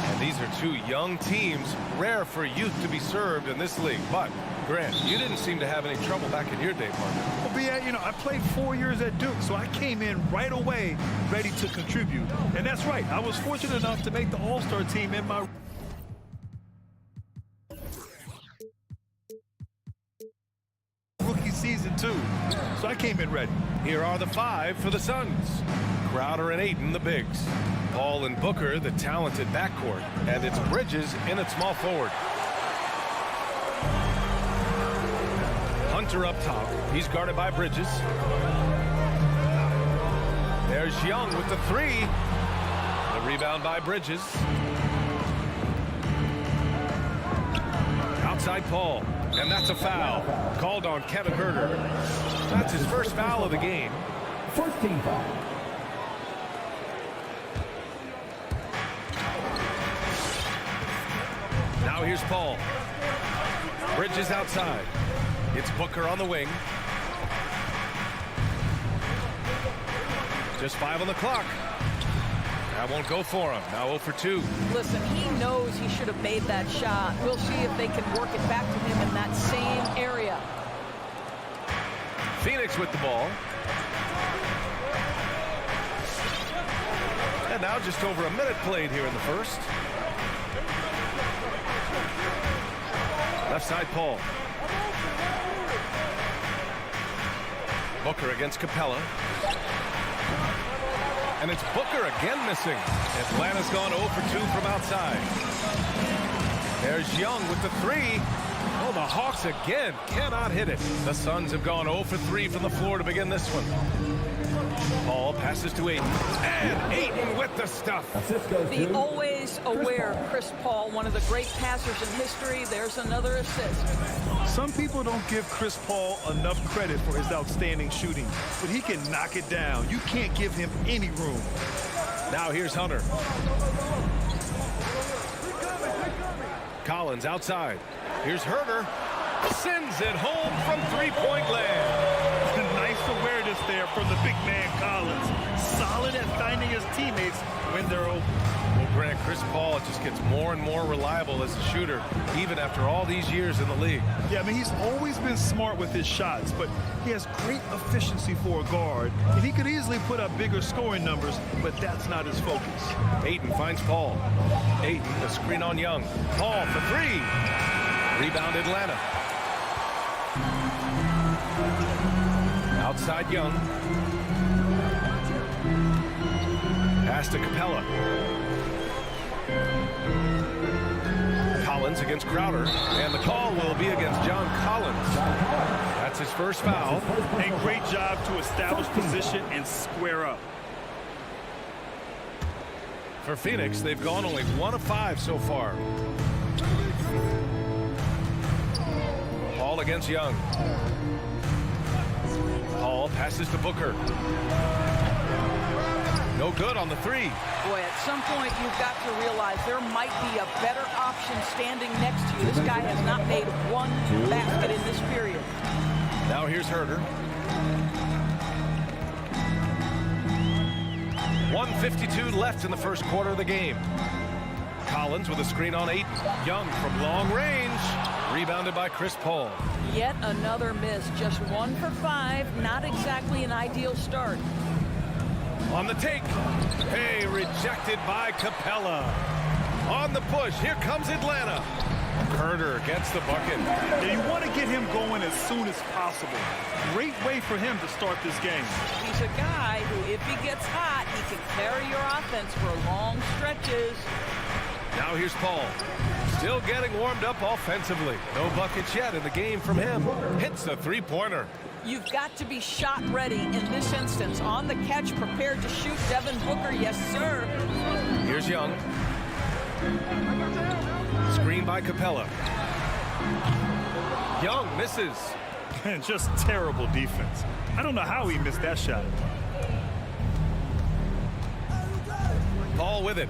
And these are two young teams, rare for youth to be served in this league. But, Grant, you didn't seem to have any trouble back in your day, partner. Well, B.A., you know, I played 4 years at Duke, so I came in right away ready to contribute. And that's right. I was fortunate enough to make the All-Star team in my rookie season, too. So I came in ready. Here are the five for the Suns. Crowder and Ayton, the bigs. Paul and Booker, the talented backcourt. And it's Bridges in at small forward. Hunter up top. He's guarded by Bridges. There's Young with the three. The rebound by Bridges. Outside Paul. And that's a foul. Called on Kevin Huerter. That's his first foul of the game. First team foul. Now here's Paul. Bridges outside. It's Booker on the wing. Just 5 on the clock. That won't go for him. Now 0 for 2. Listen, he knows he should have made that shot. We'll see if they can work it back to him in that same area. Phoenix with the ball. And now just over a minute played here in the first. Left side Paul. Booker against Capella. And it's Booker again missing. Atlanta's gone 0 for 2 from outside. There's Young with the three. Oh, the Hawks again cannot hit it. The Suns have gone 0 for 3 from the floor to begin this one. Paul passes to Ayton. And Ayton with the stuff. The always aware Chris Paul, one of the great passers in history. There's another assist. Some people don't give Chris Paul enough credit for his outstanding shooting, but he can knock it down. You can't give him any room. Now here's Hunter. Collins outside. Here's Huerter. Sends it home from three-point land. Nice awareness there from the big man Collins. Solid at finding his teammates when they're open. Well, Grant, Chris Paul just gets more and more reliable as a shooter, even after all these years in the league. Yeah, I mean, he's always been smart with his shots, but he has great efficiency for a guard, and he could easily put up bigger scoring numbers, but that's not his focus. Ayton finds Paul. Ayton, the screen on Young. Paul for three. Rebound Atlanta. Outside Young. Pass to Capella. Collins against Crowder, and the call will be against John Collins. That's his first foul. A great job to establish position and square up. For Phoenix, they've gone only 1 of 5 so far. Paul against Young. Paul passes to Booker. No good on the three. Boy, at some point you've got to realize there might be a better option standing next to you. This guy has not made one basket in this period. Now here's Huerter. 1:52 left in the first quarter of the game. Collins with a screen on 8. Young from long range. Rebounded by Chris Paul. Yet another miss. Just 1 for 5. Not exactly an ideal start. On the take. Hey, rejected by Capella. On the push. Here comes Atlanta. Huerter gets the bucket. Now you want to get him going as soon as possible. Great way for him to start this game. He's a guy who, if he gets hot, he can carry your offense for long stretches. Now here's Paul. Still getting warmed up offensively. No buckets yet in the game from him. Hits the three-pointer. You've got to be shot ready in this instance. On the catch, prepared to shoot. Devin Booker, yes, sir. Here's Young. Screen by Capella. Young misses. And just terrible defense. I don't know how he missed that shot. Paul with it.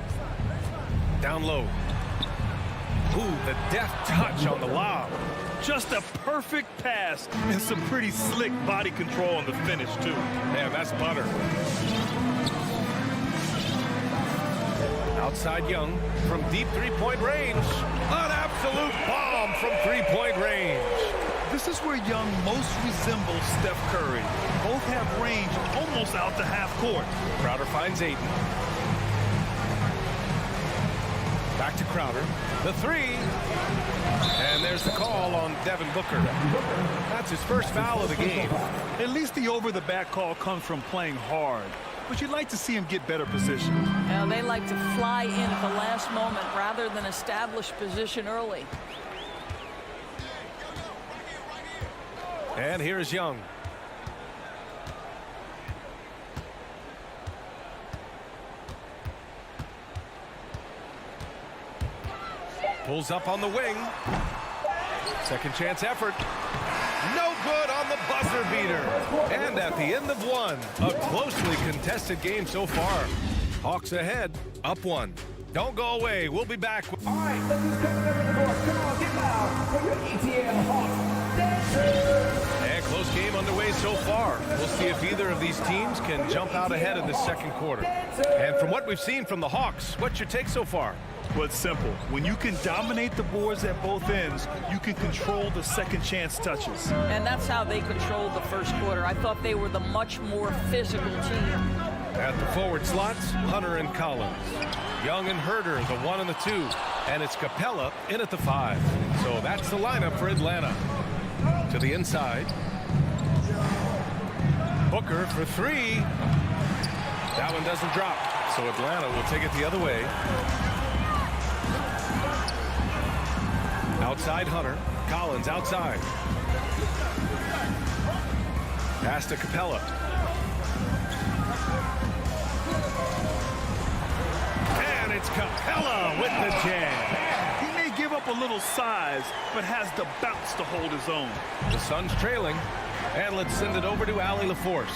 Down low. Ooh, the deft touch on the lob. Just a perfect pass and some pretty slick body control on the finish, too. Man, that's butter. Outside Young from deep three-point range. An absolute bomb from three-point range. This is where Young most resembles Steph Curry. Both have range almost out to half court. Crowder finds Ayton. Back to Crowder. The three. And there's the call on Devin Booker. That's his first foul of the game. At least the over-the-back call comes from playing hard. But you'd like to see him get better position. Well, they like to fly in at the last moment rather than establish position early. And here's Young. Pulls up on the wing. Second chance effort. No good on the buzzer beater. And at the end of one, a closely contested game so far. Hawks ahead, up one. Don't go away. We'll be back. All right, let's just come to the court. Come on, get loud for your ETN Hawks dancers. And close game underway so far. We'll see if either of these teams can jump out ahead in the second quarter. And from what we've seen from the Hawks, what's your take so far? Well, it's simple. When you can dominate the boards at both ends, you can control the second chance touches. And that's how they controlled the first quarter. I thought they were the much more physical team. At the forward slots, Hunter and Collins. Young and Herder, the 1 and the 2. And it's Capella in at the 5. So that's the lineup for Atlanta. To the inside. Booker for 3. That one doesn't drop. So Atlanta will take it the other way. Outside Hunter. Collins outside. Pass to Capella. And it's Capella with the jam. He may give up a little size, but has the bounce to hold his own. The Suns trailing. And let's send it over to Allie LaForce.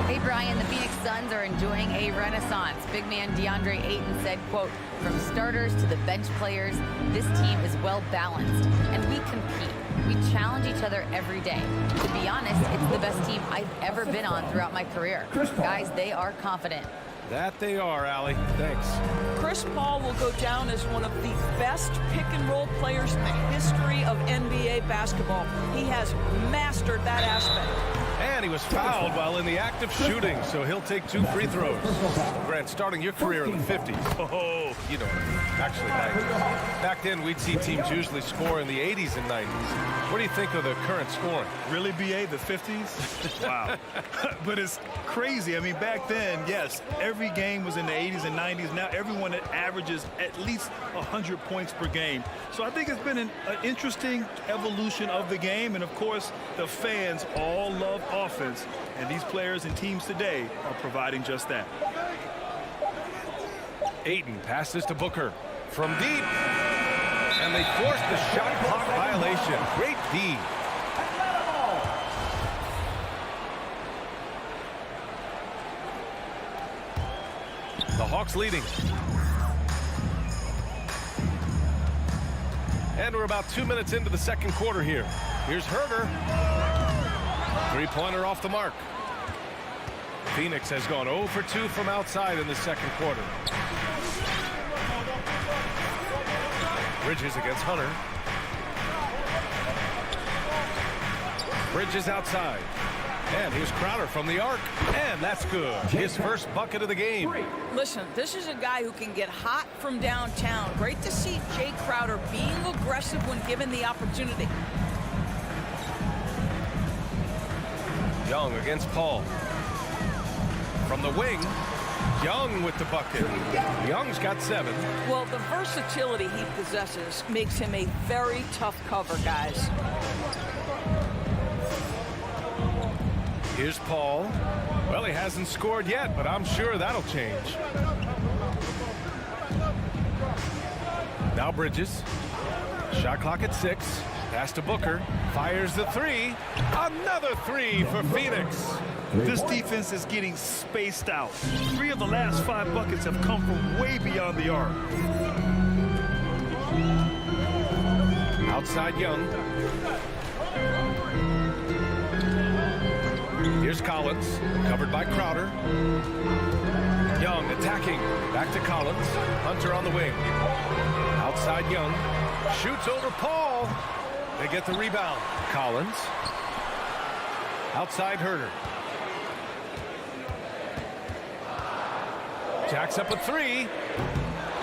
Hey, Brian, the Phoenix Suns are enjoying a renaissance. Big man DeAndre Ayton said, quote, from starters to the bench players, this team is well balanced, and we compete. We challenge each other every day. To be honest, it's the best team I've ever been on throughout my career. Guys, they are confident. That they are, Allie. Thanks. Chris Paul will go down as one of the best pick-and-roll players in the history of NBA basketball. He has mastered that aspect. And he was fouled while in the act of shooting, so he'll take 2 free throws. Grant, starting your career in the 50s. Oh, you know, actually 90s. Back then, we'd see teams usually score in the 80s and 90s. What do you think of the current scoring? Really, BA, the 50s? Wow. But it's crazy. I mean, back then, yes, every game was in the 80s and 90s. Now everyone averages at least 100 points per game. So I think it's been an interesting evolution of the game. And, of course, the fans all love offense. And these players and teams today are providing just that. Ayton passes to Booker from deep. And they force the shot clock violation. Great D. The Hawks leading. And we're about 2 minutes into the second quarter here. Here's Herder. Three-pointer off the mark. Phoenix has gone 0 for 2 from outside in the second quarter. Bridges against Hunter. Bridges outside. And here's Crowder from the arc. And that's good. His first bucket of the game. Listen, this is a guy who can get hot from downtown. Great to see Jay Crowder being aggressive when given the opportunity. Young against Paul. From the wing, Young with the bucket. Young's got 7. Well, the versatility he possesses makes him a very tough cover, guys. Here's Paul. Well, he hasn't scored yet, but I'm sure that'll change. Now Bridges. Shot clock at 6. Pass to Booker. Fires the 3. Another 3 for Phoenix. This defense is getting spaced out. 3 of the last 5 buckets have come from way beyond the arc. Outside Young. Here's Collins, covered by Crowder. Young attacking. Back to Collins. Hunter on the wing. Outside Young. Shoots over Paul. They get the rebound. Collins. Outside Herter. Jacks up a three.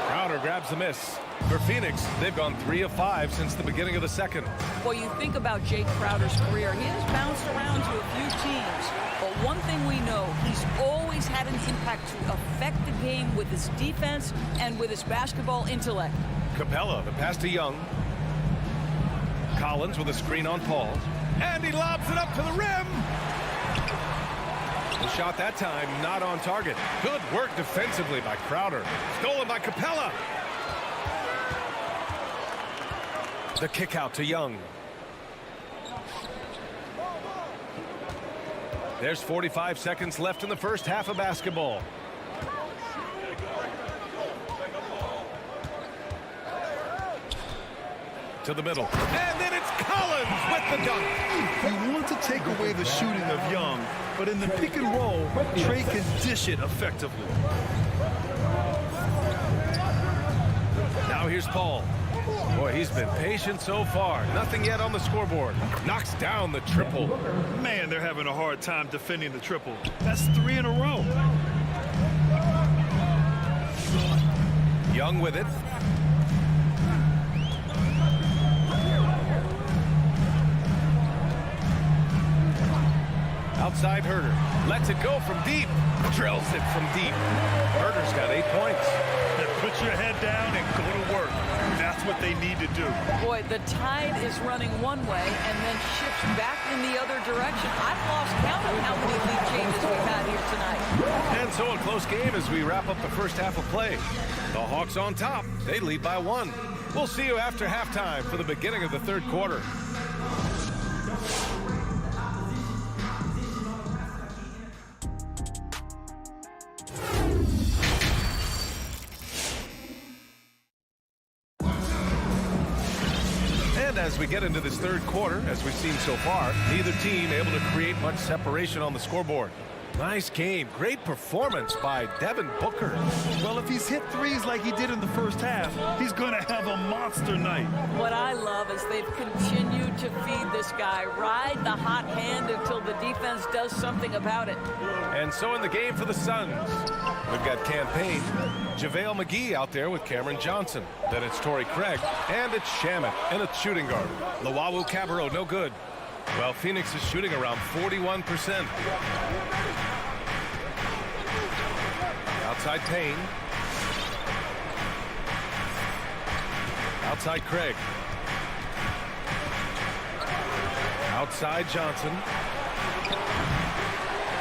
Crowder grabs the miss. For Phoenix, they've gone 3 of 5 since the beginning of the second. Well, you think about Jake Crowder's career. He has bounced around to a few teams. But one thing we know, he's always had an impact to affect the game with his defense and with his basketball intellect. Capella, the pass to Young. Collins with a screen on Paul. And he lobs it up to the rim. The shot that time not on target. Good work defensively by Crowder. Stolen by Capella. The kick out to Young. There's 45 seconds left in the first half of basketball. To the middle. And then it's Collins with the dunk. You want to take away the shooting of Young, but in the pick and roll, Trey can dish it effectively. Now here's Paul. Boy, he's been patient so far. Nothing yet on the scoreboard. Knocks down the triple. Man, they're having a hard time defending the triple. That's 3 in a row. Young with it. Outside Herter. Lets it go from deep. Drills it from deep. Herter's got 8 points. Put your head down and go to work. That's what they need to do. Boy, the tide is running one way and then shifts back in the other direction. I've lost count of how many lead changes we've had here tonight. And so a close game as we wrap up the first half of play. The Hawks on top. They lead by 1. We'll see you after halftime for the beginning of the third quarter. As we get into this third quarter, as we've seen so far, neither team able to create much separation on the scoreboard. Nice game. Great performance by Devin Booker. Well, if he's hit threes like he did in the first half, he's going to have a monster night. What I love is they've continued to feed this guy, ride the hot hand until the defense does something about it. And so in the game for the Suns, we've got Campaign, JaVale McGee out there with Cameron Johnson. Then it's Torrey Craig, and it's Shamet in a shooting guard. Lawawu Cabarro, no good. Well, Phoenix is shooting around 41%. Outside Payne. Outside Craig. Outside Johnson.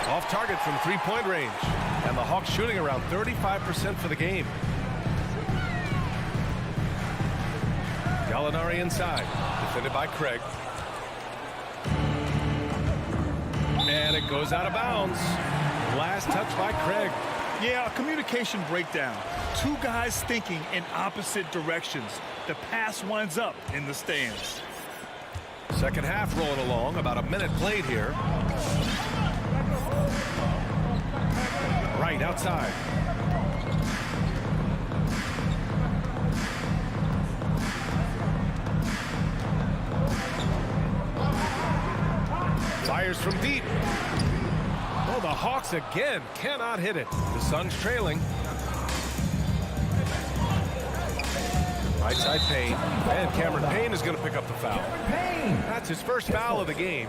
Off target from three-point range. And the Hawks shooting around 35% for the game. Gallinari inside. Defended by Craig. And it goes out of bounds. Last touch by Craig. Yeah, a communication breakdown. 2 guys thinking in opposite directions. The pass winds up in the stands. Second half rolling along. About a minute played here. Right outside. Fires from deep. Oh, the Hawks again cannot hit it. The Suns trailing. Right side Payne. And Cameron Payne is going to pick up the foul. That's his first foul of the game.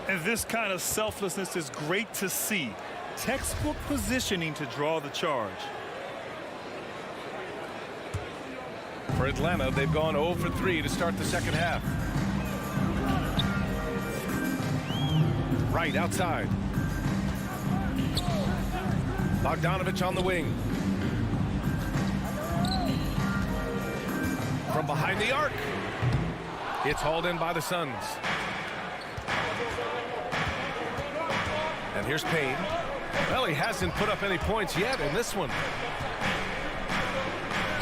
And this kind of selflessness is great to see. Textbook positioning to draw the charge. For Atlanta, they've gone 0 for 3 to start the second half. Right outside. Bogdanovich on the wing. From behind the arc. It's hauled in by the Suns. And here's Payne. Well, he hasn't put up any points yet in this one.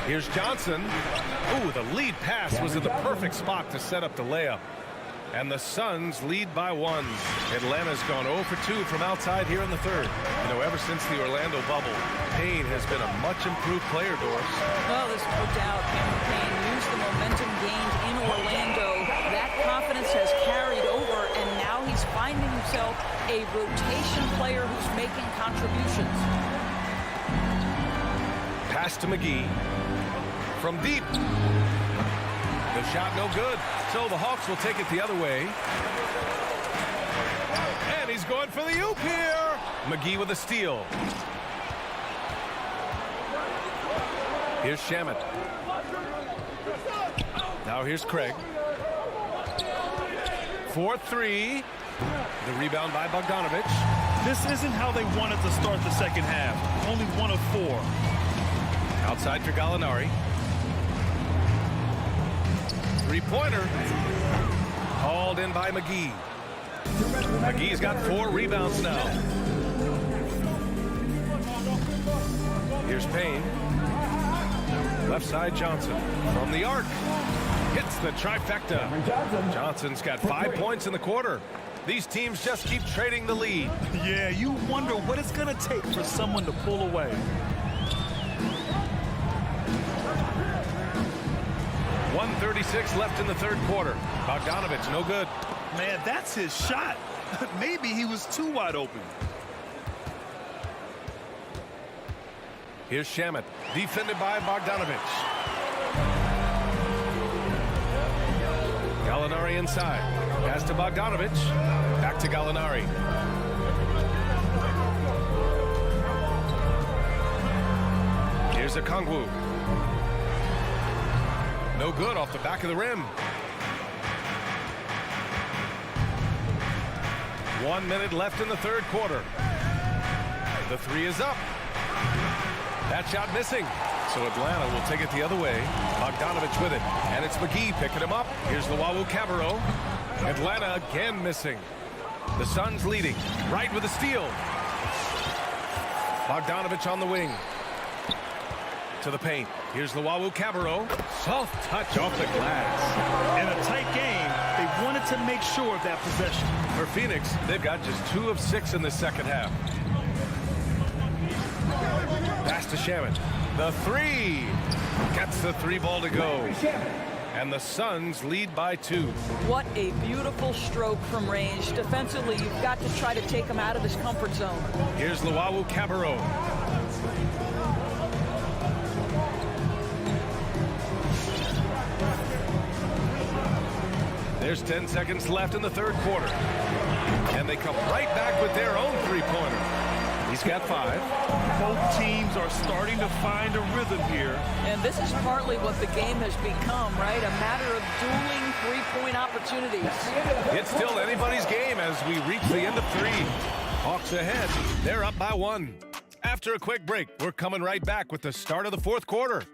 Here's Johnson. Ooh, the lead pass was in the perfect spot to set up the layup. And the Suns lead by 1. Atlanta's gone 0 for 2 from outside here in the third. You know, ever since the Orlando bubble, Payne has been a much improved player, Doris. Well, there's no doubt Cameron Payne used the momentum gained in Orlando. That confidence has carried over, and now he's finding himself a rotation player who's making contributions. Pass to McGee. From deep. The shot no good. So the Hawks will take it the other way. And he's going for the oop here. McGee with a steal. Here's Shamet. Now here's Craig. 4-3. The rebound by Bogdanovic. This isn't how they wanted to start the second half. Only 1 of 4. Outside for Gallinari. Three-pointer. Called in by McGee. McGee's got 4 rebounds now. Here's Payne. Left side Johnson. From the arc. Hits the trifecta. Johnson's got 5 points in the quarter. These teams just keep trading the lead. Yeah, you wonder what it's going to take for someone to pull away. 1:36 left in the third quarter. Bogdanovic, no good. Man, that's his shot. Maybe he was too wide open. Here's Shamet, defended by Bogdanovic. Gallinari inside. Pass to Bogdanovic. Back to Gallinari. Here's Okongwu. No good off the back of the rim. 1 minute left in the third quarter. The three is up. That shot missing. So Atlanta will take it the other way. Bogdanovic with it. And it's McGee picking him up. Here's Luwawu-Cabarrot. Atlanta again missing. The Suns leading. Wright with a steal. Bogdanovic on the wing. To the paint. Here's Luwawu-Cabarrot. Soft touch off the glass. In a tight game, they wanted to make sure of that possession. For Phoenix, they've got just 2 of 6 in the second half. Pass to Shamet. The three. Gets the 3 ball to go. And the Suns lead by 2. What a beautiful stroke from range. Defensively, you've got to try to take him out of his comfort zone. Here's Luwawu-Cabarrot. There's 10 seconds left in the third quarter. And they come right back with their own 3-pointer. He's got 5. Both teams are starting to find a rhythm here. And this is partly what the game has become, right? A matter of dueling 3-point opportunities. It's still anybody's game as we reach the end of 3. Hawks ahead. They're up by 1. After a quick break, we're coming right back with the start of the fourth quarter.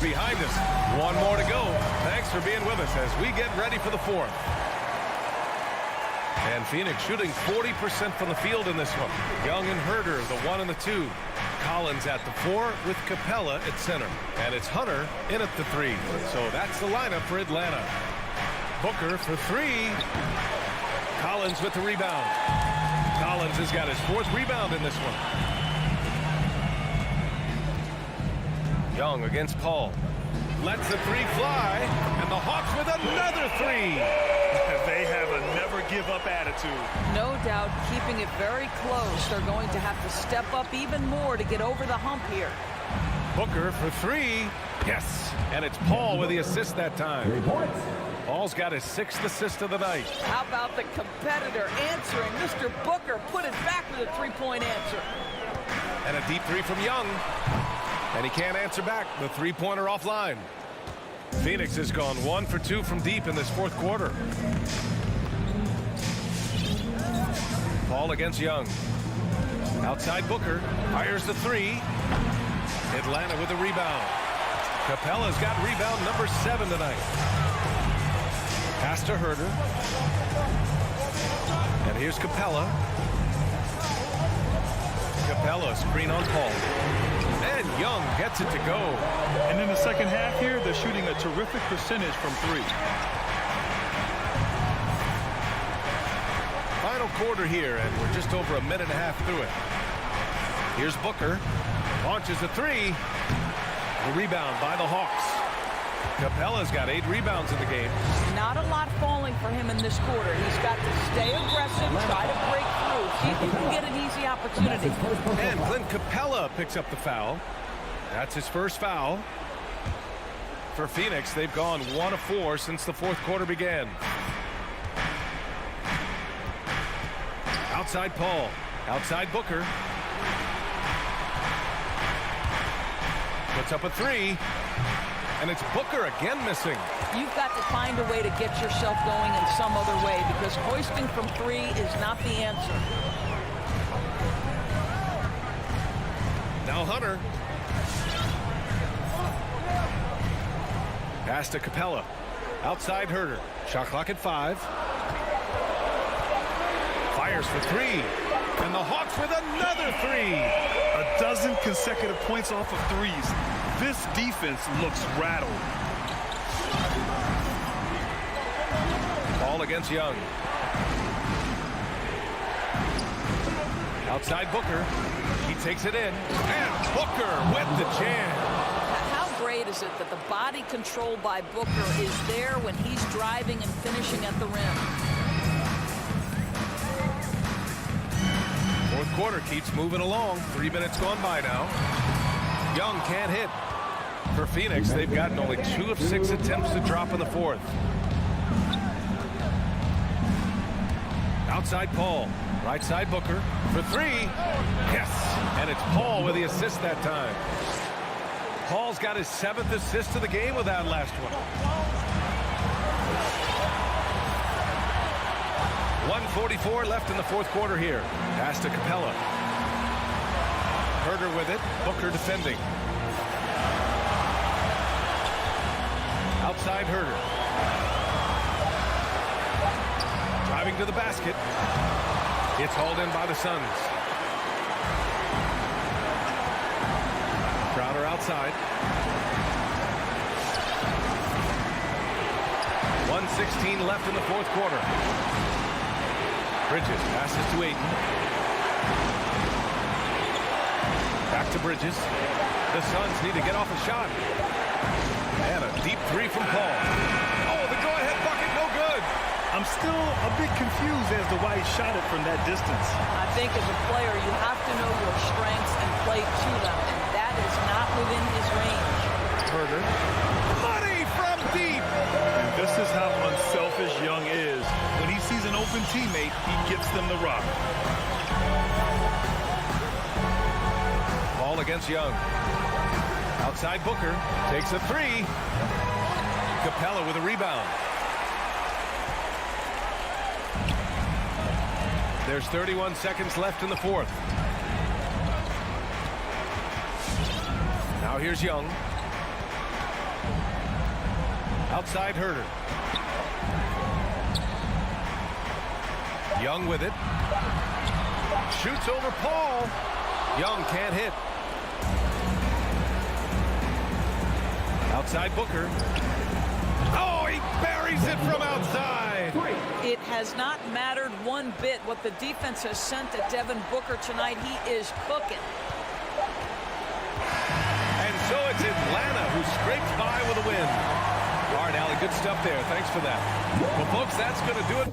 Behind us. 1 more to go. Thanks for being with us as we get ready for the fourth. And Phoenix shooting 40% from the field in this one. Young and Herder, the 1 and the 2. Collins at the 4 with Capella at center. And it's Hunter in at the 3. So that's the lineup for Atlanta. Booker for 3. Collins with the rebound. Collins has got his 4th rebound in this one. Young against Paul. Lets the 3 fly, and the Hawks with another 3. They have a never-give-up attitude. No doubt, keeping it very close. They're going to have to step up even more to get over the hump here. Booker for 3. Yes, and it's Paul with the assist that time. 3 points. Paul's got his 6th assist of the night. How about the competitor answering? Mr. Booker put it back with a 3-point answer. And a deep 3 from Young. And he can't answer back. The 3-pointer offline. Phoenix has gone 1 for 2 from deep in this fourth quarter. Paul against Young. Outside Booker. Fires the 3. Atlanta with a rebound. Capella's got rebound number 7 tonight. Pass to Herder. And here's Capella. Capella, screen on Paul. And Young gets it to go. And in the second half here, they're shooting a terrific percentage from three. Final quarter here, and we're just over a minute and a half through it. Here's Booker. Launches a three. The rebound by the Hawks. Capella's got 8 rebounds in the game. Not a lot falling for him in this quarter. He's got to stay aggressive, try to break through, see if he can get an easy opportunity. And Clint Capella picks up the foul. That's his first foul. For Phoenix, they've gone 1 of 4 since the fourth quarter began. Outside Paul. Outside Booker. Puts up a 3. And it's Booker again missing. You've got to find a way to get yourself going in some other way, because hoisting from 3 is not the answer. Now Hunter. Pass to Capella. Outside Herter. Shot clock at 5. Fires for 3. And the Hawks with another 3. A dozen consecutive points off of threes. This defense looks rattled. Ball against Young. Outside Booker. He takes it in. And Booker with the jam. How great is it that the body control by Booker is there when he's driving and finishing at the rim? Fourth quarter keeps moving along. 3 minutes gone by now. Young can't hit. For Phoenix, they've gotten only 2 of 6 attempts to drop in the fourth. Outside Paul. Right side Booker. For 3. Yes. And it's Paul with the assist that time. Paul's got his 7th assist of the game with that last one. 1:44 left in the fourth quarter here. Pass to Capella. Herter with it. Booker defending. Outside Herter. Driving to the basket. It's hauled in by the Suns. Crowder outside. 1:16 left in the fourth quarter. Bridges passes to Ayton. Back to Bridges. The Suns need to get off a shot. And a deep 3 from Paul. Oh, the go-ahead bucket, no good. I'm still a bit confused as to why he shot it from that distance. I think as a player, you have to know your strengths and play to them, and that is not within his range. Herter. Money from deep. And this is how unselfish Young is. When he sees an open teammate, he gets them the rock. Ball against Young. Outside Booker. Takes a 3. Capella with a rebound. There's 31 seconds left in the fourth. Now here's Young. Outside Herter. Young with it. Shoots over Paul. Young can't hit. Outside Booker. Oh, he buries it from outside. It has not mattered one bit what the defense has sent to Devin Booker tonight. He is cooking. And so it's Atlanta who scrapes by with a win. All right, Allie, good stuff there. Thanks for that. Well, folks, that's going to do it.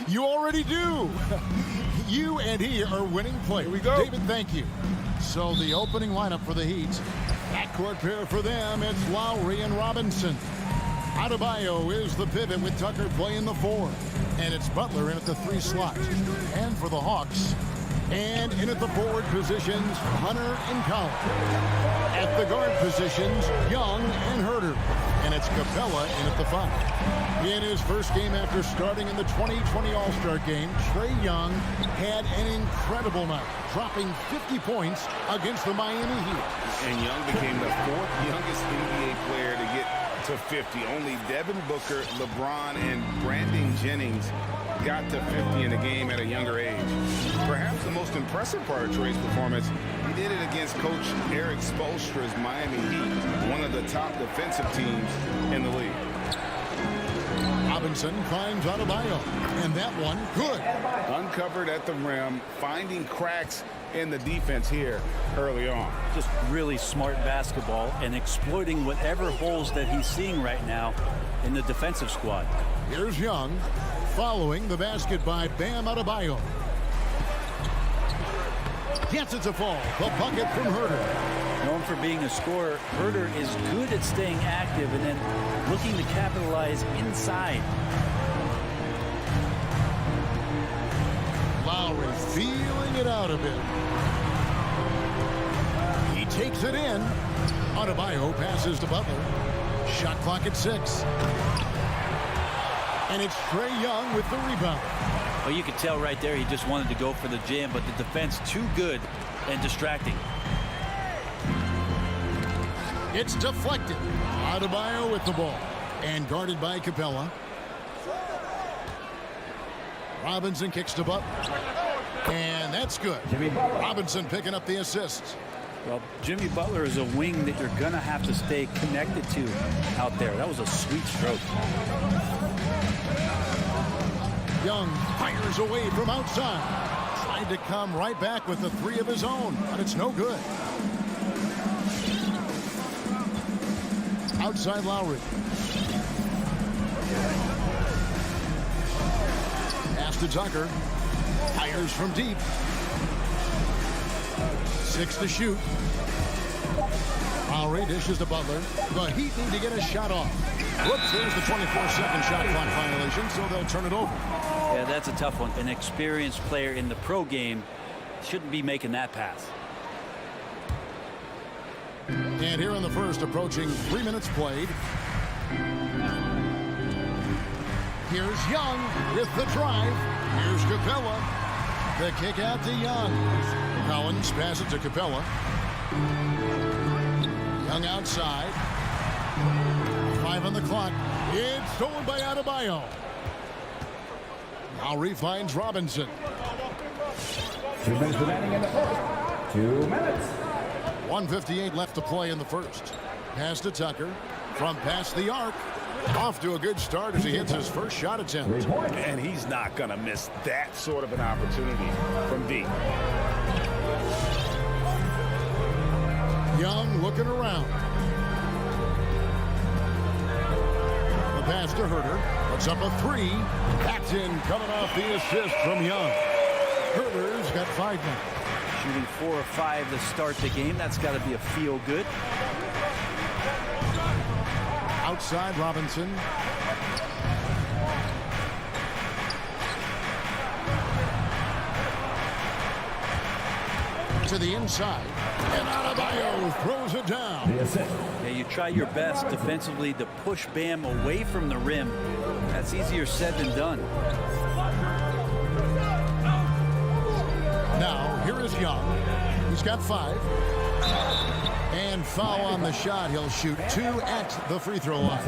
You already do. You and he are winning players. Here we go. David, thank you. So the opening lineup for the Heat. Backcourt pair for them, it's Lowry and Robinson. Adebayo is the pivot with Tucker playing the 4. And it's Butler in at the 3 slot. And for the Hawks, and in at the forward positions, Hunter and Collins. At the guard positions, Young and Herter. And it's Capella in at the 5. In his first game after starting in the 2020 All-Star game, Trae Young had an incredible night, dropping 50 points against the Miami Heat. And Young became the 4th youngest NBA player to get to 50. Only Devin Booker, LeBron, and Brandon Jennings got to 50 in the game at a younger age. Perhaps the most impressive part of Trae's performance, he did it against Coach Eric Spoelstra's Miami Heat, one of the top defensive teams in the league. Robinson finds Adebayo, and that one good. Uncovered at the rim, finding cracks in the defense here early on. Just really smart basketball and exploiting whatever holes that he's seeing right now in the defensive squad. Here's Young, following the basket by Bam Adebayo. Yes, it's a fall. The bucket from Herter. Known for being a scorer, Herter is good at staying active and then looking to capitalize inside. Lowry feeling it out a bit. He takes it in. Adebayo passes to Butler. Shot clock at 6. And it's Trae Young with the rebound. Well, you could tell right there he just wanted to go for the jam, but the defense too good and distracting. It's deflected. Adebayo with the ball. And guarded by Capella. Robinson kicks to Butler. And that's good. Robinson picking up the assist. Well, Jimmy Butler is a wing that you're going to have to stay connected to out there. That was a sweet stroke. Young fires away from outside. Tried to come right back with the 3 of his own, but it's no good. Outside Lowry. Pass to Tucker. Fires from deep. 6 to shoot. Lowry dishes to Butler. The Heat need to get a shot off. Whoops, there's the 24-second shot clock violation, so they'll turn it over. Yeah, that's a tough one. An experienced player in the pro game shouldn't be making that pass. And here in the first, approaching 3 minutes played. Here's Young with the drive. Here's Capella. The kick out to Young. Collins passes to Capella. Young outside. 5 on the clock. It's stolen by Adebayo. Lowry finds Robinson. 2 minutes remaining in the first. 2 minutes. 1:58 left to play in the first. Pass to Tucker. From past the arc. Off to a good start as he hits his first shot attempt. And he's not going to miss that sort of an opportunity from deep. Young looking around. The pass to Herter. Puts up a 3. That's in, coming off the assist from Young. Herter's got 5 now. Shooting 4 or 5 to start the game. That's got to be a feel good. Outside Robinson. To the inside. And Adebayo throws it down. Yeah, you try your best defensively to push Bam away from the rim. That's easier said than done. Now, here is Young. He's got 5. And foul on the shot. He'll shoot 2 at the free throw line.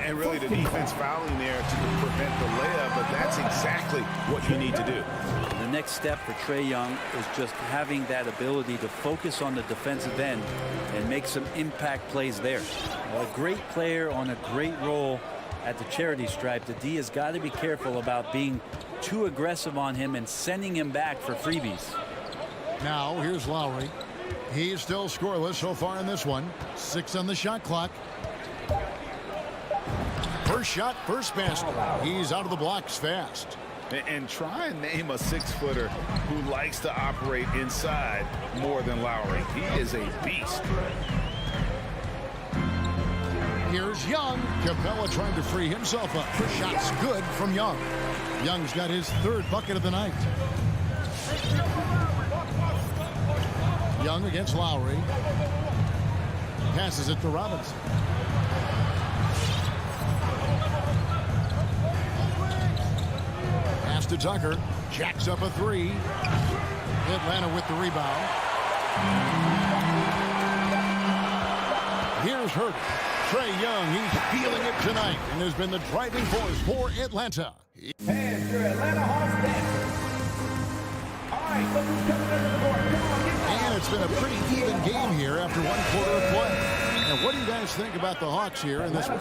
And really the defense fouling there to prevent the layup, but that's exactly what you need to do. The next step for Trae Young is just having that ability to focus on the defensive end and make some impact plays there. A great player on a great role at the charity stripe. The D has got to be careful about being too aggressive on him and sending him back for freebies. Now, here's Lowry. He's still scoreless so far in this one. 6 on the shot clock. First shot, first basket. He's out of the blocks fast. And try and name a 6-footer who likes to operate inside more than Lowry. He is a beast. Here's Young. Capella trying to free himself up. Shot's good from Young. Young's got his 3rd bucket of the night. Young against Lowry. Passes it to Robinson. Pass to Tucker. Jacks up a 3. Atlanta with the rebound. Here's Herter. Trae Young, he's feeling it tonight and has been the driving force for Atlanta. And your Atlanta Hawks dancers. All right, look who's coming into the court. Come on, get down. And it's been a pretty even game here after 1 quarter of play. And what do you guys think about the Hawks here in this one?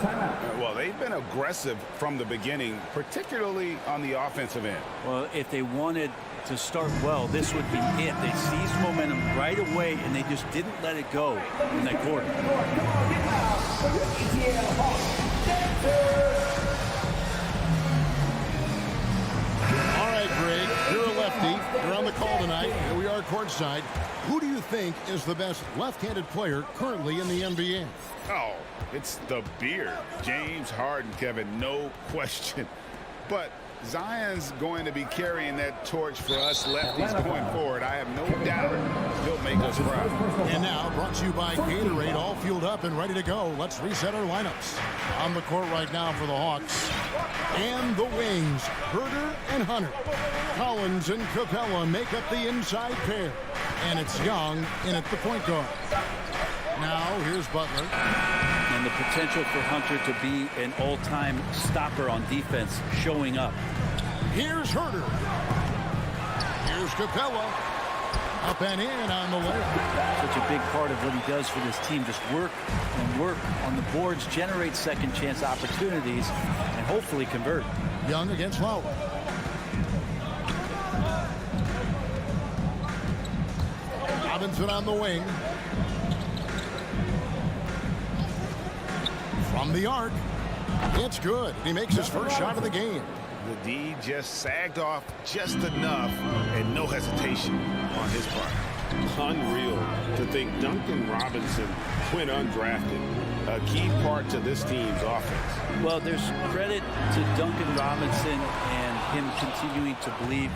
Well, they've been aggressive from the beginning, particularly on the offensive end. Well, if they wanted to start well, this would be it. They seized momentum right away, and they just didn't let it go in that quarter. Come on, get down. For your ATL Hawks dancers. All right, Greg, you're a lefty. You're on the call tonight. Here we are courtside. Who do you think is the best left-handed player currently in the NBA? Oh, it's the beard. James Harden, Kevin, no question. But Zion's going to be carrying that torch for us lefties going forward. I have no doubt he'll make us proud. And now, brought to you by Gatorade, all fueled up and ready to go. Let's reset our lineups. On the court right now for the Hawks. And the wings, Herter and Hunter. Collins and Capella make up the inside pair. And it's Young in at the point guard. Now, here's Butler. And the potential for Hunter to be an all-time stopper on defense showing up. Here's Herter. Here's Capella. Up and in on the layup. Such a big part of what he does for this team. Just work and work on the boards, generate second chance opportunities, and hopefully convert. Young against Lowry. Robinson on the wing. From the arc. It's good. He makes his first shot of the game. The D just sagged off just enough and no hesitation on his part. Unreal to think Duncan Robinson went undrafted. A key part to this team's offense. Well, there's credit to Duncan Robinson and him continuing to believe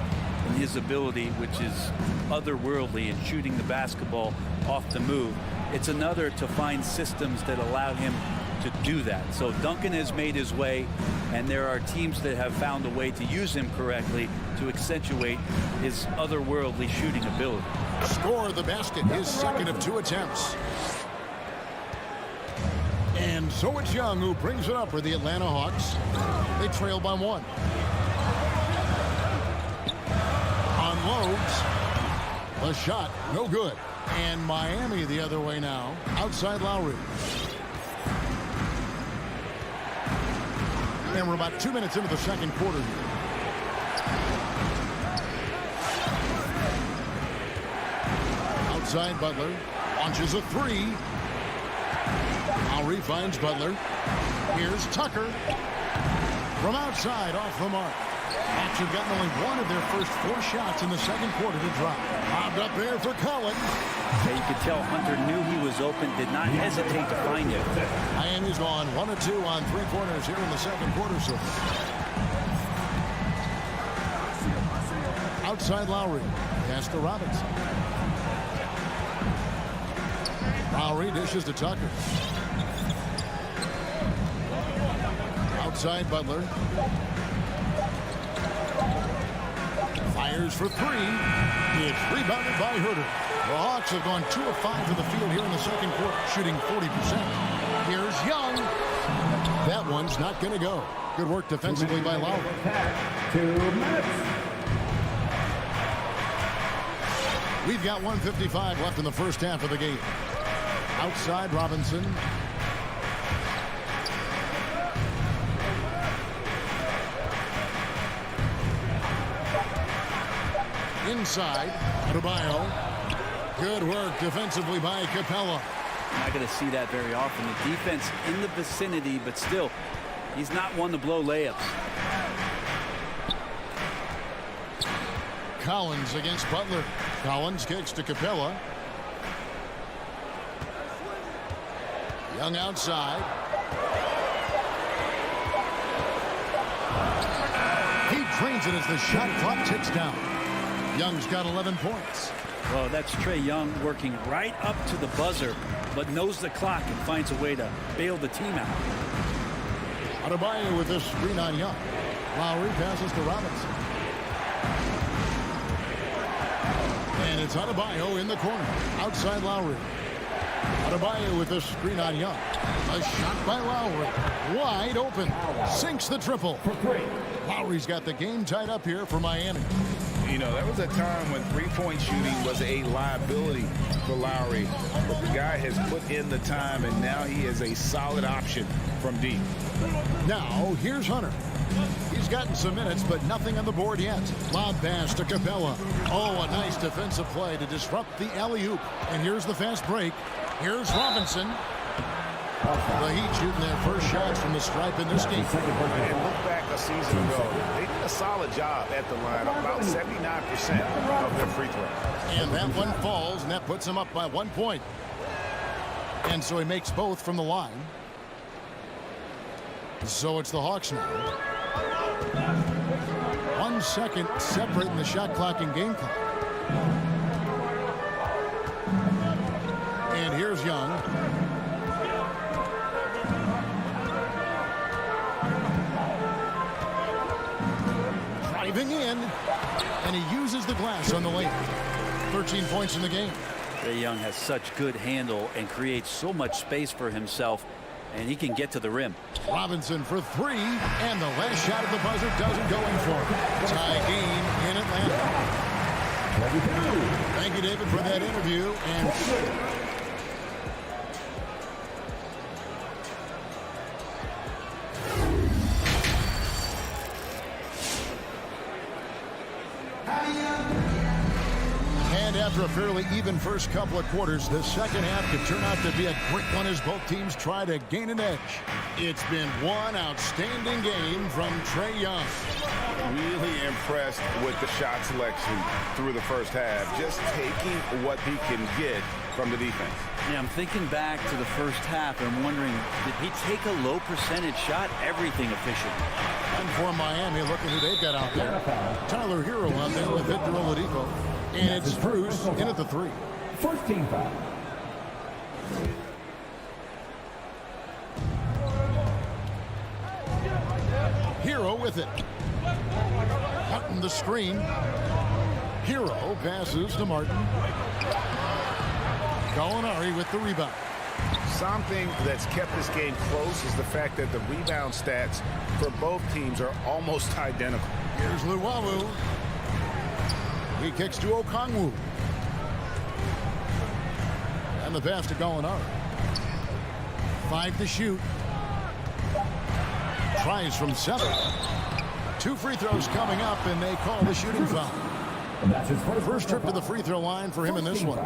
in his ability, which is otherworldly in shooting the basketball off the move. It's another to find systems that allow him to do that. So Duncan has made his way, and there are teams that have found a way to use him correctly to accentuate his otherworldly shooting ability. Score the basket, his second of 2 attempts. And so it's Young who brings it up for the Atlanta Hawks. They trail by 1. Unloads. The shot, no good. And Miami the other way now. Outside Lowry. And we're about 2 minutes into the second quarter here. Outside Butler. Launches a 3. Lowry finds Butler. Here's Tucker. From outside, off the mark. Hawks have gotten only one of their first 4 shots in the second quarter to drop. Bobbed up there for Collins. Yeah, you could tell Hunter knew he was open, did not hesitate to find him. Miami's gone 1 of 2 on 3-pointers here in the second quarter. So outside Lowry. Pass to Robinson. Lowry dishes to Tucker. Outside Butler. Fires for 3. It's rebounded by Herter. The Hawks have gone 2 of 5 from the field here in the second quarter, shooting 40%. Here's Young. That one's not going to go. Good work defensively by Lowry. 2 minutes. We've got 1:55 left in the first half of the game. Outside Robinson. Inside, Adebayo. Good work defensively by Capella. Not going to see that very often. The defense in the vicinity, but still, he's not one to blow layups. Collins against Butler. Collins kicks to Capella. Young outside. He drains it as the shot clock ticks down. Young's got 11 points. Well, that's Trae Young working right up to the buzzer, but knows the clock and finds a way to bail the team out. Adebayo with this screen on Young. Lowry passes to Robinson. And it's Adebayo in the corner. Outside Lowry. Adebayo with this screen on Young. A shot by Lowry. Wide open. Sinks the triple. Lowry's got the game tied up here for Miami. You know, there was a time when three-point shooting was a liability for Lowry, but the guy has put in the time, and now he is a solid option from deep. Now, here's Hunter. He's gotten some minutes, but nothing on the board yet. Lob pass to Capella. Oh, a nice defensive play to disrupt the alley-oop. And here's the fast break. Here's Robinson. The Heat shooting their first shots from the stripe in this game. And look back a season ago. They did a solid job at the line, about 79% of their free throws. And that one falls, and that puts him up by 1 point. And so he makes both from the line. So it's the Hawks now. 1 second separating the shot clock and game clock. And here's Young. Driving in, and he uses the glass on the lane. 13 points in the game. Trae Young has such good handle and creates so much space for himself, and he can get to the rim. Robinson for 3, and the last shot at the buzzer doesn't go in for him. Tie game in Atlanta. Thank you, David, for that interview. And And after a fairly even first couple of quarters, the second half could turn out to be a great one as both teams try to gain an edge. It's been one outstanding game from Trae Young. Really impressed with the shot selection through the first half. Just taking what he can get from the defense. Yeah, I'm thinking back to the first half and wondering, did he take a low percentage shot? Everything efficient. And for Miami, look at who they've got out there. Tyler Hero on there with Victor Oladipo. And it's Bruce in at the 3. First team foul. Hero with it. Cutting the screen. Hero passes to Martin. Gallinari with the rebound. Something that's kept this game close is the fact that the rebound stats for both teams are almost identical. Here's Luwawu. He kicks to Okongwu. And the pass to Gallinari. 5 to shoot. Tries from 7. 2 free throws coming up, and they call the shooting foul. That's his First trip to the free throw line for him in this one.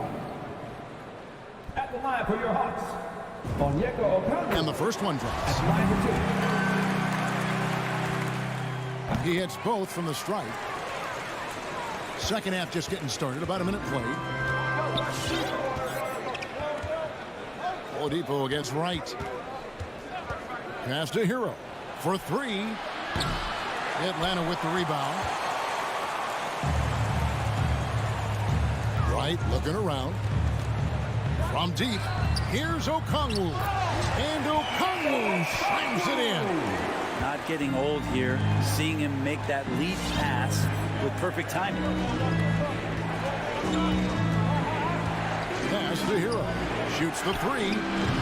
At the line for your Hawks. Onyeka Okongwu. And the first one drops. Line for 2. He hits both from the stripe. Second half just getting started. About a minute played. Oladipo against Wright. Pass to Hero for 3. Atlanta with the rebound. Wright looking around. From deep, here's Okongwu. And Okongwu slams it in. Not getting old here. Seeing him make that lead pass with perfect timing. Pass to Hero. Shoots the 3.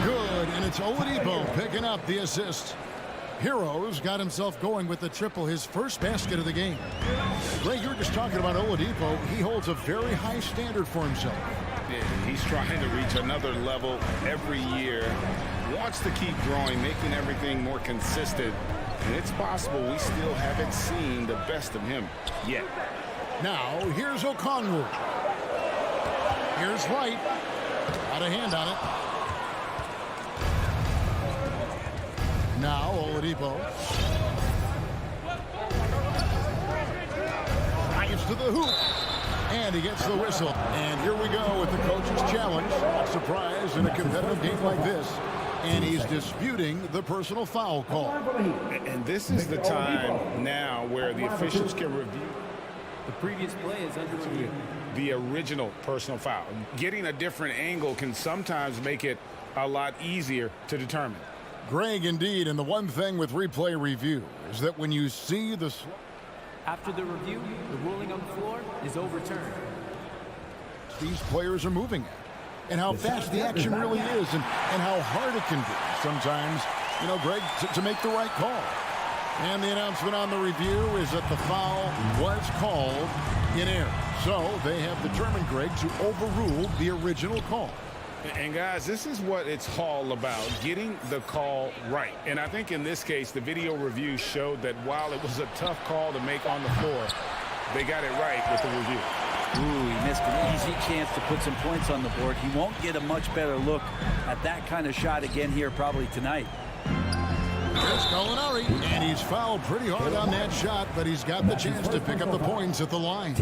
Good. And it's Oladipo picking up the assist. Hero's got himself going with the triple, his first basket of the game. Ray, you were just talking about Oladipo. He holds a very high standard for himself. He's trying to reach another level every year. Wants to keep growing, making everything more consistent. And it's possible we still haven't seen the best of him yet. Now, here's Okongwu. Here's Wright. Got a hand on it. Now, Oladipo. Drives to the hoop. And he gets the whistle. And here we go with the coach's challenge. Not surprised in a competitive game like this. And he's disputing the personal foul call. And this is the time now where the officials can review the previous play is under review. The original personal foul. Getting a different angle can sometimes make it a lot easier to determine. Greg, indeed, and the one thing with replay review is that when you see the... After the review, the ruling on the floor is overturned. These players are moving at, and how fast the action really is, and how hard it can be sometimes, you know, Greg, to make the right call. And the announcement on the review is that the foul was called in error. So they have determined, Greg, to overrule the original call. And guys, this is what it's all about, getting the call right. And I think in this case, the video review showed that while it was a tough call to make on the floor, they got it right with the review. Ooh, he missed an easy chance to put some points on the board. He won't get a much better look at that kind of shot again here probably tonight. Here's Gallinari, and he's fouled pretty hard on that shot, but he's got the chance to pick up the points at the line.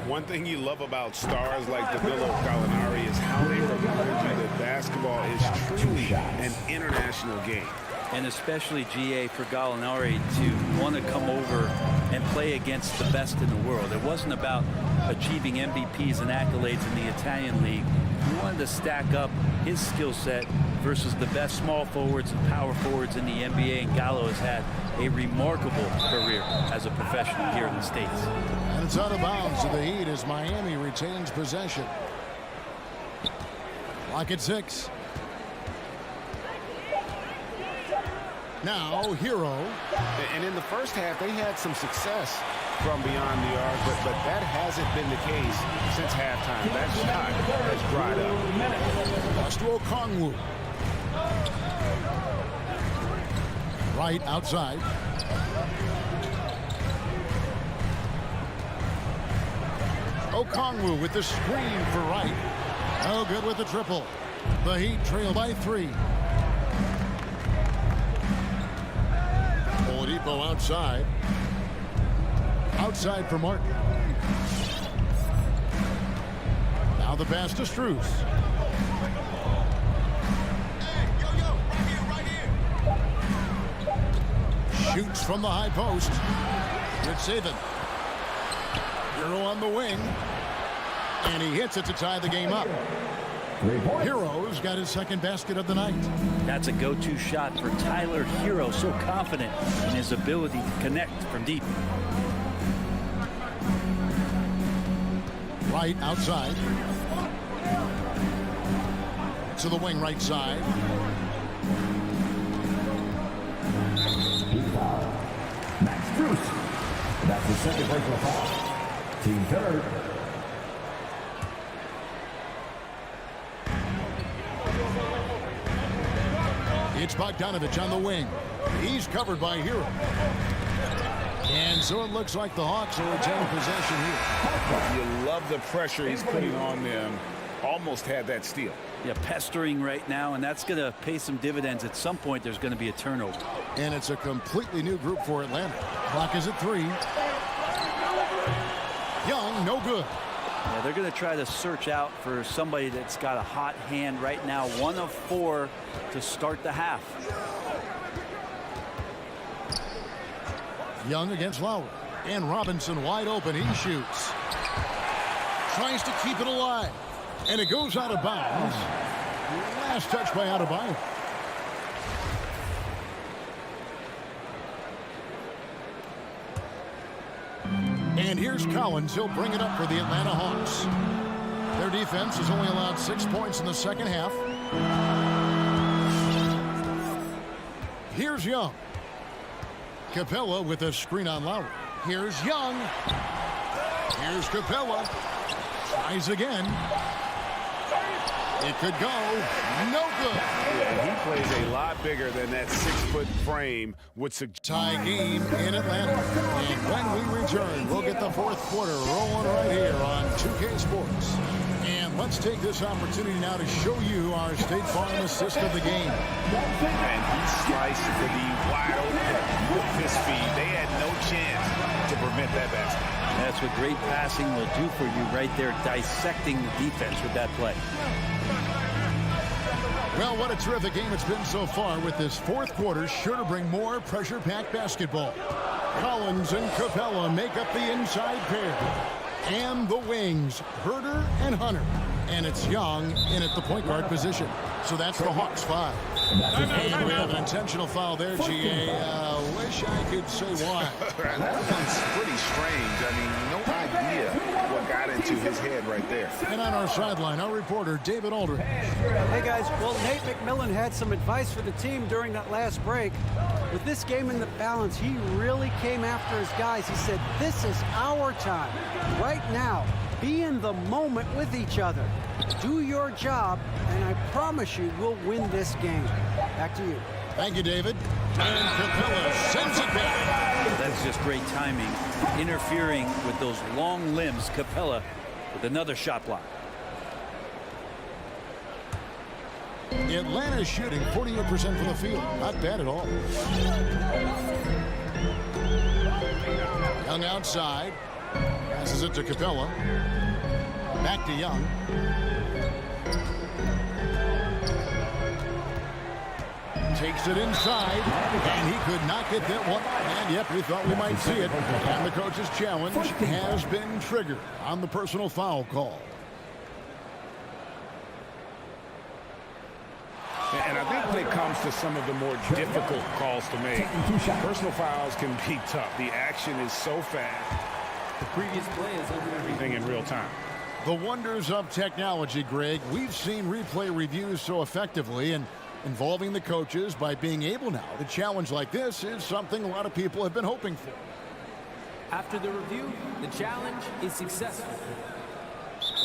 One thing you love about stars like Danilo Gallinari is how they remind you that basketball is truly an international game. And especially, GA, for Gallinari to want to come over and play against the best in the world. It wasn't about achieving MVPs and accolades in the Italian league. He wanted to stack up his skill set versus the best small forwards and power forwards in the NBA, and Gallo has had a remarkable career as a professional here in the States. And it's out of bounds to the Heat as Miami retains possession. Clock at 6. Now, Hero. And in the first half, they had some success from beyond the arc, but that hasn't been the case since halftime. That shot has dried up. Pass to Okongwu. Right outside. Okongwu with the screen for Wright. No good with the triple. The Heat trail by 3. Oladipo outside. Outside for Martin. Now the pass to Strus. Shoots from the high post. Good saving. Hero on the wing. And he hits it to tie the game up. Hero's got his second basket of the night. That's a go-to shot for Tyler Hero. So confident in his ability to connect from deep. Right outside. To the wing right side. Max Strus. That's the second personal foul. Team third. It's Bogdanovich on the wing. He's covered by Hero. And so it looks like the Hawks will retain possession here. You love the pressure he's putting on them. Almost had that steal. Yeah, pestering right now, and that's going to pay some dividends. At some point, there's going to be a turnover. And it's a completely new group for Atlanta. Clock is at 3. Young, no good. Yeah, they're going to try to search out for somebody that's got a hot hand right now. 1 of 4 to start the half. Young against Lowry. And Robinson wide open. He shoots. Tries to keep it alive. And it goes out of bounds. Last touch by Adebayo. And here's Collins. He'll bring it up for the Atlanta Hawks. Their defense has only allowed 6 points in the second half. Here's Young. Capella with a screen on Lowry. Here's Young. Here's Capella. Tries again. It could go. No good. Yeah, he plays a lot bigger than that 6-foot frame would suggest. Tie game in Atlanta. And when we return, we'll get the fourth quarter rolling right here on 2K Sports. And let's take this opportunity now to show you our State Farm assist of the game. And he sliced for the wide open with his feet. They had no chance to prevent that basket. That's what great passing will do for you right there, dissecting the defense with that play. Well, what a terrific game it's been so far, with this fourth quarter sure to bring more pressure-packed basketball. Collins and Capella make up the inside pair. And the wings, Herter and Hunter. And it's Young in at the point guard position. So that's the Hawks 5. And we have an intentional foul there, GA. Wish I could say why. That was pretty strange. I mean, no idea what got into his head right there. And on our sideline, our reporter, David Aldridge. Hey, guys. Well, Nate McMillan had some advice for the team during that last break. With this game in the balance, he really came after his guys. He said, this is our time. Right now, be in the moment with each other. Do your job, and I promise you we'll win this game. Back to you. Thank you, David. And Capella sends it back. That's just great timing. Interfering with those long limbs. Capella with another shot block. Atlanta shooting 48% from the field. Not bad at all. Young outside. Passes it to Capella. Back to Young. Takes it inside, and he could not get that one. And yep, we thought we might see it. And the coach's challenge has been triggered on the personal foul call. And I think when it comes to some of the more difficult calls to make, personal fouls can be tough. The action is so fast. The previous play is Everything in real time. The wonders of technology, Greg. We've seen replay reviews so effectively, and involving the coaches by being able now to challenge like this is something a lot of people have been hoping for. After the review, the challenge is successful.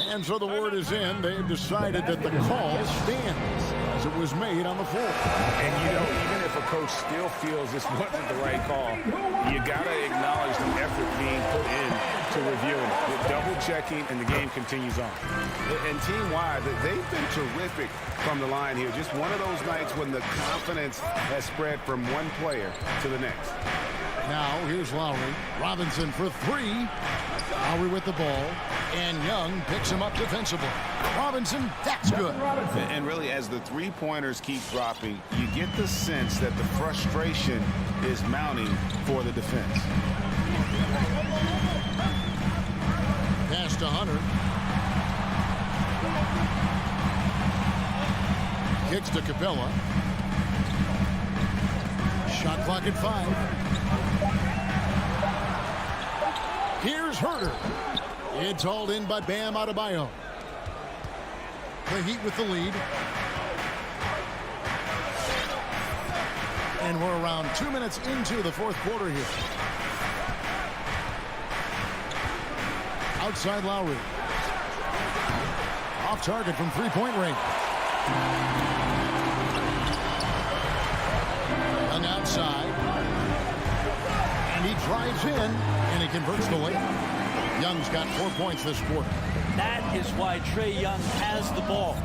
And so the word is in. They've decided that the call stands as it was made on the floor. And, you know, even if a coach still feels this wasn't the right call, you got to acknowledge the effort being put in to reviewing it, double-checking, and the game continues on. And team-wide, they've been terrific from the line here. Just one of those nights when the confidence has spread from one player to the next. Now, here's Lowry. Robinson for three. Lowry with the ball. And Young picks him up defensively. Robinson, that's good. And really, as the three-pointers keep dropping, you get the sense that the frustration is mounting for the defense. Pass to Hunter. Kicks to Capella. Shot clock at 5. Here's Herter. It's hauled in by Bam Adebayo. The Heat with the lead. And we're around 2 minutes into the fourth quarter here. Outside Lowry. Off target from three-point range. Young outside. And he drives in, and he converts the layup. Young's got 4 points this quarter. That is why Trae Young has the ball.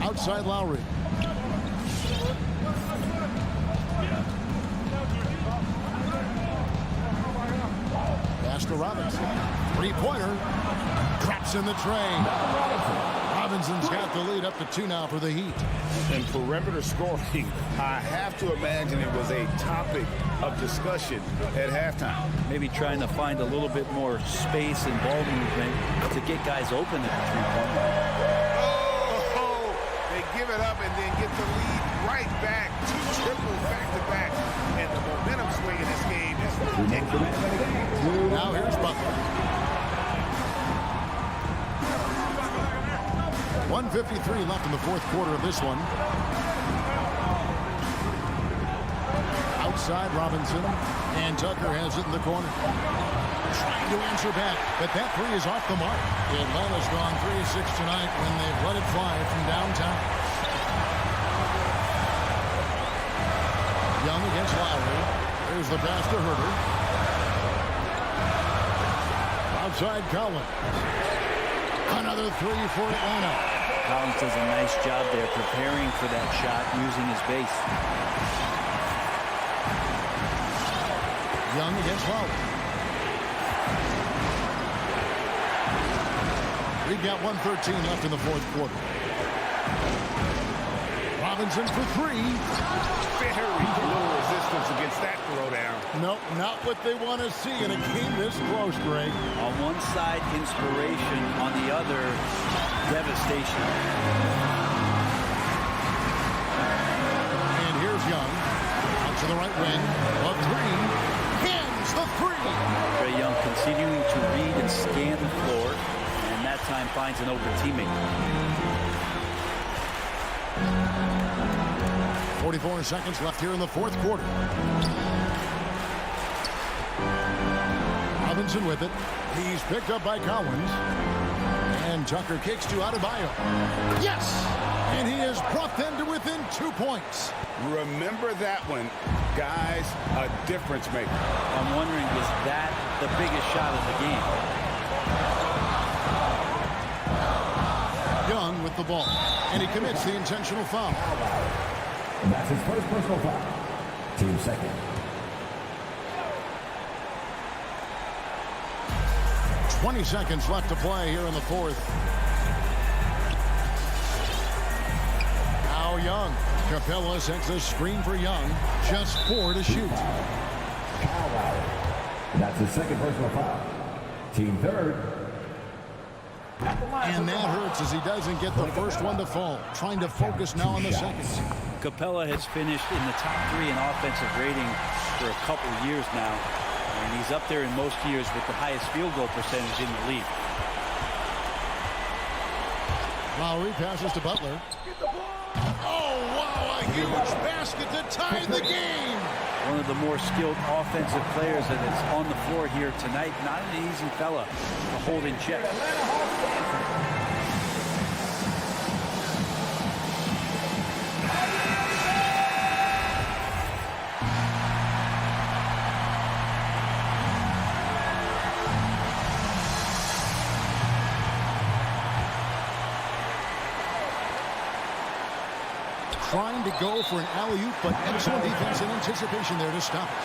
Outside Lowry. Pass to Robinson. Three-pointer. Drops in the tray. Robinson's got the lead up to 2 now for the Heat. And perimeter scoring, I have to imagine it was a topic of discussion at halftime. Maybe trying to find a little bit more space and ball movement to get guys open at the three-point. Oh, they give it up and then get the lead right back. 2 triples back-to-back. And the momentum swing in this game is ridiculous. Now here's Butler. 1:53 left in the fourth quarter of this one. Outside Robinson, and Tucker has it in the corner. Trying to answer back, but that three is off the mark. Atlanta's gone 3 of 6 tonight when they've let it fly from downtown. Young against Lowry. There's the pass to Herter. Outside Collins. Another three for Atlanta. Collins does a nice job there preparing for that shot using his base. Young against Lowry. We've got 1:13 left in the fourth quarter. Robinson for three. Very little resistance against that throwdown. Nope, not what they want to see in a game this close, Greg. On one side, inspiration. On the other, devastation. And here's Young. Out to the right wing. A three. Hands the three. Trae Young continuing to read and scan the floor. And that time finds an open teammate. 44 seconds left here in the fourth quarter. Robinson with it. He's picked up by Collins. And Tucker kicks to Adebayo. Yes! And he has brought them to within 2 points. Remember that one, guys, a difference maker. I'm wondering, is that the biggest shot of the game? Young with the ball. And he commits the intentional foul. That's his first personal foul. Team second. 20 seconds left to play here in the fourth. Now Young. Capella sets a screen for Young. Just 4 to shoot. That's his second personal foul. Team third. And that hurts as he doesn't get the first one to fall. Trying to focus now on the second. Capella has finished in the top 3 in offensive rating for a couple of years now. And he's up there in most years with the highest field goal percentage in the league. Lowry passes to Butler. Oh, wow, a huge basket to tie the game. One of the more skilled offensive players that is on the floor here tonight. Not an easy fella to hold in check. trying to go for an alley-oop, but excellent defense and anticipation there to stop it.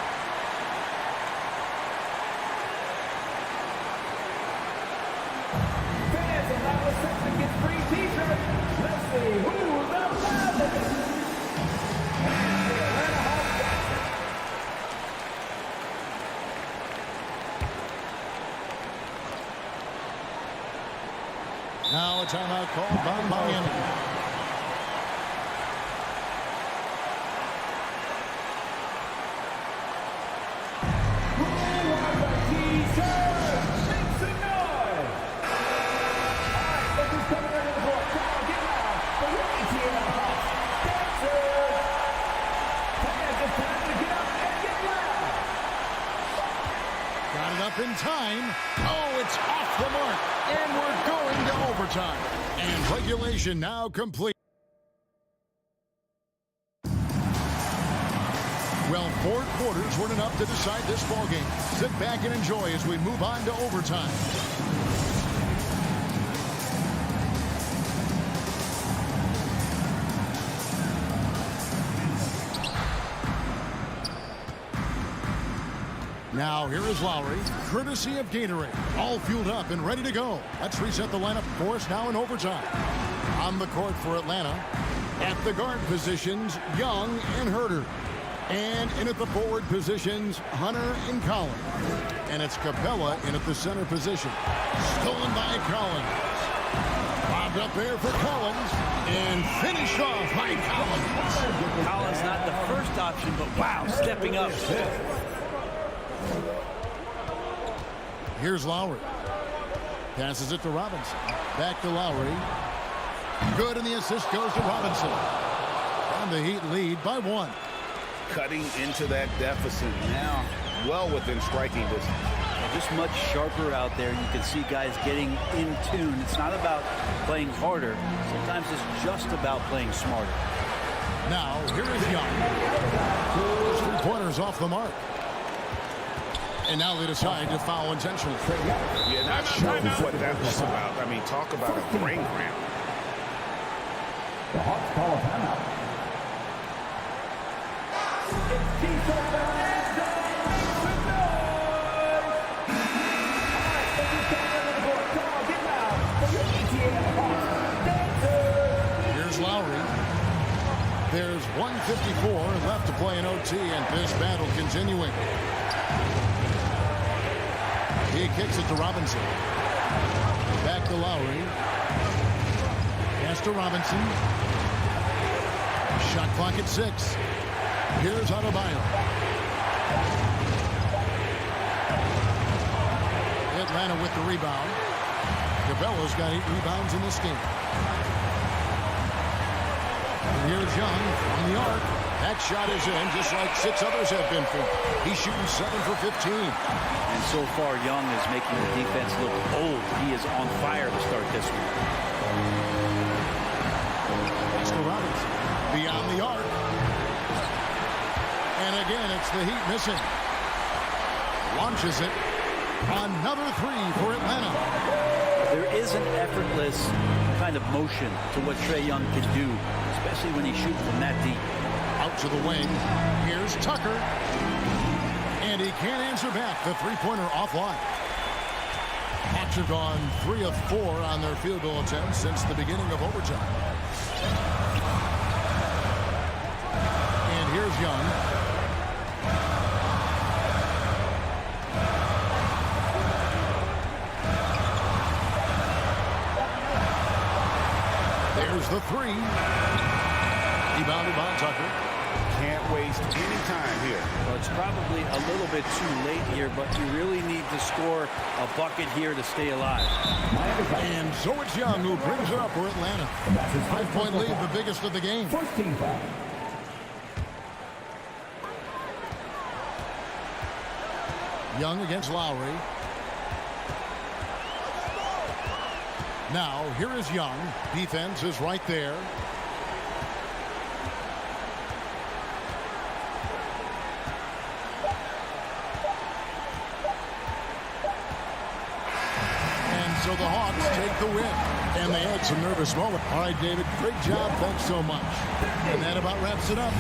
Fans, allow us to get free t-shirts. Let's see who's the loudest. And the Atlanta Hawks Jackson. Now a timeout called by Miami. Got it up in time. Oh, it's off the mark. And we're going to overtime. And regulation now complete. Well, 4 quarters weren't enough to decide this ballgame. Sit back and enjoy as we move on to overtime. Now, here is Lowry, courtesy of Gatorade. All fueled up and ready to go. Let's reset the lineup for us now in overtime. On the court for Atlanta, at the guard positions, Young and Herter. And in at the forward positions, Hunter and Collins. And it's Capella in at the center position. Stolen by Collins. Bobbed up there for Collins. And finished off by Collins. Collins not the first option, but wow, stepping up. Here's Lowry. Passes it to Robinson. Back to Lowry. Good, and the assist goes to Robinson. And the Heat lead by 1. Cutting into that deficit now, well within striking distance. Just much sharper out there. You can see guys getting in tune. It's not about playing harder. Sometimes it's just about playing smarter. Now, here is Young. 2 3-pointers off the mark. And now they decide to foul intentionally. Yeah, not sure what that was about. I mean, talk about a brain cramp. The Hawks call a timeout. It's T-Shirt Fernandez. Make some noise. All right, let's just come into the board. Come on, get loud. For your ATL Hawks dancers. Here's Lowry. There's 1:54 left to play in OT, and this battle continuing. He kicks it to Robinson. Back to Lowry. Pass to Robinson. Shot clock at 6. Here's Adebayo. Atlanta with the rebound. Capella's got 8 rebounds in this game. And here's Young on the arc. That shot is in, just like 6 others have been for. He's shooting 7 for 15. And so far, Young is making the defense look old. He is on fire to start this one. That's to Robinson. Beyond the arc. And again, it's the Heat missing. Launches it. Another 3 for Atlanta. There is an effortless kind of motion to what Trae Young can do, especially when he's shooting from that deep. Out to the wing. Here's Tucker. And he can't answer back. The 3-pointer offline. Hawks have gone 3 of 4 on their field goal attempts since the beginning of overtime. And here's Young. There's the 3. Rebounded by Tucker. Can't waste any time here. Well, it's probably a little bit too late here, but you really need to score a bucket here to stay alive. And so it's Young who brings it up for Atlanta. 5-point lead, the biggest of the game. First team foul. Young against Lowry. Now, here is Young. Defense is right there. And so the Hawks take the win. And they had some nervous moments. All right, David, great job. Thanks so much. And that about wraps it up.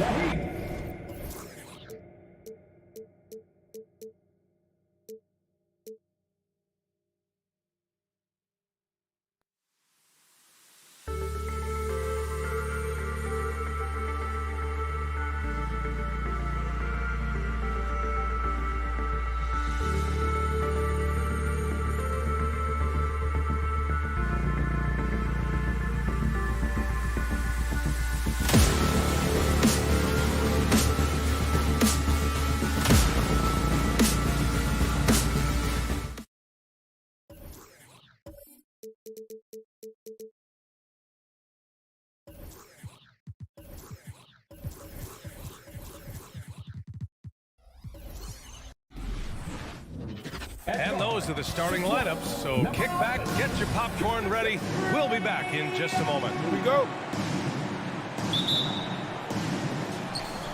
And those are the starting lineups. So kick back, get your popcorn ready. We'll be back in just a moment. Here we go.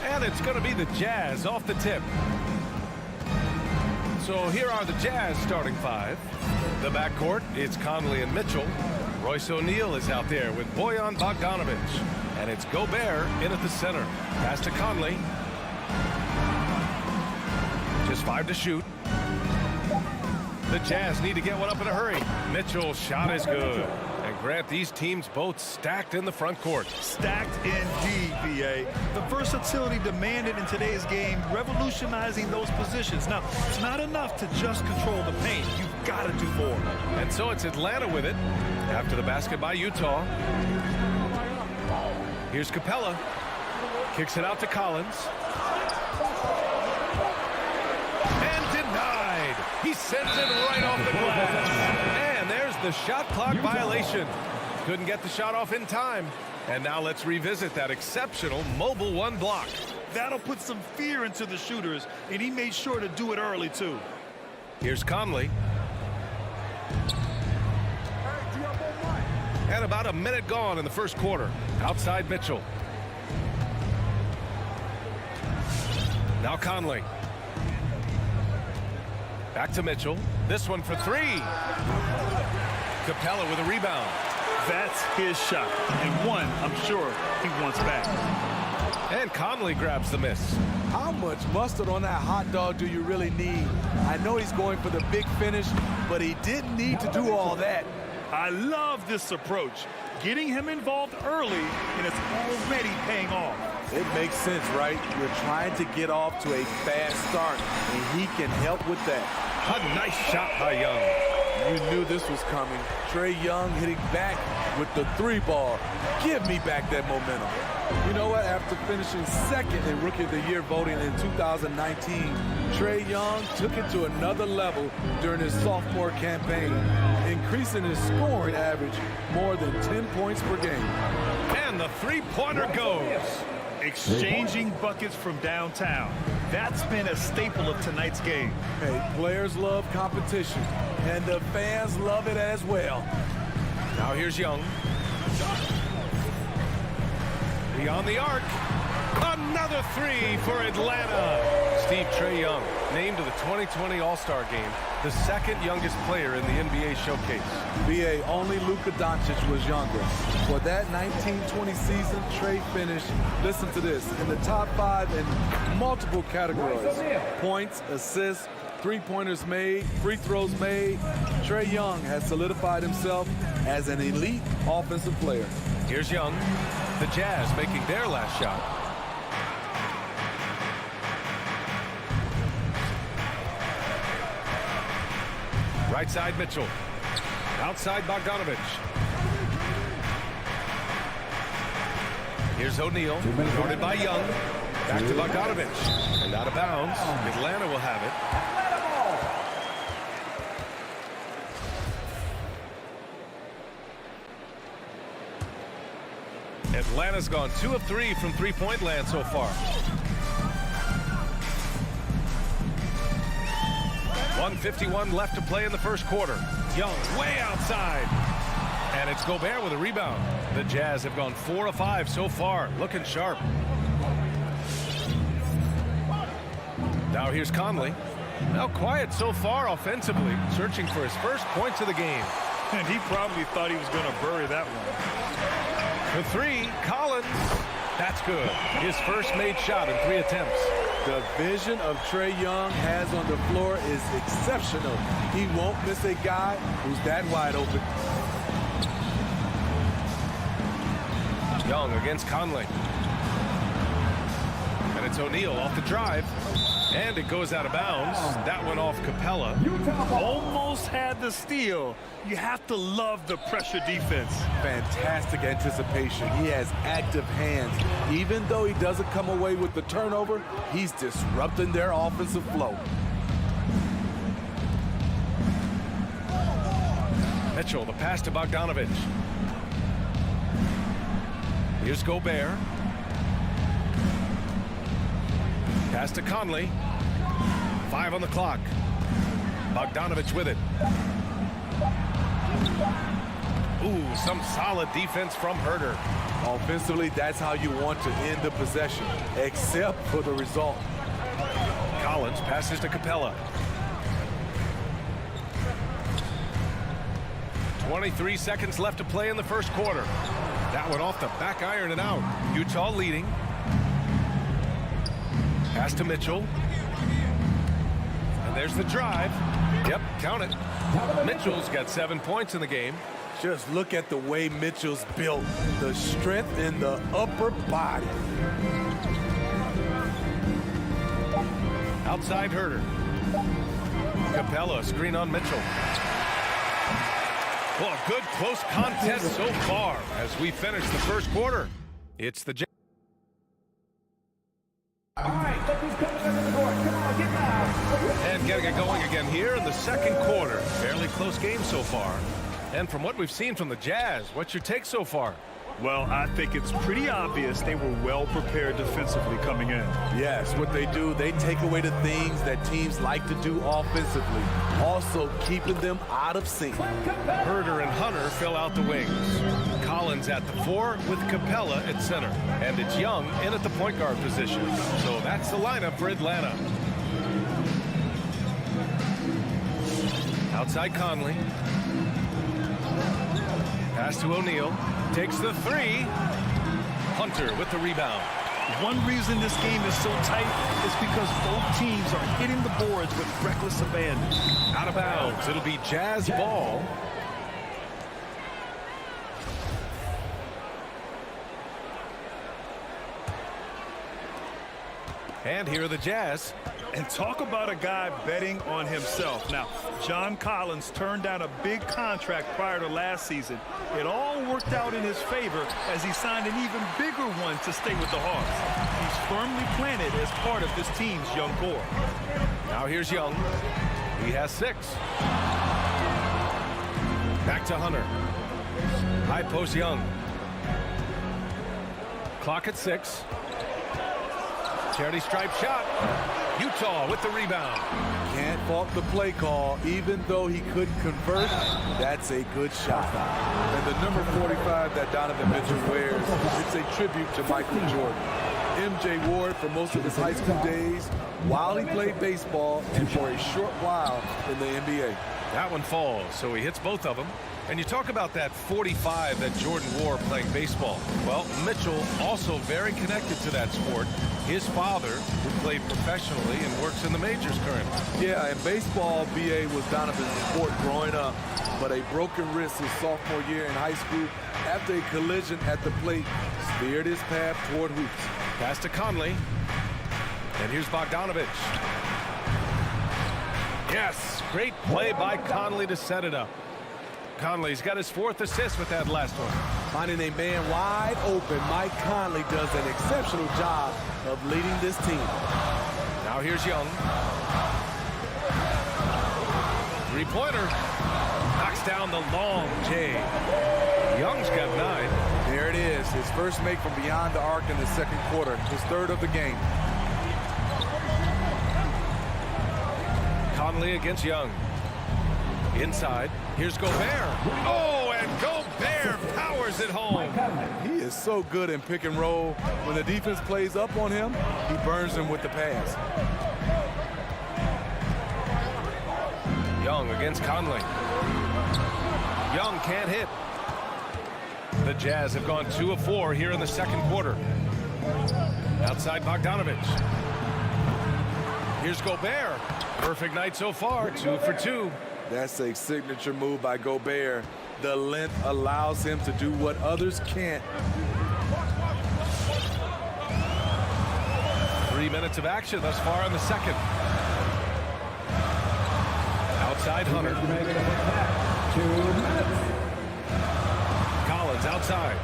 And it's going to be the Jazz off the tip. So here are the Jazz starting five. The backcourt, it's Conley and Mitchell. Royce O'Neal is out there with Bojan Bogdanovic. And it's Gobert in at the center. Pass to Conley. Just 5 to shoot. The Jazz need to get one up in a hurry. Mitchell's shot is good. And Grant, these teams both stacked in the front court. Stacked indeed, BA. The versatility demanded in today's game, revolutionizing those positions. Now, it's not enough to just control the paint. You've got to do more. And so it's Atlanta with it after the basket by Utah. Here's Capella. Kicks it out to Collins. He sends it right off the glass. And there's the shot clock violation. Couldn't get the shot off in time. And now let's revisit that exceptional mobile one block. That'll put some fear into the shooters, and he made sure to do it early, too. Here's Conley. And about a minute gone in the first quarter. Outside Mitchell. Now Conley. Back to Mitchell. This one for three. Capella with a rebound. That's his shot. And one, I'm sure, he wants back. And Conley grabs the miss. How much mustard on that hot dog do you really need? I know he's going for the big finish, but he didn't need to do all that. I love this approach. Getting him involved early, and it's already paying off. It makes sense, right? You're trying to get off to a fast start, and he can help with that. A nice shot by Young. You knew this was coming. Trae Young hitting back with the 3-ball. Give me back that momentum. You know what? After finishing second in Rookie of the Year voting in 2019, Trae Young took it to another level during his sophomore campaign, increasing his scoring average more than 10 points per game. And the three-pointer goes. Exchanging buckets from downtown. That's been a staple of tonight's game. Hey, players love competition, and the fans love it as well. Now here's Young. Beyond the arc. Another three for Atlanta. Steve, Trae Young named to the 2020 All-Star Game, the second youngest player in the NBA showcase. BA, only Luka Doncic was younger. For that 1920 season, Trae finished, listen to this, in the top 5 in multiple categories. Points, assists, three-pointers made, free throws made. Trae Young has solidified himself as an elite offensive player. Here's Young. The Jazz making their last shot. Right side Mitchell. Outside Bogdanovic. Here's O'Neal. Guarded by Young. Back to Bogdanovic. And out of bounds. Atlanta will have it. Atlanta's gone 2 of 3 from three-point land so far. 1:51 left to play in the first quarter. Young way outside. And it's Gobert with a rebound. The Jazz have gone 4 of 5 so far. Looking sharp. Now here's Conley. Well, quiet so far offensively, searching for his first points of the game. And he probably thought he was going to bury that one. The three, Collins. That's good. His first made shot in 3 attempts. The vision of Trae Young has on the floor is exceptional. He won't miss a guy who's that wide open. Young against Conley. And it's O'Neal off the drive. And it goes out of bounds. That went off Capella. Almost had the steal. You have to love the pressure defense. Fantastic anticipation. He has active hands. Even though he doesn't come away with the turnover, he's disrupting their offensive flow. Mitchell, the pass to Bogdanovich. Here's Gobert. Pass to Conley. 5 on the clock. Bogdanovich with it. Ooh, some solid defense from Herter. Offensively, that's how you want to end the possession, except for the result. Collins passes to Capella. 23 seconds left to play in the first quarter. That one off the back iron and out. Utah leading. Pass to Mitchell. And there's the drive. Yep, count it. Mitchell's got 7 points in the game. Just look at the way Mitchell's built. The strength in the upper body. Outside Herter. Capella, screen on Mitchell. Well, a good close contest so far as we finish the first quarter. It's the and getting it going again here in the second quarter. Fairly close game so far. And from what we've seen from the Jazz, what's your take so far? Well, I think it's pretty obvious they were well prepared defensively coming in. Yes, what they do, they take away the things that teams like to do offensively, also keeping them out of sync. Herter and Hunter fill out the wings. Collins at the 4 with Capella at center. And it's Young in at the point guard position. So that's the lineup for Atlanta. Outside Conley. Pass to O'Neal. Takes the 3. Hunter with the rebound. One reason this game is so tight is because both teams are hitting the boards with reckless abandon. Out of bounds. It'll be Jazz ball. And here are the Jazz. And talk about a guy betting on himself. Now, John Collins turned down a big contract prior to last season. It all worked out in his favor as he signed an even bigger one to stay with the Hawks. He's firmly planted as part of this team's young core. Now here's Young. He has 6. Back to Hunter. High post Young. Clock at 6. Charity stripe shot. Utah with the rebound. Can't fault the play call. Even though he couldn't convert, that's a good shot. And the number 45 that Donovan Mitchell wears, it's a tribute to Michael Jordan. MJ wore it for most of his high school days while he played baseball and for a short while in the NBA. That one falls, so he hits both of them. And you talk about that 45 that Jordan wore playing baseball. Well, Mitchell also very connected to that sport. His father, who played professionally and works in the majors currently. Yeah, and baseball, BA, was Donovan's sport growing up. But a broken wrist his sophomore year in high school after a collision at the plate steered his path toward hoops. Pass to Conley. And here's Bogdanovich. Yes, great play by Conley to set it up. Conley's got his 4th assist with that last one. Finding a man wide open, Mike Conley does an exceptional job of leading this team. Now here's Young. 3-pointer. Knocks down the long J. Young's got 9. There it is, his first make from beyond the arc in the second quarter, his 3rd of the game. Conley against Young. Inside, here's Gobert. Oh, and Gobert powers it home. He is so good in pick and roll. When the defense plays up on him, he burns them with the pass. Young against Conley. Young can't hit. The Jazz have gone 2 of 4 here in the second quarter. Outside Bogdanovich. Here's Gobert. Perfect night so far, 2 for 2. That's a signature move by Gobert. The length allows him to do what others can't. 3 minutes of action thus far in the second. Outside Hunter. 2 minutes. Collins outside.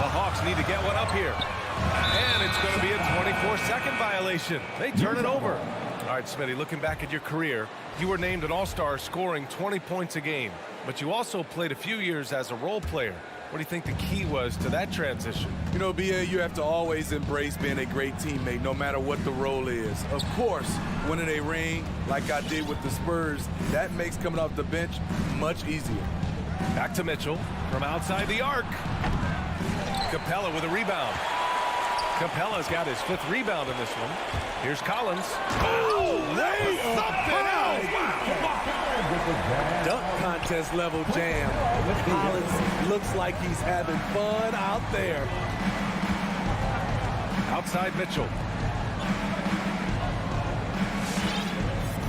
The Hawks need to get one up here. And it's going to be a 24-second violation. They turn it over. All right, Smitty, looking back at your career, you were named an All-Star scoring 20 points a game, but you also played a few years as a role player. What do you think the key was to that transition? You know, B.A., you have to always embrace being a great teammate, no matter what the role is. Of course, winning a ring like I did with the Spurs, that makes coming off the bench much easier. Back to Mitchell from outside the arc. Capella with a rebound. Capella's got his 5th rebound in this one. Here's Collins. Oh, something else. Dunk contest level jam. Collins looks like he's having fun out there. Outside Mitchell.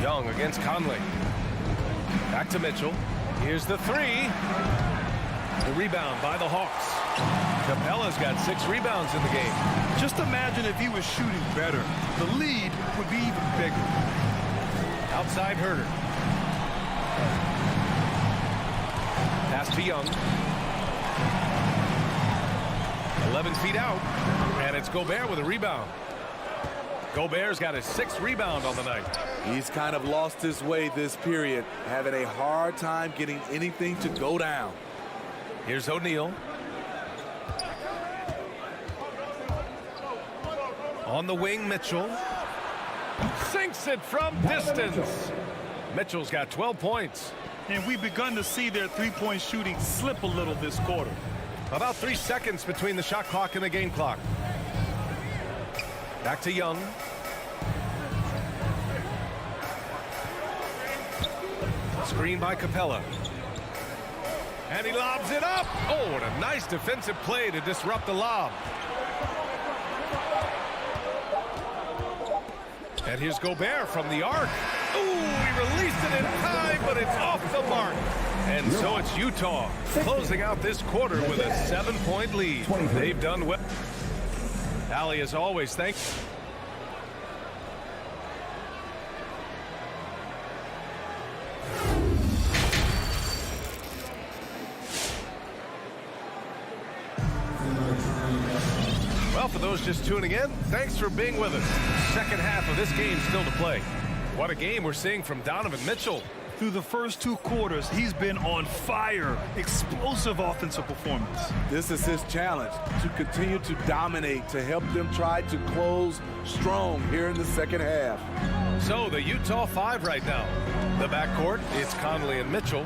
Young against Conley. Back to Mitchell. Here's the 3. The rebound by the Hawks. Capella's got 6 rebounds in the game. Just imagine if he was shooting better. The lead would be even bigger. Outside Herter. Pass to Young. 11 feet out. And it's Gobert with a rebound. Gobert's got his 6th rebound on the night. He's kind of lost his way this period, having a hard time getting anything to go down. Here's O'Neal. On the wing, Mitchell. Sinks it from distance. Mitchell's got 12 points. And we've begun to see their three-point shooting slip a little this quarter. About 3 seconds between the shot clock and the game clock. Back to Young. Screen by Capella. And he lobs it up. Oh, what a nice defensive play to disrupt the lob. And here's Gobert from the arc. Ooh, he released it in time, but it's off the mark. And so it's Utah closing out this quarter with a 7-point lead. They've done well. Allie, as always, thanks. Well, for those just tuning in, thanks for being with us. Second half of this game still to play. What a game we're seeing from Donovan Mitchell. Through the first 2 quarters, he's been on fire. Explosive offensive performance. This is his challenge, to continue to dominate, to help them try to close strong here in the second half. So the Utah 5 right now. The backcourt, it's Conley and Mitchell.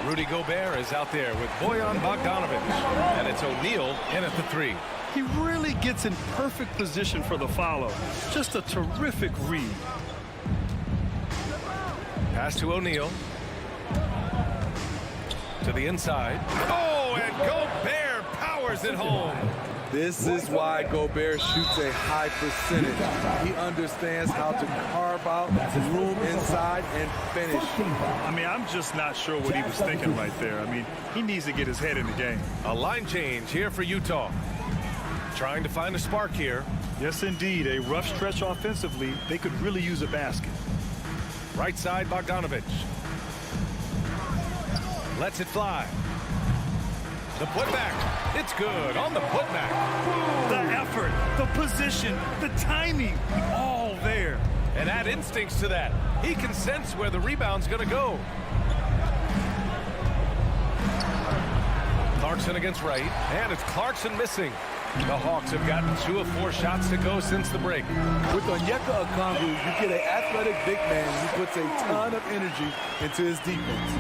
Rudy Gobert is out there with Bojan Bogdanovich. And it's O'Neal in at the 3. He really gets in perfect position for the follow. Just a terrific read. Pass to O'Neal. To the inside. Oh, and Gobert powers it home. This is why Gobert shoots a high percentage. He understands how to carve out room inside and finish. I mean, I'm just not sure what he was thinking right there. I mean, he needs to get his head in the game. A line change here for Utah. Trying to find a spark here. Yes, indeed. A rough stretch offensively. They could really use a basket. Right side, Bogdanovich. Lets it fly. The putback. It's good on the putback. The effort, the position, the timing, all there. And add instincts to that. He can sense where the rebound's going to go. Clarkson against Wright. And it's Clarkson missing. The Hawks have gotten 2 of 4 shots to go since the break. With Onyeka Okongwu, you get an athletic big man who puts a ton of energy into his defense.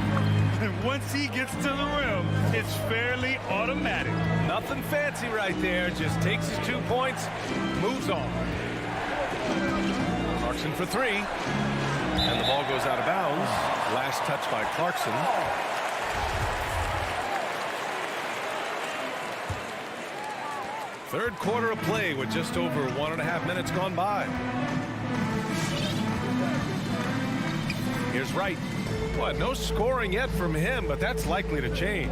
And once he gets to the rim, it's fairly automatic. Nothing fancy right there. Just takes his 2 points, moves on. Clarkson for three. And the ball goes out of bounds. Last touch by Clarkson. Third quarter of play with just over 1.5 minutes gone by. Here's Wright. What, no scoring yet from him, but that's likely to change.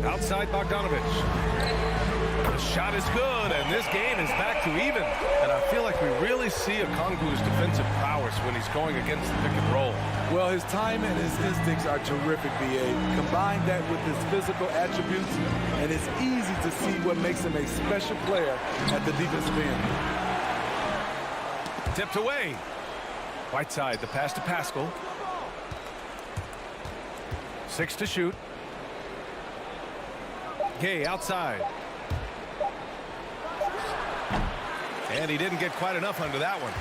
Outside Bogdanovich. The shot is good, and this game is back to even. And I feel like we really see Okongwu's defensive prowess when he's going against the pick and roll. Well, his timing and his instincts are terrific, B.A. Combine that with his physical attributes, and it's easy to see what makes him a special player at the defensive end. Tipped away. Whiteside, the pass to Pascal. 6 to shoot. Gay outside. And he didn't get quite enough under that one.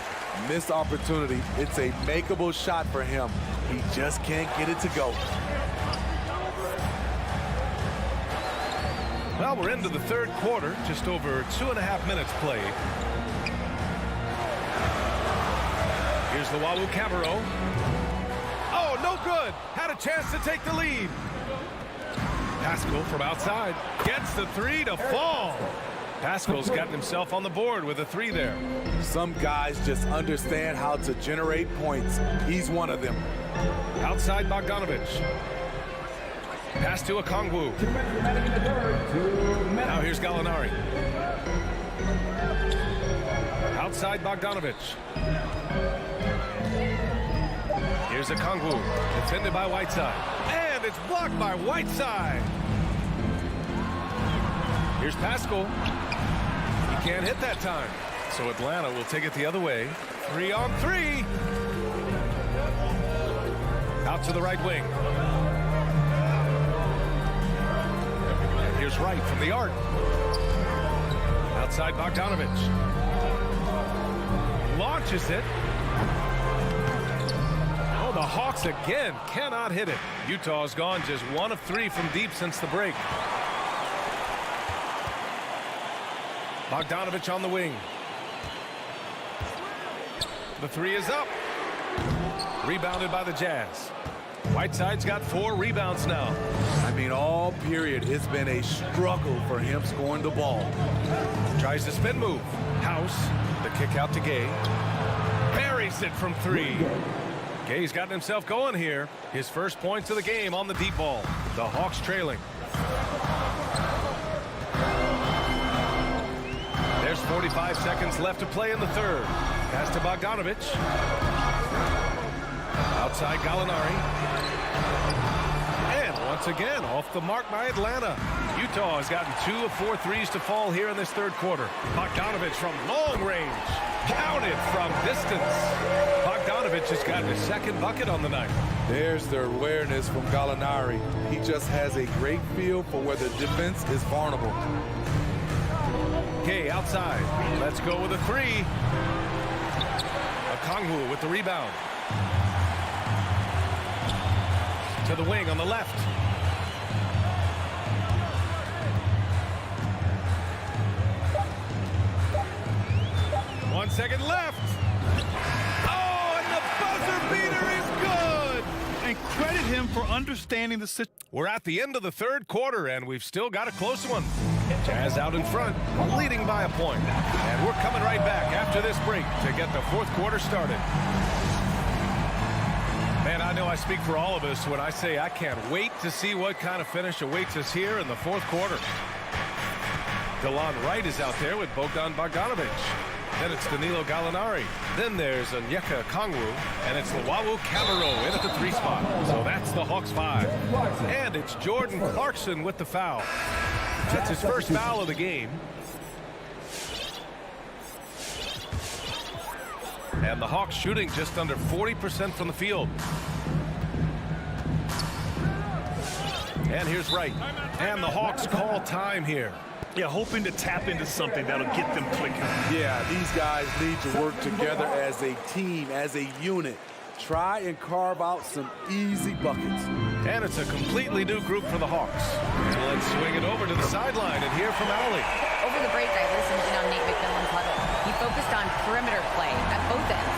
Missed opportunity. It's a makeable shot for him. He just can't get it to go. Well, we're into the third quarter. Just over 2.5 minutes played. Here's the Wawu Camero. Oh, no good. Had a chance to take the lead. Pascal from outside gets the three to fall. Pascal's gotten himself on the board with a three there. Some guys just understand how to generate points. He's one of them. Outside Bogdanovich. Pass to Okongwu. Now here's Gallinari. Outside Bogdanovich. Here's Okongwu. Defended by Whiteside. And it's blocked by Whiteside. Here's Pascal. He can't hit that time. So Atlanta will take it the other way. 3-on-3. Out to the right wing. And here's Wright from the arc. Outside Bogdanovich. Launches it. Oh, the Hawks again cannot hit it. Utah's gone just 1 of 3 from deep since the break. Bogdanovich on the wing. The three is up. Rebounded by the Jazz. Whiteside's got 4 rebounds now. I mean, all period, it's been a struggle for him scoring the ball. Tries the spin move. House. The kick out to Gay. Buries it from 3. Gay's gotten himself going here. His first points of the game on the deep ball. The Hawks trailing. There's 45 seconds left to play in the third. Pass to Bogdanovich. Outside Gallinari. And once again, off the mark by Atlanta. Utah has gotten 2 of 4 threes to fall here in this third quarter. Bogdanovich from long range. Counted from distance. Bogdanovich has gotten his second bucket on the night. There's the awareness from Gallinari. He just has a great feel for where the defense is vulnerable. Gay outside. Let's go with a 3. Okongwu with the rebound. To the wing on the left. One second left. Oh, and the buzzer beater is good. And credit him for understanding the situation. We're at the end of the third quarter, and we've still got a close one. Jazz out in front, leading by a point. And we're coming right back after this break to get the fourth quarter started. Man, I know I speak for all of us when I say I can't wait to see what kind of finish awaits us here in the fourth quarter. Delon Wright is out there with Bogdan Bogdanovich. Then it's Danilo Gallinari. Then there's Onyeka Okongwu. And it's Wawu Camero in at the 3 spot. So that's the Hawks 5. And it's Jordan Clarkson with the foul. That's his first foul of the game. And the Hawks shooting just under 40% from the field. And here's Wright. And the Hawks call time here. Yeah, hoping to tap into something that'll get them clicking. Yeah, these guys need to work together as a team, as a unit. Try and carve out some easy buckets. And it's a completely new group for the Hawks. And let's swing it over to the sideline and hear from Allie. Over the break, I listened in on Nate McMillan's huddle. He focused on perimeter play at both ends.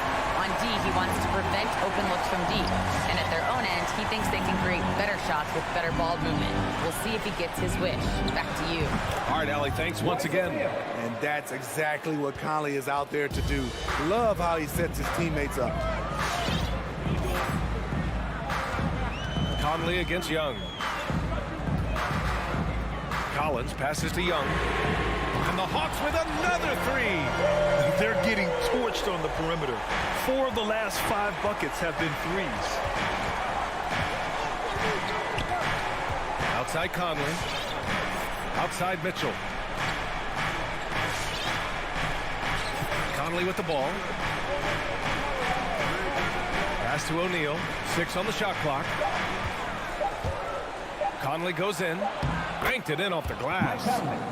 wants to prevent open looks from deep. And at their own end, he thinks they can create better shots with better ball movement. We'll see if he gets his wish. Back to you. All right, Allie, thanks once again. And that's exactly what Conley is out there to do. Love how he sets his teammates up. Conley against Young. Collins passes to Young. And the Hawks with another three. They're getting torched on the perimeter. 4 of the last 5 buckets have been threes. Outside Conley. Outside Mitchell. Conley with the ball. Pass to O'Neal. 6 on the shot clock. Conley goes in. Banked it in off the glass.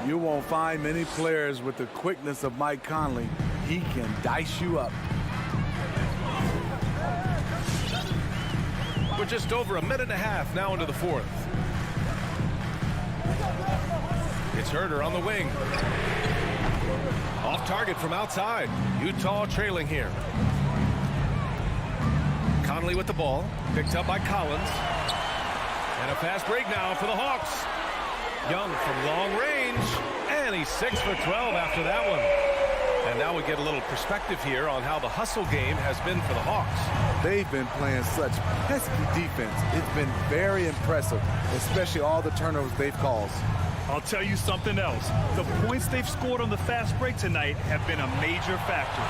You won't find many players with the quickness of Mike Conley. He can dice you up. We're just over a minute and a half now into the fourth. It's Herder on the wing. Off target from outside. Utah trailing here. Conley with the ball. Picked up by Collins. And a fast break now for the Hawks. Young from long range. And he's 6 for 12 after that one. And now we get a little perspective here on how the hustle game has been for the Hawks. They've been playing such pesky defense. It's been very impressive, especially all the turnovers they've caused. I'll tell you something else. The points they've scored on the fast break tonight have been a major factor.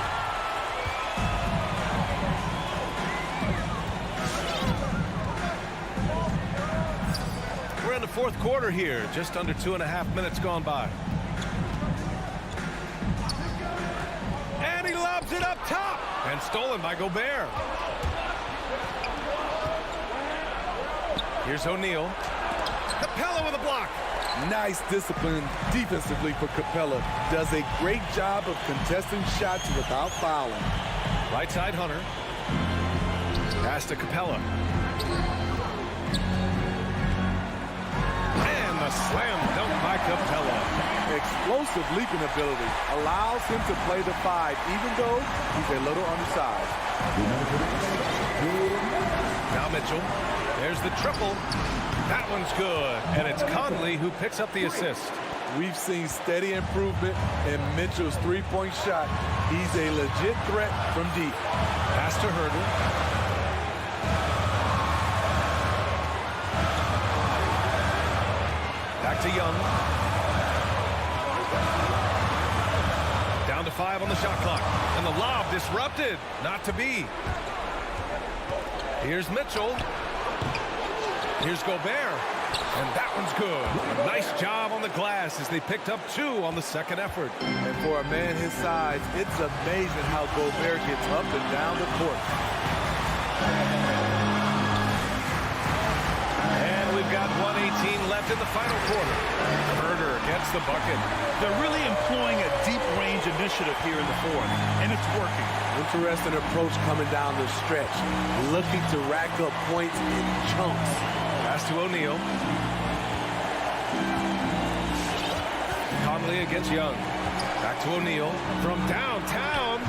We're in the fourth quarter here, just under 2.5 minutes gone by. And he lobs it up top. And stolen by Gobert. Here's O'Neal. Capella with a block. Nice discipline defensively for Capella. Does a great job of contesting shots without fouling. Right side Hunter. Pass to Capella. And the slam dunk by Capella. Explosive leaping ability allows him to play the 5, even though he's a little undersized. Now Mitchell. There's the triple. That one's good. And it's Conley who picks up the assist. We've seen steady improvement in Mitchell's three-point shot. He's a legit threat from deep. Pass to Herder. Back to Young. Down to 5 on the shot clock. And the lob disrupted. Not to be. Here's Mitchell. Here's Gobert. And that one's good. A nice job on the glass as they picked up 2 on the second effort. And for a man his size, it's amazing how Gobert gets up and down the court. And we've got 1:18 left in the final quarter. Herder gets the bucket. They're really employing a deep range initiative here in the fourth, and it's working. Interesting approach coming down the stretch. Looking to rack up points in chunks. Pass to O'Neal. Conley against Young. Back to O'Neal from downtown.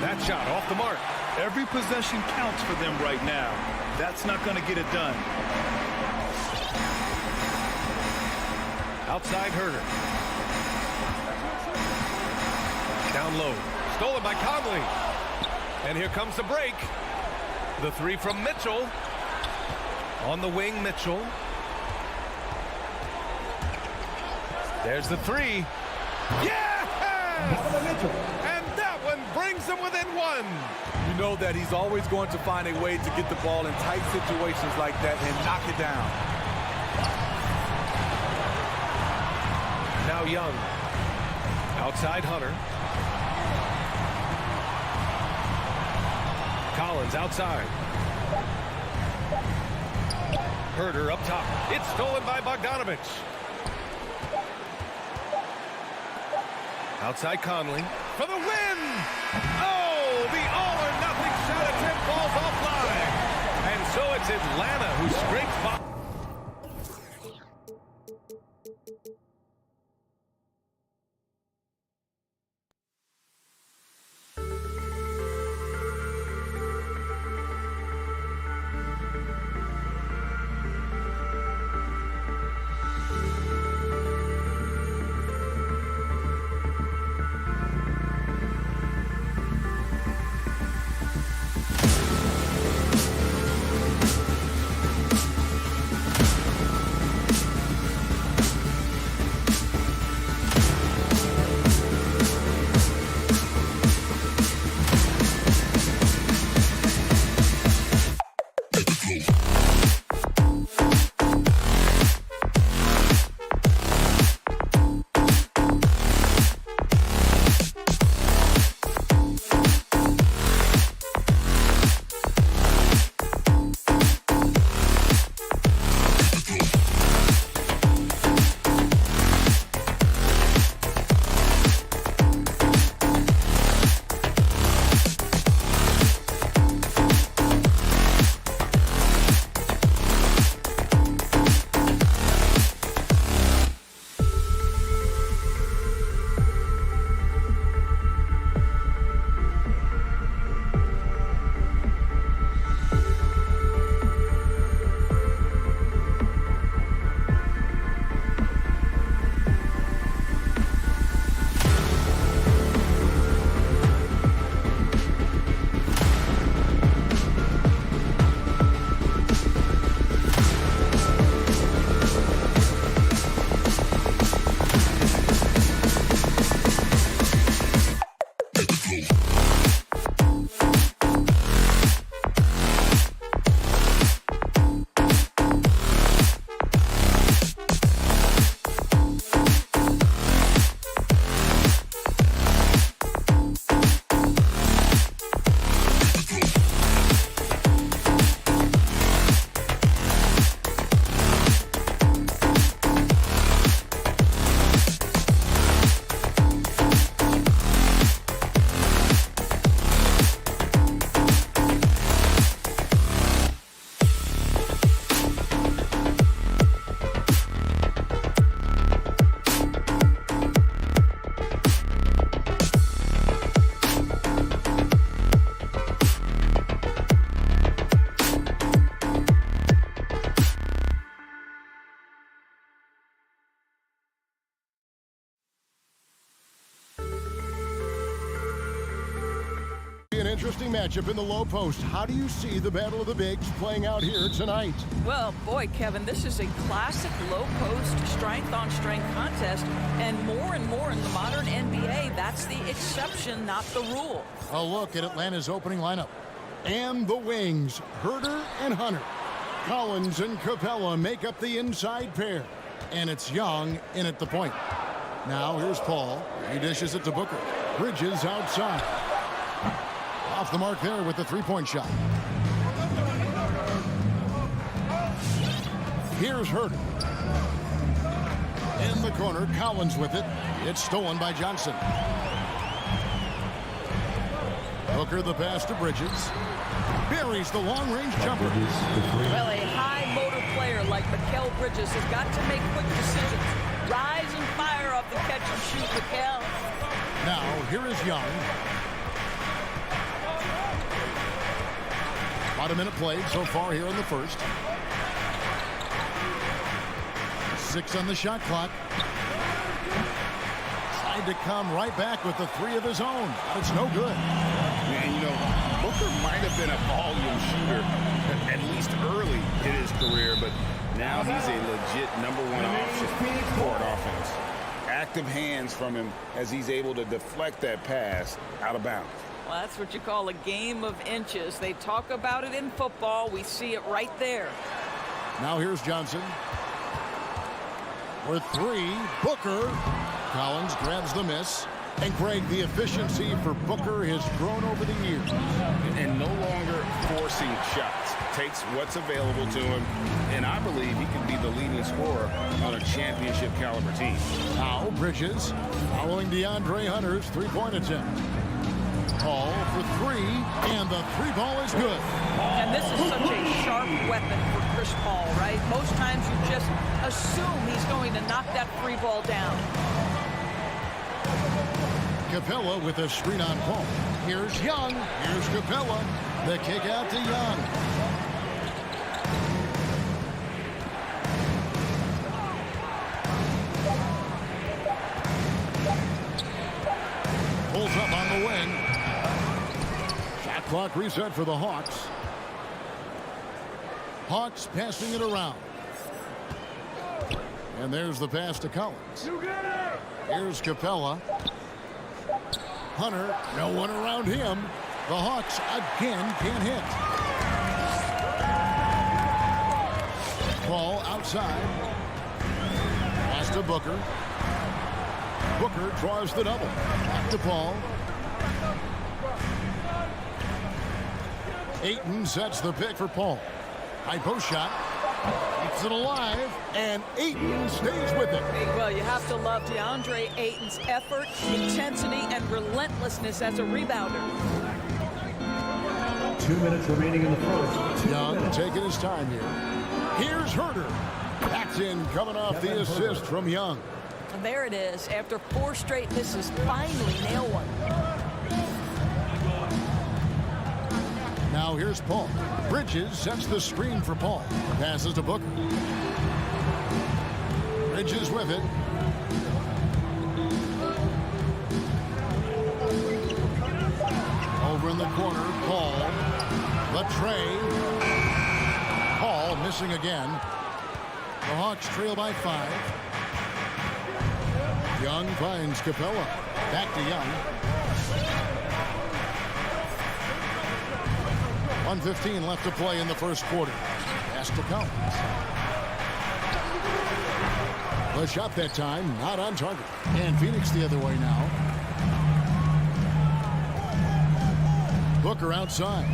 That shot off the mark. Every possession counts for them right now. That's not going to get it done. Outside Herder. Down low. Stolen by Conley. And here comes the break. The 3 from Mitchell. On the wing, Mitchell. There's the 3. Yes! And that one brings them within 1. You know that he's always going to find a way to get the ball in tight situations like that and knock it down. Now Young. Outside Hunter. Collins outside. Herder up top. It's stolen by Bogdanovich. Outside Conley for the win. Oh, the all-or-nothing shot attempt falls offline. And so it's Atlanta who scrapes by. matchup in the low post. How do you see the battle of the bigs playing out here tonight? Well, boy, Kevin, this is a classic low-post, strength-on-strength contest, and more in the modern NBA, that's the exception, not the rule. A look at Atlanta's opening lineup. And the wings, Herder and Hunter. Collins and Capella make up the inside pair. And it's Young in at the point. Now here's Paul. He dishes it to Booker. Bridges outside. Off the mark there with the three-point shot. Here's Herder. In the corner, Collins with it. It's stolen by Johnson. Booker the pass to Bridges. Buries the long-range jumper. Well, a high-motor player like Mikal Bridges has got to make quick decisions. Rise and fire off the catch and shoot, Mikal. Now, here is Young. About a minute played so far here in the first. 6 on the shot clock. Tried to come right back with the 3 of his own. It's no good. And, you know, Booker might have been a volume shooter, at least early in his career, but now he's a legit #1 option for an offense. Active hands from him as he's able to deflect that pass out of bounds. Well, that's what you call a game of inches. They talk about it in football. We see it right there. Now here's Johnson. For 3, Booker. Collins grabs the miss. And Greg, the efficiency for Booker has grown over the years. And no longer forcing shots. Takes what's available to him. And I believe he can be the leading scorer on a championship caliber team. Now Bridges following DeAndre Hunter's three-point attempt. Paul for 3, and the 3 ball is good. And this is such a sharp weapon for Chris Paul, right? Most times you just assume he's going to knock that 3 ball down. Capella with a screen on Paul. Here's Young. Here's Capella. The kick out to Young. Pulls up on the wing. Shot clock reset for the Hawks. Hawks passing it around. And there's the pass to Collins. Here's Capella. Hunter, no one around him. The Hawks again can't hit. Ball outside. Pass to Booker. Booker draws the double. Back to Paul. Ayton sets the pick for Paul. High post shot. Keeps it alive, and Ayton stays with it. Well, you have to love DeAndre Ayton's effort, intensity, and relentlessness as a rebounder. 2 minutes remaining in the first. Young taking his time here. Here's Herder. That's in, coming off the assist from Young. And there it is. After 4 straight misses, finally nail one. Now here's Paul. Bridges sets the screen for Paul. Passes to Booker. Bridges with it. Over in the corner, Paul. The tray. Paul missing again. The Hawks trail by 5. Young finds Capella. Back to Young. 1:15 left to play in the first quarter. Pass to Collins. The shot that time, not on target. And Phoenix the other way now. Booker outside.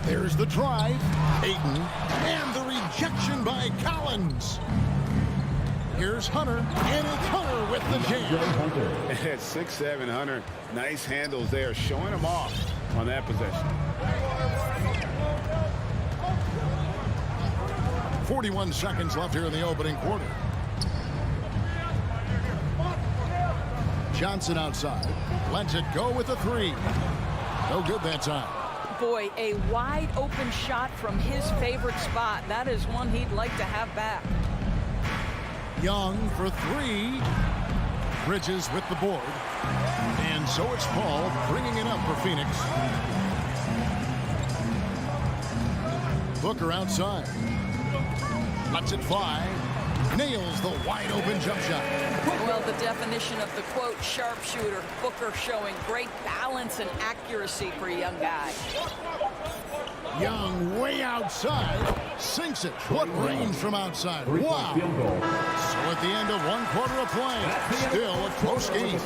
There's the drive. Ayton. And the rejection by Collins. Here's Hunter, and it's Hunter with the jam. At 6'7", Hunter, nice handles there, showing him off on that possession. 41 seconds left here in the opening quarter. Johnson outside, lets it go with a 3. No good that time. Boy, a wide open shot from his favorite spot. That is one he'd like to have back. Young for 3. Bridges with the board. And so it's Paul bringing it up for Phoenix. Booker outside. Lets it fly. Nails the wide open jump shot. Well, the definition of the quote sharpshooter. Booker showing great balance and accuracy for a young guy. Young way outside. Sinks it. What range from outside. Wow. So at the end of 1 quarter of play, still a close game.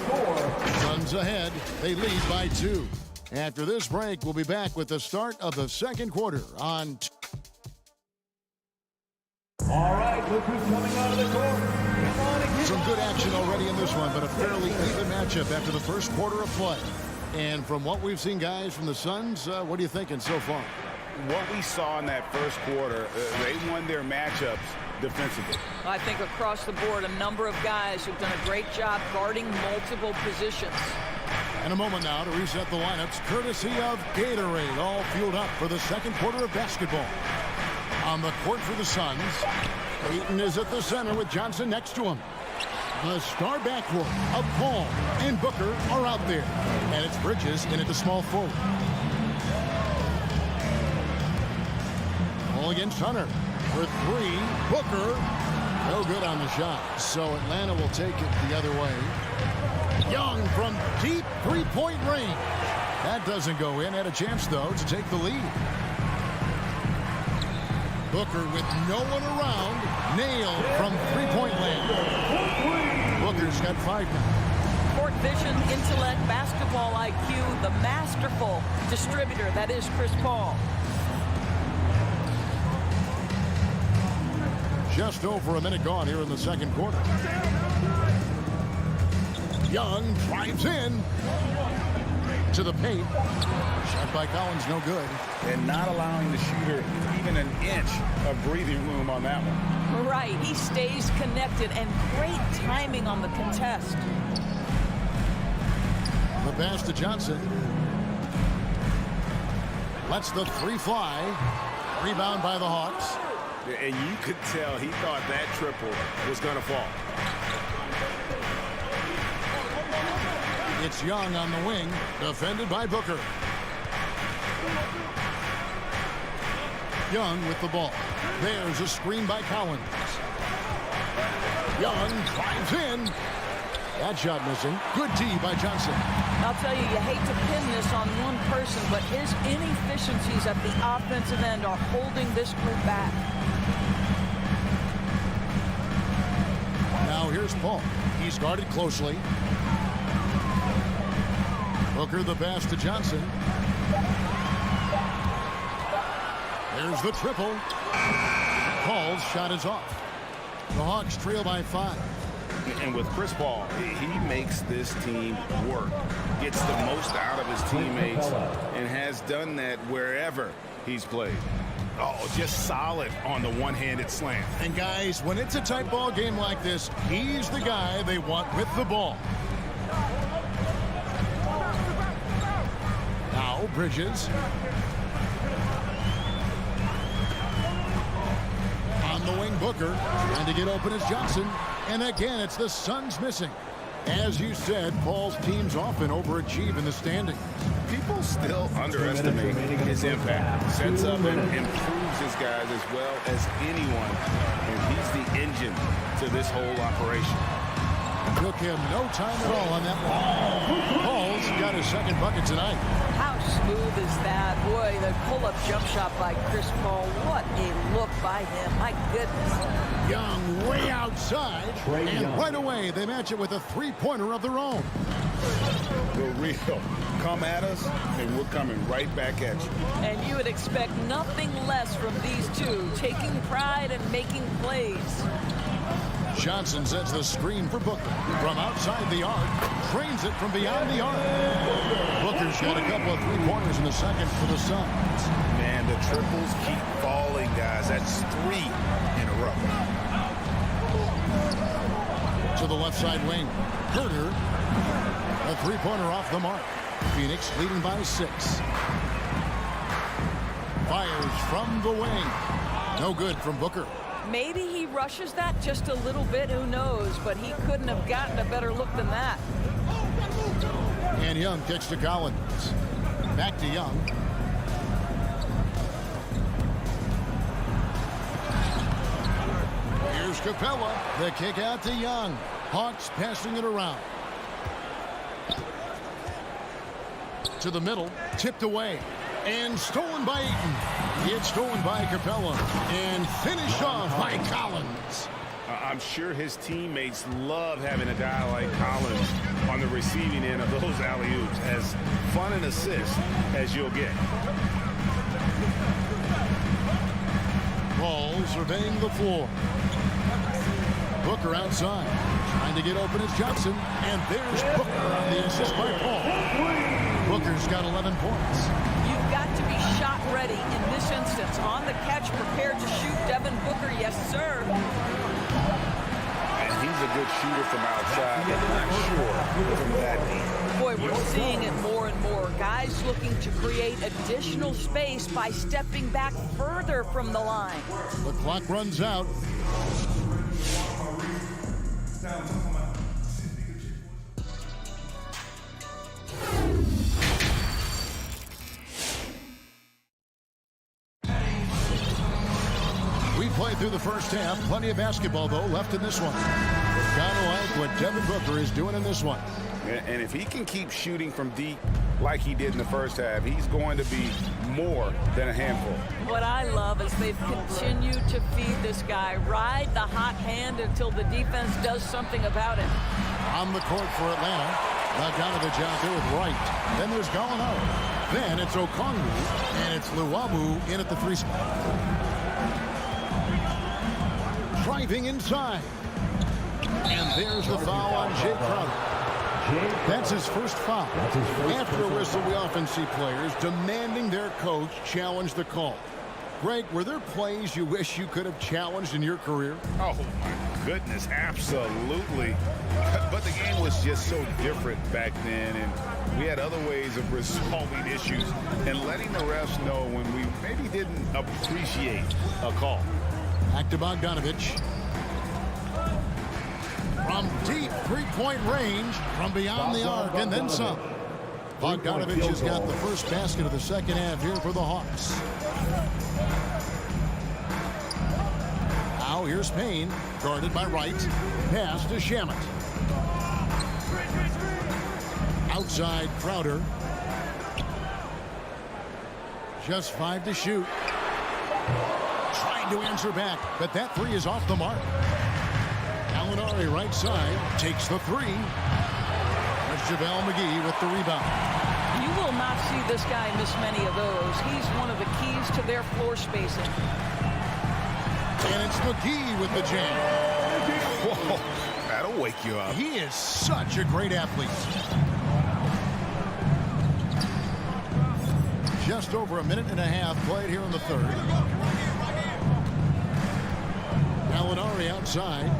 Suns ahead. They lead by 2. After this break, we'll be back with the start of the second quarter on... All right, look who's coming out of the court. Come on and some good action already in this one, but a fairly even matchup after the first quarter of play. And from what we've seen, guys, from the Suns, what are you thinking so far? What we saw in that first quarter, they won their matchups defensively. I think across the board, a number of guys who've done a great job guarding multiple positions. And a moment now to reset the lineups, courtesy of Gatorade, all fueled up for the second quarter of basketball. On the court for the Suns, Ayton is at the center with Johnson next to him. The star backcourt of Paul and Booker are out there. And it's Bridges in at the small forward. Paul against Hunter for 3. Booker, no good on the shot. So Atlanta will take it the other way. Young from deep three-point range. That doesn't go in. Had a chance, though, to take the lead. Booker with no one around. Nailed from three-point land. Booker's got 5 now. Court vision, intellect, basketball IQ, the masterful distributor that is Chris Paul. Just over a minute gone here in the second quarter. Young drives in to the paint. Shot by Collins, no good. And not allowing the shooter even an inch of breathing room on that one. Right, he stays connected and great timing on the contest. The pass to Johnson. Lets the 3 fly. Rebound by the Hawks. And you could tell he thought that triple was going to fall. It's Young on the wing, defended by Booker. Young with the ball. There's a screen by Collins. Young drives in. That shot missing. Good D by Johnson. I'll tell you, you hate to pin this on one person, but his inefficiencies at the offensive end are holding this group back. Now here's Paul. He's guarded closely. Booker the pass to Johnson. There's the triple. Paul's shot is off. The Hawks trail by 5. And with Chris Paul, he makes this team work. Gets the most out of his teammates and has done that wherever he's played. Oh, just solid on the one-handed slam. And guys, when it's a tight ball game like this, he's the guy they want with the ball. Now Bridges. On the wing, Booker trying to get open as Johnson. And again, it's the Suns missing. As you said, Paul's teams often overachieve in the standings. People still underestimate his impact. Sets up and improves his guys as well as anyone. And he's the engine to this whole operation. Took him no time at all on that one. Paul's got his second bucket tonight. How smooth is that? Boy, the pull-up jump shot by Chris Paul. What a look by him. My goodness. Young way outside. And right away, they match it with a three-pointer of their own. The real. Come at us, and we're coming right back at you. And you would expect nothing less from these two, taking pride and making plays. Johnson sets the screen for Booker. From outside the arc, trains it from beyond the arc. Booker's got a couple of three-pointers in the second for the Suns. Man, the triples keep falling, guys. That's 3 in a row. To the left side wing. Herter, a three-pointer off the mark. Phoenix leading by 6. Fires from the wing. No good from Booker. Maybe he rushes that just a little bit, who knows, but he couldn't have gotten a better look than that. And Young kicks to Collins. Back to Young. Here's Capella. The kick out to Young. Hawks passing it around. To the middle. Tipped away. And stolen by Eaton. It's stolen by Capella. And finished off by Collins. I'm sure his teammates love having a guy like Collins on the receiving end of those alley-oops. As fun an assist as you'll get. Ball surveying the floor. Booker outside. Trying to get open is Johnson. And there's Booker on the assist by Paul. Booker's got 11 points. You've got to be shot ready in this instance. On the catch, prepared to shoot. Devin Booker, yes, sir. And he's a good shooter from outside, but not sure from that deep. Boy, we're seeing it more and more. Guys looking to create additional space by stepping back further from the line. The clock runs out. We played through the first half. Plenty of basketball, though, left in this one. Gotta like what Devin Booker is doing in this one. And if he can keep shooting from deep like he did in the first half, he's going to be more than a handful. What I love is they've continued to feed this guy. Ride the hot hand until the defense does something about it. On the court for Atlanta. Bogdanovich out there with Wright. Then there's Gallinari. Then it's Okongwu. And it's Luwawu in at the 3 spot. Driving inside. And there's the foul on Jay Crowder. That's his first foul. After a whistle, we often see players demanding their coach challenge the call. Greg, were there plays you wish you could have challenged in your career? Oh, my goodness, absolutely. But the game was just so different back then, and we had other ways of resolving issues and letting the refs know when we maybe didn't appreciate a call. Back to Bogdanovich. From deep three-point range, from beyond the arc, and then some. Bogdanovich has got the first basket of the second half here for the Hawks. Now here's Payne, guarded by Wright. Pass to Shamet. Outside Crowder. Just 5 to shoot. Trying to answer back, but that three is off the mark. Gallinari right side takes the three. There's JaVale McGee with the rebound. You will not see this guy miss many of those. He's one of the keys to their floor spacing. And it's McGee with the jam. Whoa, that'll wake you up. He is such a great athlete. Just over a minute and a half played here in the third. Gallinari outside.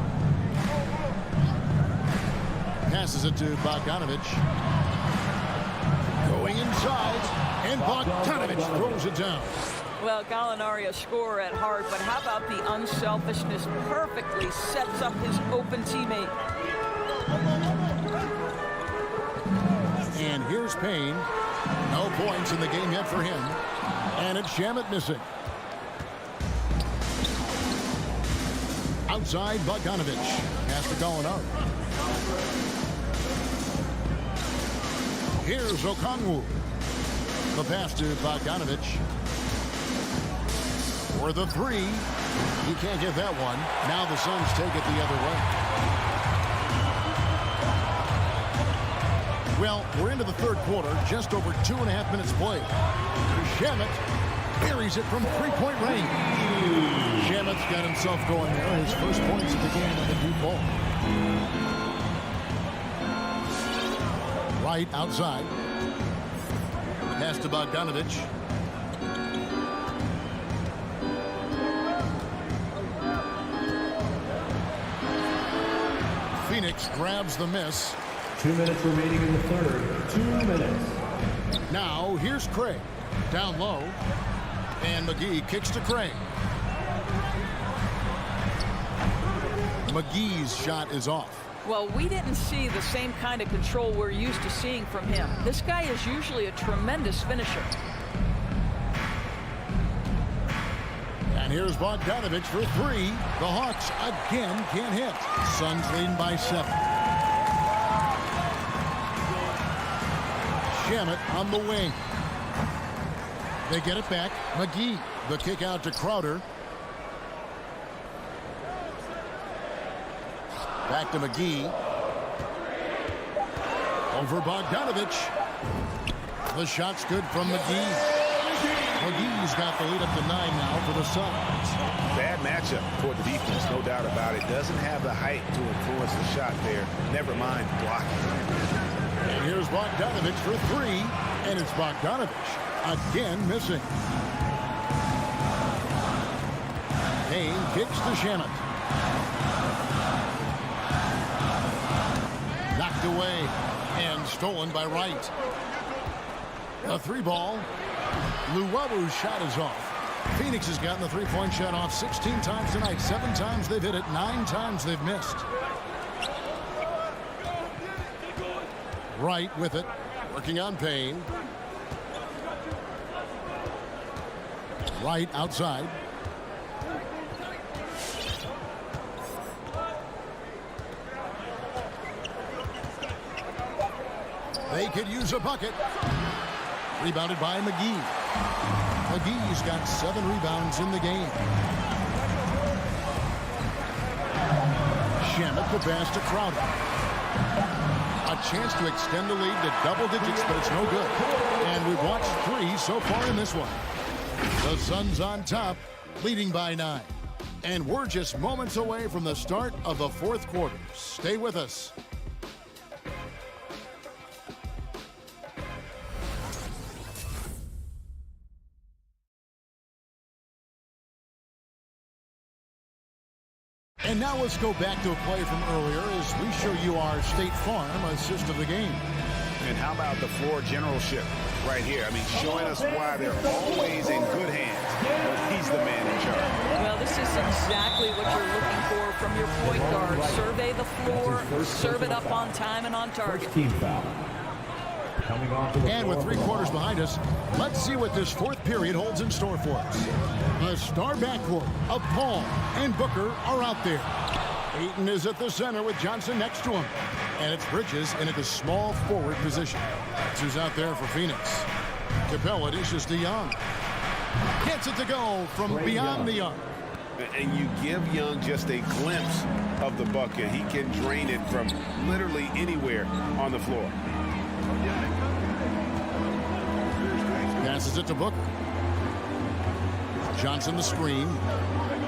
Passes it to Bogdanovich. Going inside, and Bogdanovich throws it down. Well, Gallinari a scorer at heart, but how about the unselfishness? Perfectly sets up his open teammate. And here's Payne. No points in the game yet for him. And it's Shamet missing. Outside, Bogdanovich. Pass to Gallinari. Here's Okongwu. The pass to Bogdanovich. For the three. He can't get that one. Now the Suns take it the other way. Well, we're into the third quarter. Just over 2.5 minutes played. Shamet buries it from three-point range. Shamet's got himself going there. His first points of the game on the deep ball. Right outside. Pass to Bogdanovich. Phoenix grabs the miss. 2 minutes remaining in the third. 2 minutes. Now here's Craig. Down low. And McGee kicks to Craig. McGee's shot is off. Well, we didn't see the same kind of control we're used to seeing from him. This guy is usually a tremendous finisher. And here's Bogdanovich for three. The Hawks again can't hit. Suns leading by 7. Shamet on the wing. They get it back. McGee. The kick out to Crowder. Back to McGee. Over Bogdanovich. The shot's good from McGee. McGee's got the lead up to 9 now for the Suns. Bad matchup toward the defense, no doubt about it. Doesn't have the height to influence the shot there. Never mind blocking. And here's Bogdanovich for 3. And it's Bogdanovich again missing. Payne kicks to Shamet. Knocked away and stolen by Wright. A 3-ball. Luwabu's shot is off. Phoenix has gotten the 3-point shot off 16 times tonight. 7 times they've hit it. 9 times they've missed. Wright with it. Working on Payne. Wright outside. They could use a bucket. Rebounded by McGee. McGee's got 7 rebounds in the game. Shamet the pass to Crowder. A chance to extend the lead to double digits, but it's no good. And we've watched 3 so far in this one. The Suns on top, leading by 9. And we're just moments away from the start of the 4th quarter. Stay with us. And now let's go back to a play from earlier as we show you our State Farm assist of the game. And how about the floor generalship right here? I mean, showing us why they're always in good hands when he's the man in charge. Well, this is exactly what you're looking for from your point guard. Survey the floor, serve it up on time and on target. Team foul. And with 3 quarters behind us, let's see what this 4th period holds in store for us. The star backcourt of Paul and Booker are out there. Ayton is at the center with Johnson next to him. And it's Bridges in at the small forward position. That's who's out there for Phoenix. Capella dishes to Young. Gets it to go from beyond the arc. And you give Young just a glimpse of the bucket. He can drain it from literally anywhere on the floor. Passes it to Booker. Johnson the screen.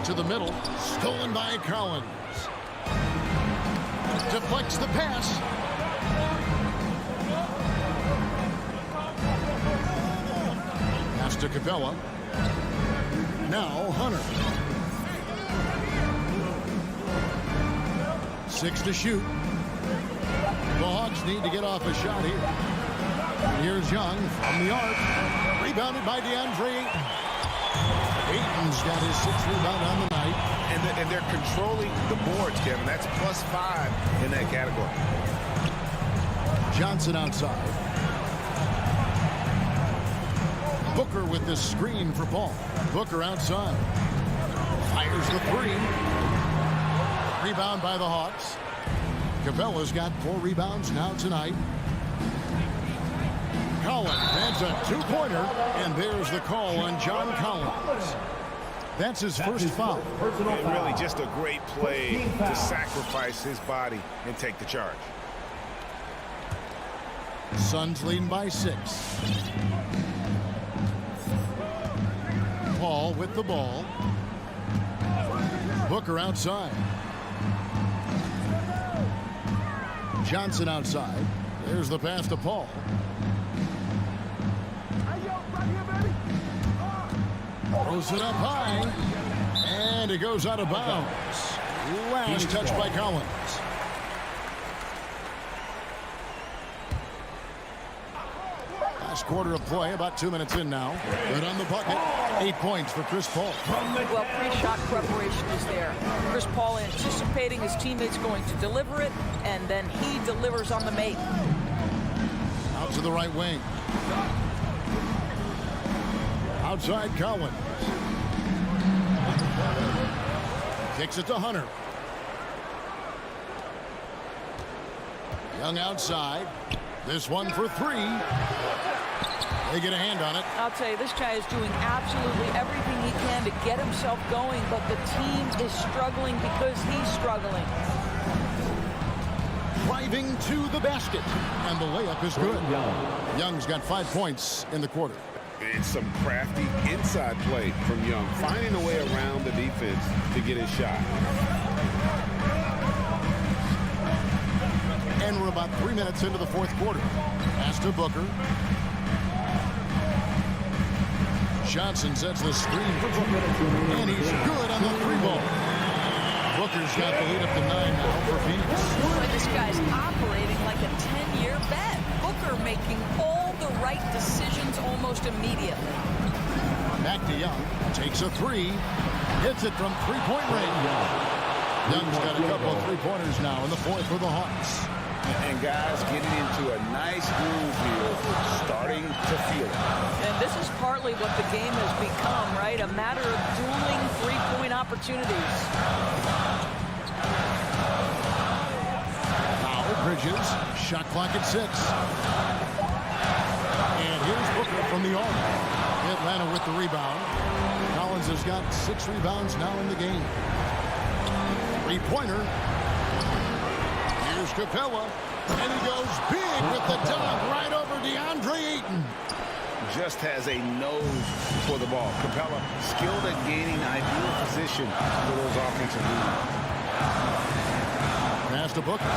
To the middle. Stolen by Collins. Deflects the pass. Pass to Capella. Now Hunter. 6 to shoot. The Hawks need to get off a shot here. Here's Young from the arc. Rebounded by DeAndre Ayton. Ayton's got his 6th rebound on the night. And they're controlling the boards, Kevin. That's +5 in that category. Johnson outside. Booker with the screen for Paul. Booker outside. Fires the 3. Rebound by the Hawks. Capella's got 4 rebounds now tonight. Collins, that's a 2-pointer, and there's the call on John Collins. That's his first foul. And really just a great play to sacrifice his body and take the charge. Suns leading by 6. Paul with the ball. Booker outside. Johnson outside. There's the pass to Paul. Throws it up high. And it goes out of bounds. Last touch by Collins. last quarter of play, about 2 minutes in now. Good on the bucket. 8 points for Chris Paul. Well, pre-shot preparation is there. Chris Paul anticipating his teammates going to deliver it, and then he delivers on the make. Out to the right wing. Outside Collins. Kicks it to Hunter. Young outside. This one for three. They get a hand on it. I'll tell you, this guy is doing absolutely everything he can to get himself going, but the team is struggling because he's struggling. Driving to the basket. And the layup is good. Young's got 5 points in the quarter. It's some crafty inside play from Young, finding a way around the defense to get his shot. And we're about 3 minutes into the fourth quarter. Pass to Booker. Johnson sets the screen for Booker. And he's good on the three ball. Booker's got the lead up to 9 now for Phoenix. Boy, this guy's operating like a 10-year vet. Booker making all the right decisions almost immediately. Back to Young. Takes a three. Hits it from three-point range. Young's got a couple of three-pointers now in the fourth for the Hawks. And guys getting into a nice groove here, starting to feel it. And this is partly what the game has become, right? A matter of dueling three-point opportunities. Foul, Bridges. Shot clock at 6. And here's Booker from the arc. Atlanta with the rebound. Collins has got 6 rebounds now in the game. Three-pointer. Here's Capella. And he goes big with the dunk right over DeAndre Ayton. Just has a nose for the ball. Capella skilled at gaining ideal position for those offensive rebounds. Pass to Booker.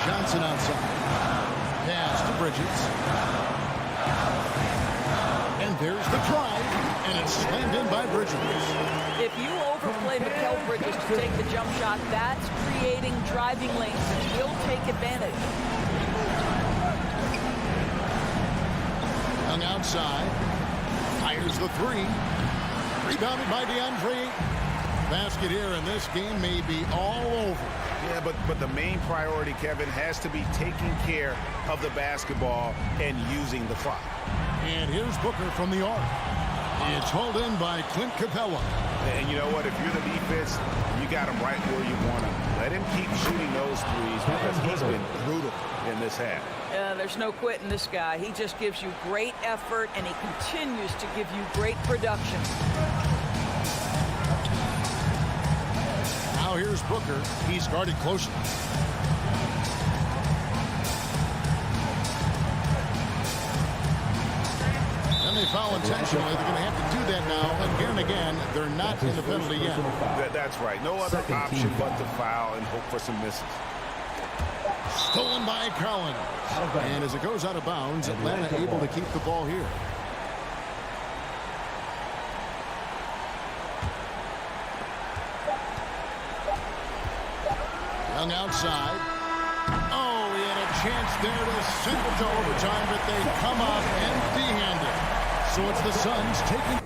Johnson outside. Pass to Bridges. And there's the drive. And it's slammed in by Bridges. If you overplay Mikal Bridges to take the jump shot, that's creating driving lanes, and he'll take advantage. Young outside. Fires the three. Rebounded by DeAndre Ayton. Basket here, and this game may be all over. Yeah, but the main priority, Kevin, has to be taking care of the basketball and using the clock. And here's Booker from the arc. It's hauled in by Clint Capella. And you know what? If you're the defense, you got him right where you want him. Let him keep shooting those threes because he's been brutal in this half. There's no quitting this guy. He just gives you great effort, and he continues to give you great production. Now here's Booker. He's guarded closely. And they foul intentionally. They're going to have to do that now. And again, they're not in the penalty yet. That's right. No other option but to foul and hope for some misses. Stolen by Collins. And as it goes out of bounds, Atlanta able to keep the ball here. Young outside. Oh, he had a chance there to send it to overtime, but they come up empty-handed. So it's the Suns taking...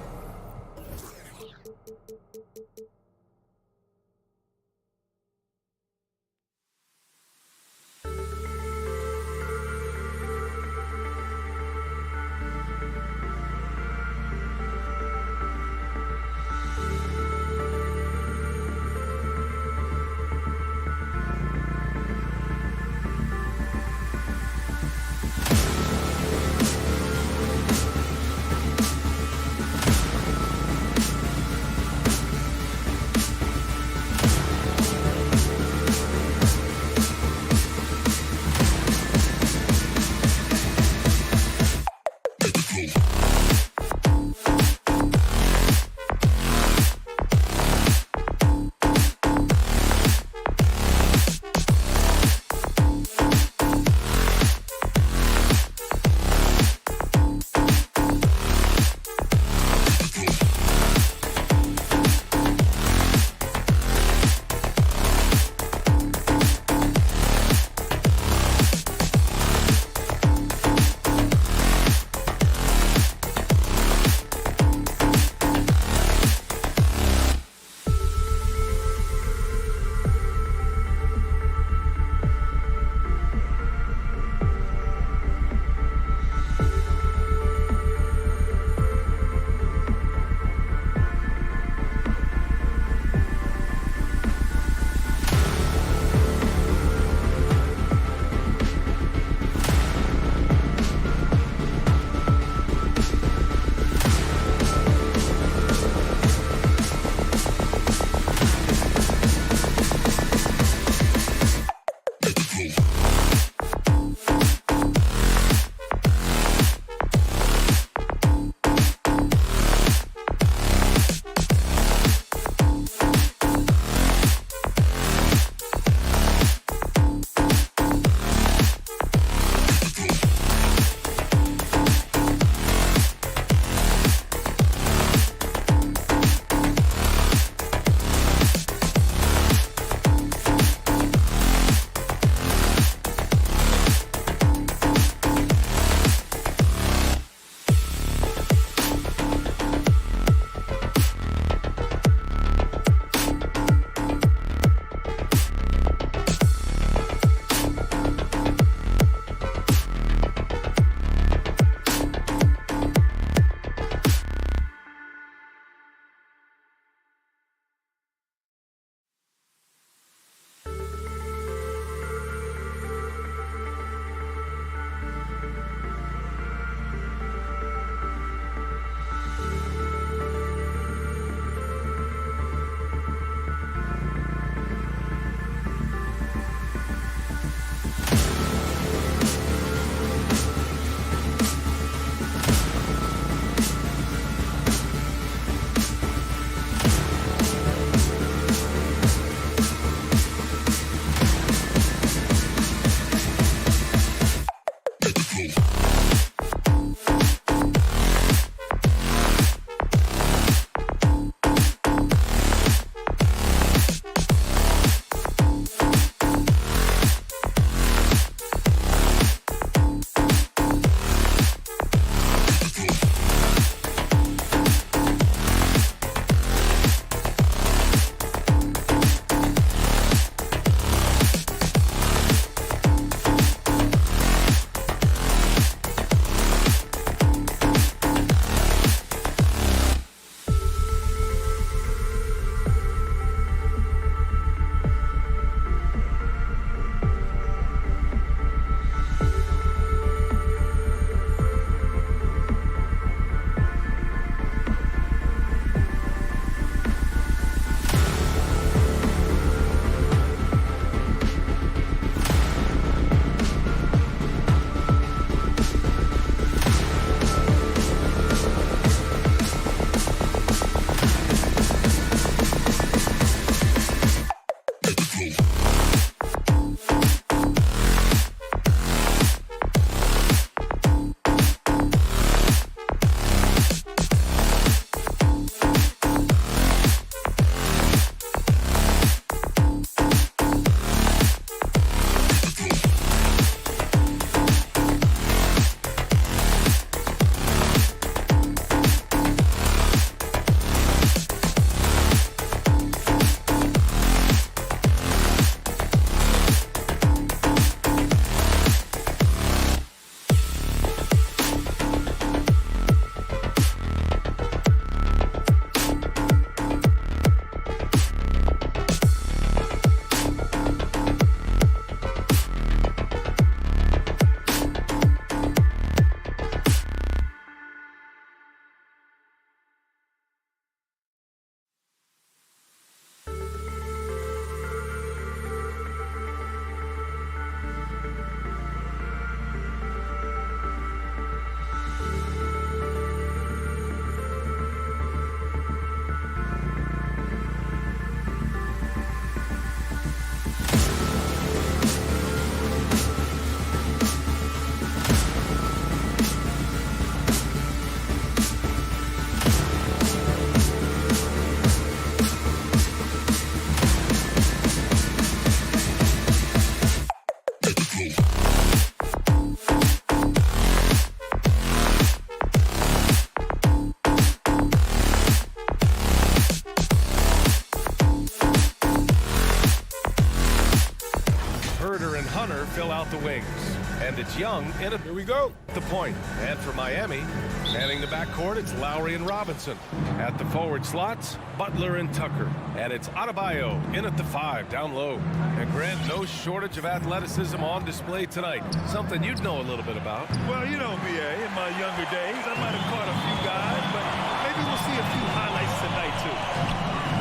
And it's Young in it. Here we go. The point. And for Miami, manning the backcourt, it's Lowry and Robinson. At the forward slots, Butler and Tucker. And it's Adebayo in at the 5, down low. And Grant, no shortage of athleticism on display tonight. Something you'd know a little bit about. Well, you know me, in my younger days, I might have caught a few guys, but maybe we'll see a few highlights tonight, too.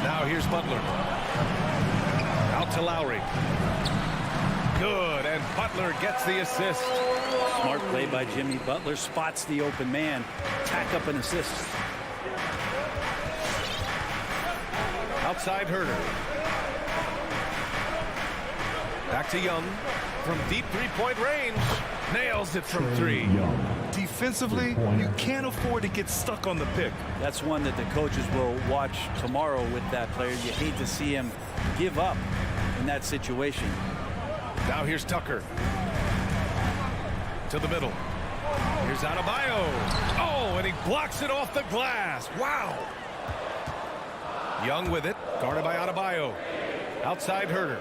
Now here's Butler. Out to Lowry. Good, and Butler gets the assist. Smart play by Jimmy. Butler spots the open man. Tack up an assist. Outside Herter. Back to Young. From deep three-point range. Nails it from 3. Defensively, you can't afford to get stuck on the pick. That's one that the coaches will watch tomorrow with that player. You hate to see him give up in that situation. Now here's Tucker. To the middle. Here's Adebayo. Oh, and he blocks it off the glass. Wow. Young with it. Guarded by Adebayo. Outside Herter.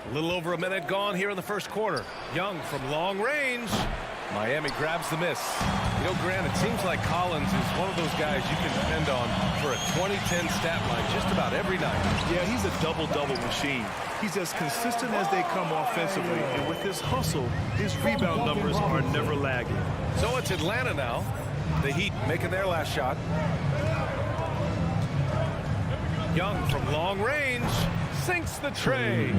A little over a minute gone here in the first quarter. Young from long range. Miami grabs the miss. You know, Grant, it seems like Collins is one of those guys you can depend on for a 2010 stat line just about every night. Yeah, he's a double-double machine. He's as consistent as they come offensively, and with his hustle, his rebound numbers are never lagging. So it's Atlanta now. The Heat making their last shot. Young from long range sinks the tray.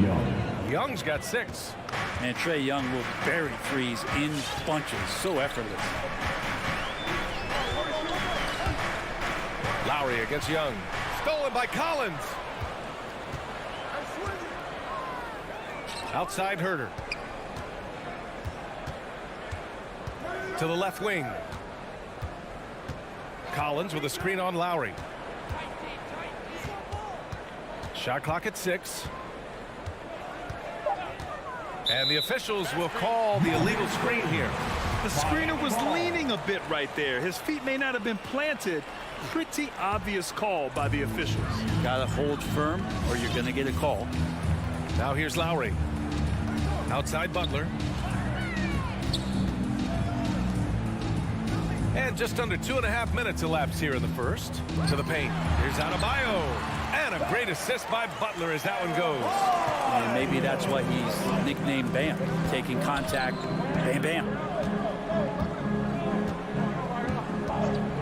Young's got 6. And Trae Young will bury threes in bunches. So effortless. Lowry against Young. Stolen by Collins. Outside Herter. To the left wing. Collins with a screen on Lowry. Shot clock at 6. And the officials will call the illegal screen here. The screener was leaning a bit right there. His feet may not have been planted. Pretty obvious call by the officials. Gotta hold firm or you're gonna get a call. Now here's Lowry. Outside Butler. And just under 2.5 minutes elapsed here in the first. To the paint. Here's Adebayo. And a great assist by Butler as that one goes. And maybe that's why he's nicknamed Bam. Taking contact, bam, bam.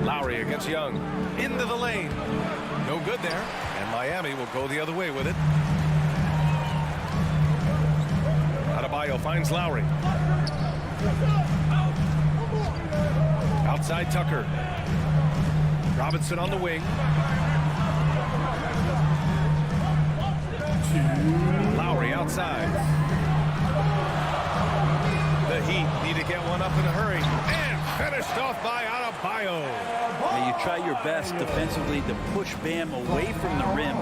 Lowry against Young. Into the lane. No good there. And Miami will go the other way with it. Adebayo finds Lowry. Outside Tucker. Robinson on the wing. Lowry outside. The Heat need to get one up in a hurry. And finished off by Adebayo. Now you try your best defensively to push Bam away from the rim.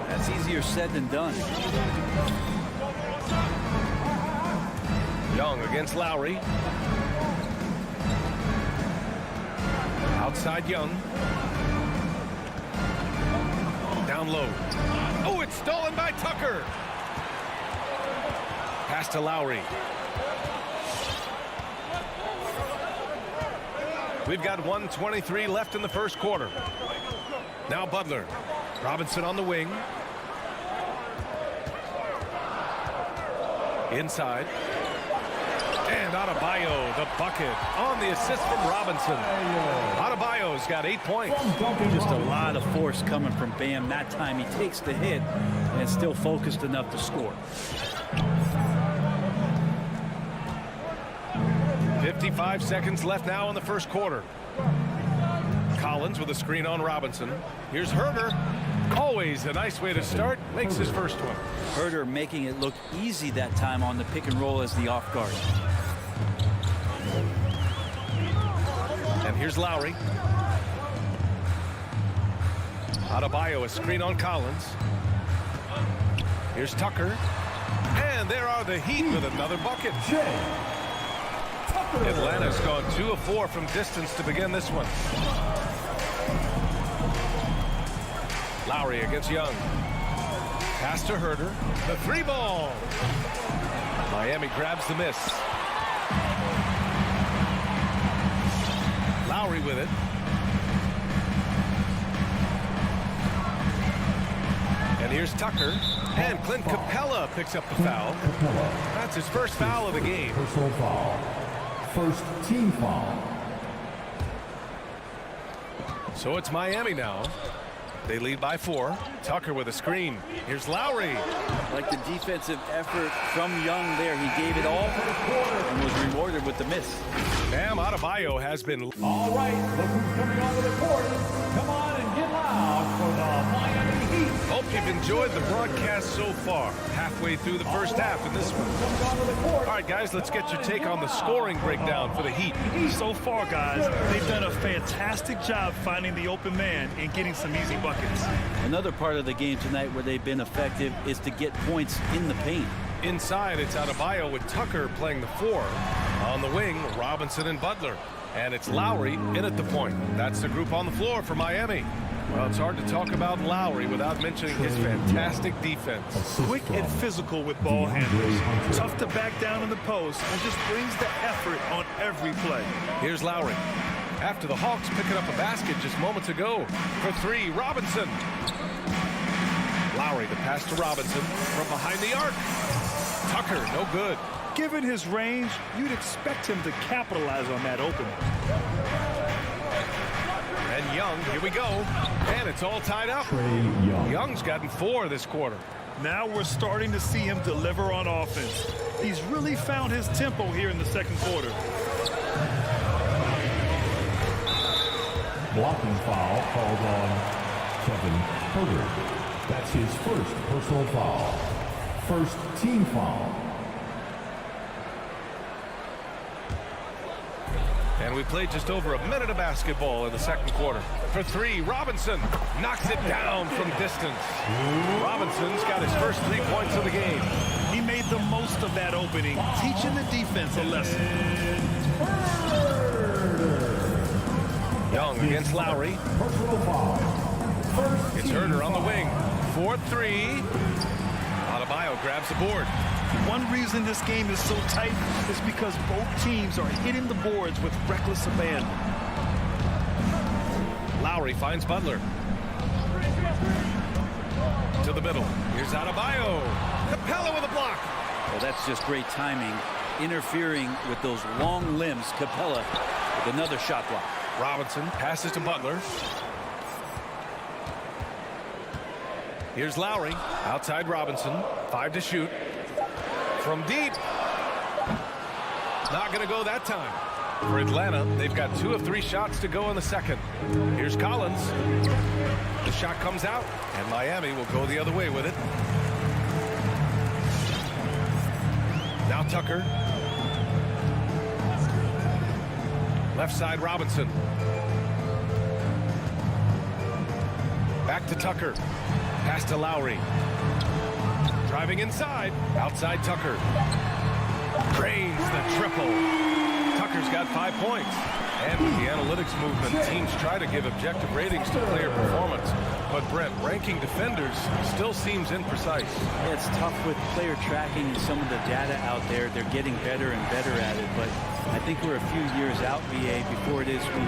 That's easier said than done. Young against Lowry. Outside Young. Down low. Oh, it's stolen by Tucker. Pass to Lowry. We've got 1:23 left in the first quarter. Now Butler. Robinson on the wing. Inside. And Adebayo, the bucket, on the assist from Robinson. Adebayo's got 8 points. Just a lot of force coming from Bam. That time he takes the hit and is still focused enough to score. 55 seconds left now in the first quarter. Collins with a screen on Robinson. Here's Herter. Always a nice way to start. Makes his first one. Herter making it look easy that time on the pick and roll as the off guard. And here's Lowry. Adebayo, a screen on Collins. Here's Tucker. And there are the Heat with another bucket. Atlanta's gone 2 of 4 from distance to begin this one. Lowry against Young. Pass to Herter. The 3 ball. Miami grabs the miss. Lowry with it. And here's Tucker. And Clint Capella picks up the foul. That's his first foul of the game. Personal foul. First team foul. So it's Miami now. They lead by 4. Tucker with a screen. Here's Lowry. Like the defensive effort from Young there. He gave it all and was rewarded with the miss. Bam Adebayo has been. All right, look who's coming onto the court. Come on and get loud for the Miami Heat. Hope you've enjoyed the broadcast so far. Halfway through the first half in this one. All right, guys, let's get your take on the scoring breakdown for the Heat. So far, guys, they've done a fantastic job finding the open man and getting some easy buckets. Another part of the game tonight where they've been effective is to get points in the paint. Inside, it's Adebayo with Tucker playing the 4. On the wing, Robinson and Butler. And it's Lowry in at the point. That's the group on the floor for Miami. Well, it's hard to talk about Lowry without mentioning his fantastic defense. Quick and physical with ball handlers. Tough to back down in the post and just brings the effort on every play. Here's Lowry. After the Hawks picking up a basket just moments ago. For 3, Robinson. Lowry, the pass to Robinson from behind the arc. Tucker, no good. Given his range, you'd expect him to capitalize on that opening. And Young, here we go. And it's all tied up. Young's gotten 4 this quarter. Now we're starting to see him deliver on offense. He's really found his tempo here in the second quarter. Blocking foul called on Kevin Herter. That's his first personal foul. First team foul. And we played just over a minute of basketball in the second quarter. For 3, Robinson knocks it down from distance. Robinson's got his first 3 points of the game. He made the most of that opening, teaching the defense a lesson. Young against Lowry. It's Herter on the wing. 4-3. Adebayo grabs the board. One reason this game is so tight is because both teams are hitting the boards with reckless abandon. Lowry finds Butler. To the middle. Here's Adebayo. Capella with a block. Well, that's just great timing. Interfering with those long limbs. Capella with another shot block. Robinson passes to Butler. Here's Lowry. Outside Robinson. 5 to shoot. From deep. Not going to go that time. For Atlanta, they've got 2 of 3 shots to go in the second. Here's Collins. The shot comes out, and Miami will go the other way with it. Now Tucker. Left side, Robinson. Back to Tucker. Pass to Lowry. Driving inside. Outside Tucker. Drains the triple. Tucker's got 5 points. And with the analytics movement, teams try to give objective ratings to player performance. But Brent, ranking defenders still seems imprecise. Yeah, it's tough with player tracking and some of the data out there. They're getting better and better at it. But I think we're a few years out, BA, before it is we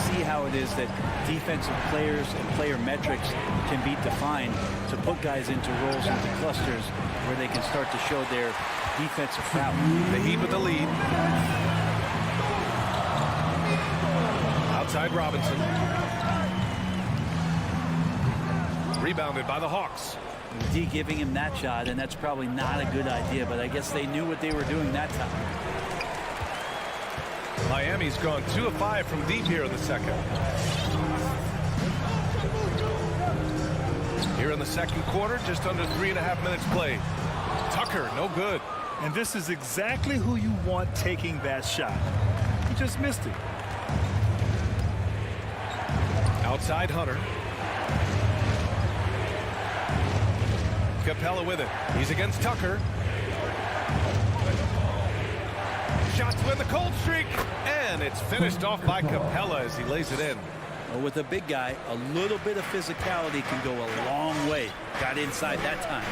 see how it is that defensive players and player metrics can be defined to put guys into roles, into clusters, where they can start to show their defensive prowess. The Heat with the lead. Outside Robinson. Rebounded by the Hawks. D giving him that shot, and that's probably not a good idea, but I guess they knew what they were doing that time. Miami's gone 2 of 5 from deep here in the second. Here in the second quarter, just under 3.5 minutes played. Tucker, no good. And this is exactly who you want taking that shot. He just missed it. Outside Hunter. Capella with it. He's against Tucker. Shots win the cold streak. And it's finished off by Capella as he lays it in. Well, with a big guy, a little bit of physicality can go a long way. Got inside that time.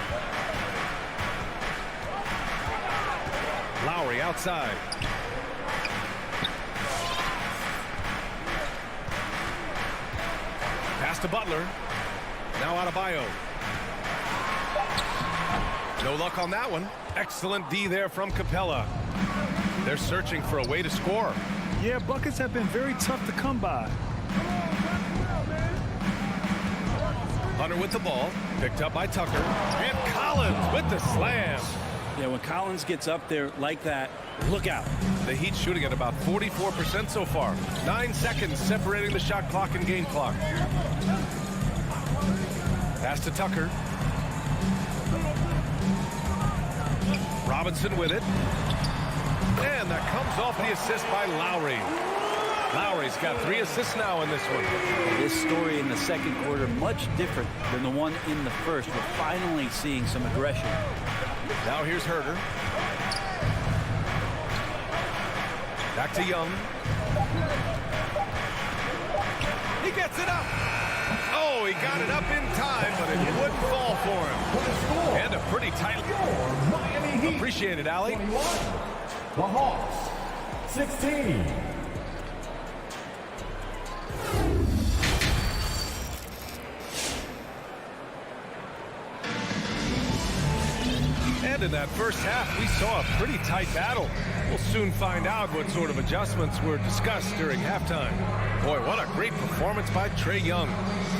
Lowry outside. Pass to Butler. Now Adebayo. No luck on that one. Excellent D there from Capella. They're searching for a way to score. Yeah, buckets have been very tough to come by. Hunter with the ball. Picked up by Tucker. And Collins with the slam. Yeah, when Collins gets up there like that, look out. The Heat shooting at about 44% so far. 9 seconds separating the shot clock and game clock. Pass to Tucker. Robinson with it. And that comes off the assist by Lowry. Lowry's got 3 assists now in this one. This story in the second quarter, much different than the one in the first. We're finally seeing some aggression. Now here's Herter. Back to Young. He gets it up. Oh, he got it up in time, but it wouldn't fall for him. And a pretty tight. Appreciate it, Allie. The Hawks, 16. And in that first half, we saw a pretty tight battle. We'll soon find out what sort of adjustments were discussed during halftime. Boy, what a great performance by Trae Young.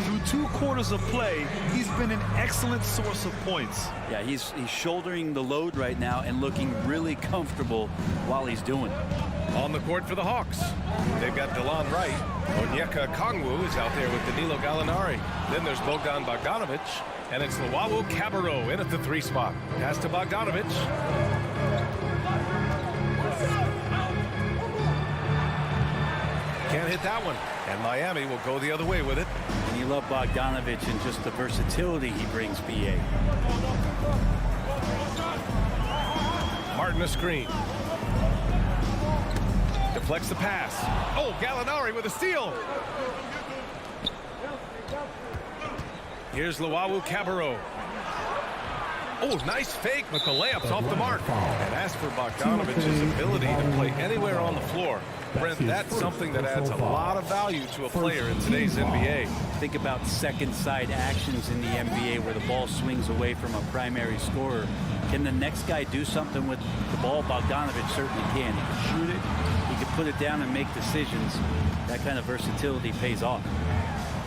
Through 2 quarters of play, he's been an excellent source of points. Yeah, he's shouldering the load right now and looking really comfortable while he's doing it. On the court for the Hawks. They've got DeLon Wright. Onyeka Okongwu is out there with Danilo Gallinari. Then there's Bogdan Bogdanovic. And it's Luwawu Cabarrot in at the 3 spot. Pass to Bogdanovic. Can't hit that one. And Miami will go the other way with it. And you love Bogdanovic and just the versatility he brings, BA. Martin a screen. Deflects the pass. Oh, Gallinari with a steal. Here's Luwawu Cabarrot. Oh, nice fake, but the layup's off the mark. And as for Bogdanovic's ability to play anywhere on the floor, Brent, that's something that adds a lot of value to a player in today's NBA. Think about second side actions in the NBA where the ball swings away from a primary scorer. Can the next guy do something with the ball? Bogdanovic certainly can. He can shoot it, he can put it down and make decisions. That kind of versatility pays off.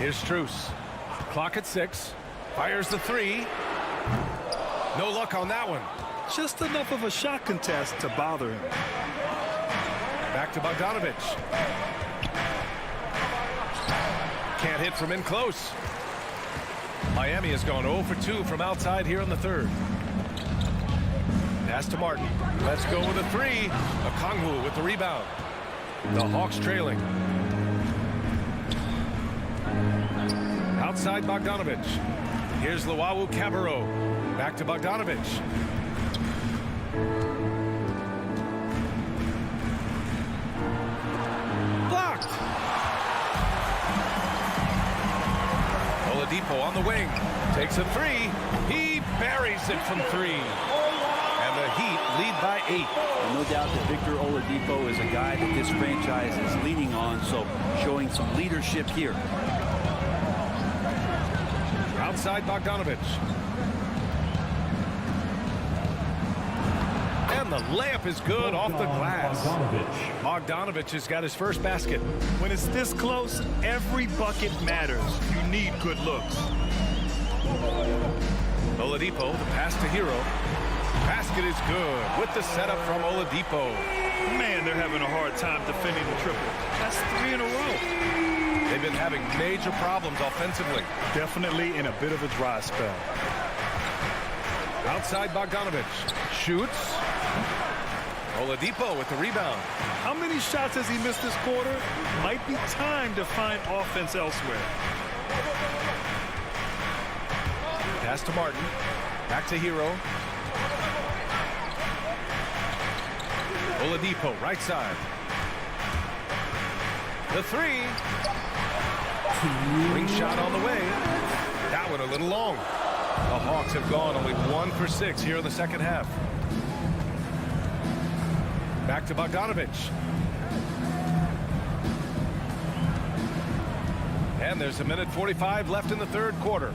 Here's Strus. Clock at 6. Fires the 3. No luck on that one. Just enough of a shot contest to bother him. Back to Bogdanovic. Can't hit from in close. Miami has gone 0 for 2 from outside here in the third. Pass to Martin. Let's go with a 3. Okongwu with the rebound. The Hawks trailing. Outside Bogdanovic. Here's Luwawu Cabarrot. Back to Bogdanovic. Blocked. Oladipo on the wing. Takes a 3. He buries it from 3. And the Heat lead by 8. And no doubt that Victor Oladipo is a guy that this franchise is leaning on, so showing some leadership here. Outside Bogdanovic. And the layup is good off the glass. Bogdanovic has got his first basket. When it's this close, every bucket matters. You need good looks. Oladipo, the pass to Hero. Basket is good with the setup from Oladipo. Man, they're having a hard time defending the triple. That's 3 in a row. They've been having major problems offensively. Definitely in a bit of a dry spell. Outside Bogdanovic. Shoots. Oladipo with the rebound. How many shots has he missed this quarter? Might be time to find offense elsewhere. Pass to Martin. Back to Hero. Oladipo, right side. The 3. Ring shot on the way. That one a little long. The Hawks have gone only 1 for 6 here in the second half. Back to Bogdanovich. And there's 1:45 left in the third quarter.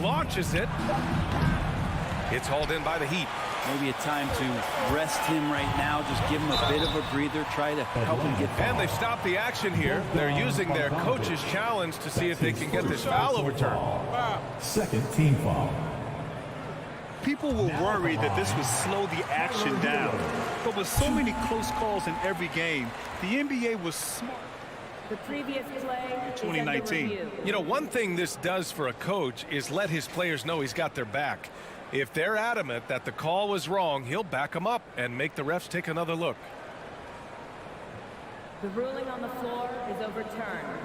Launches it. It's hauled in by the Heat. Maybe a time to rest him right now. Just give him a bit of a breather. Try to help him get back. And they've stopped the action here. They're using their coach's challenge to see if they can get this foul overturned. Second team foul. People were worried that this would slow the action down. But with so many close calls in every game, the NBA was smart. The previous play in 2019. You know, one thing this does for a coach is let his players know he's got their back. If they're adamant that the call was wrong, he'll back them up and make the refs take another look. The ruling on the floor is overturned.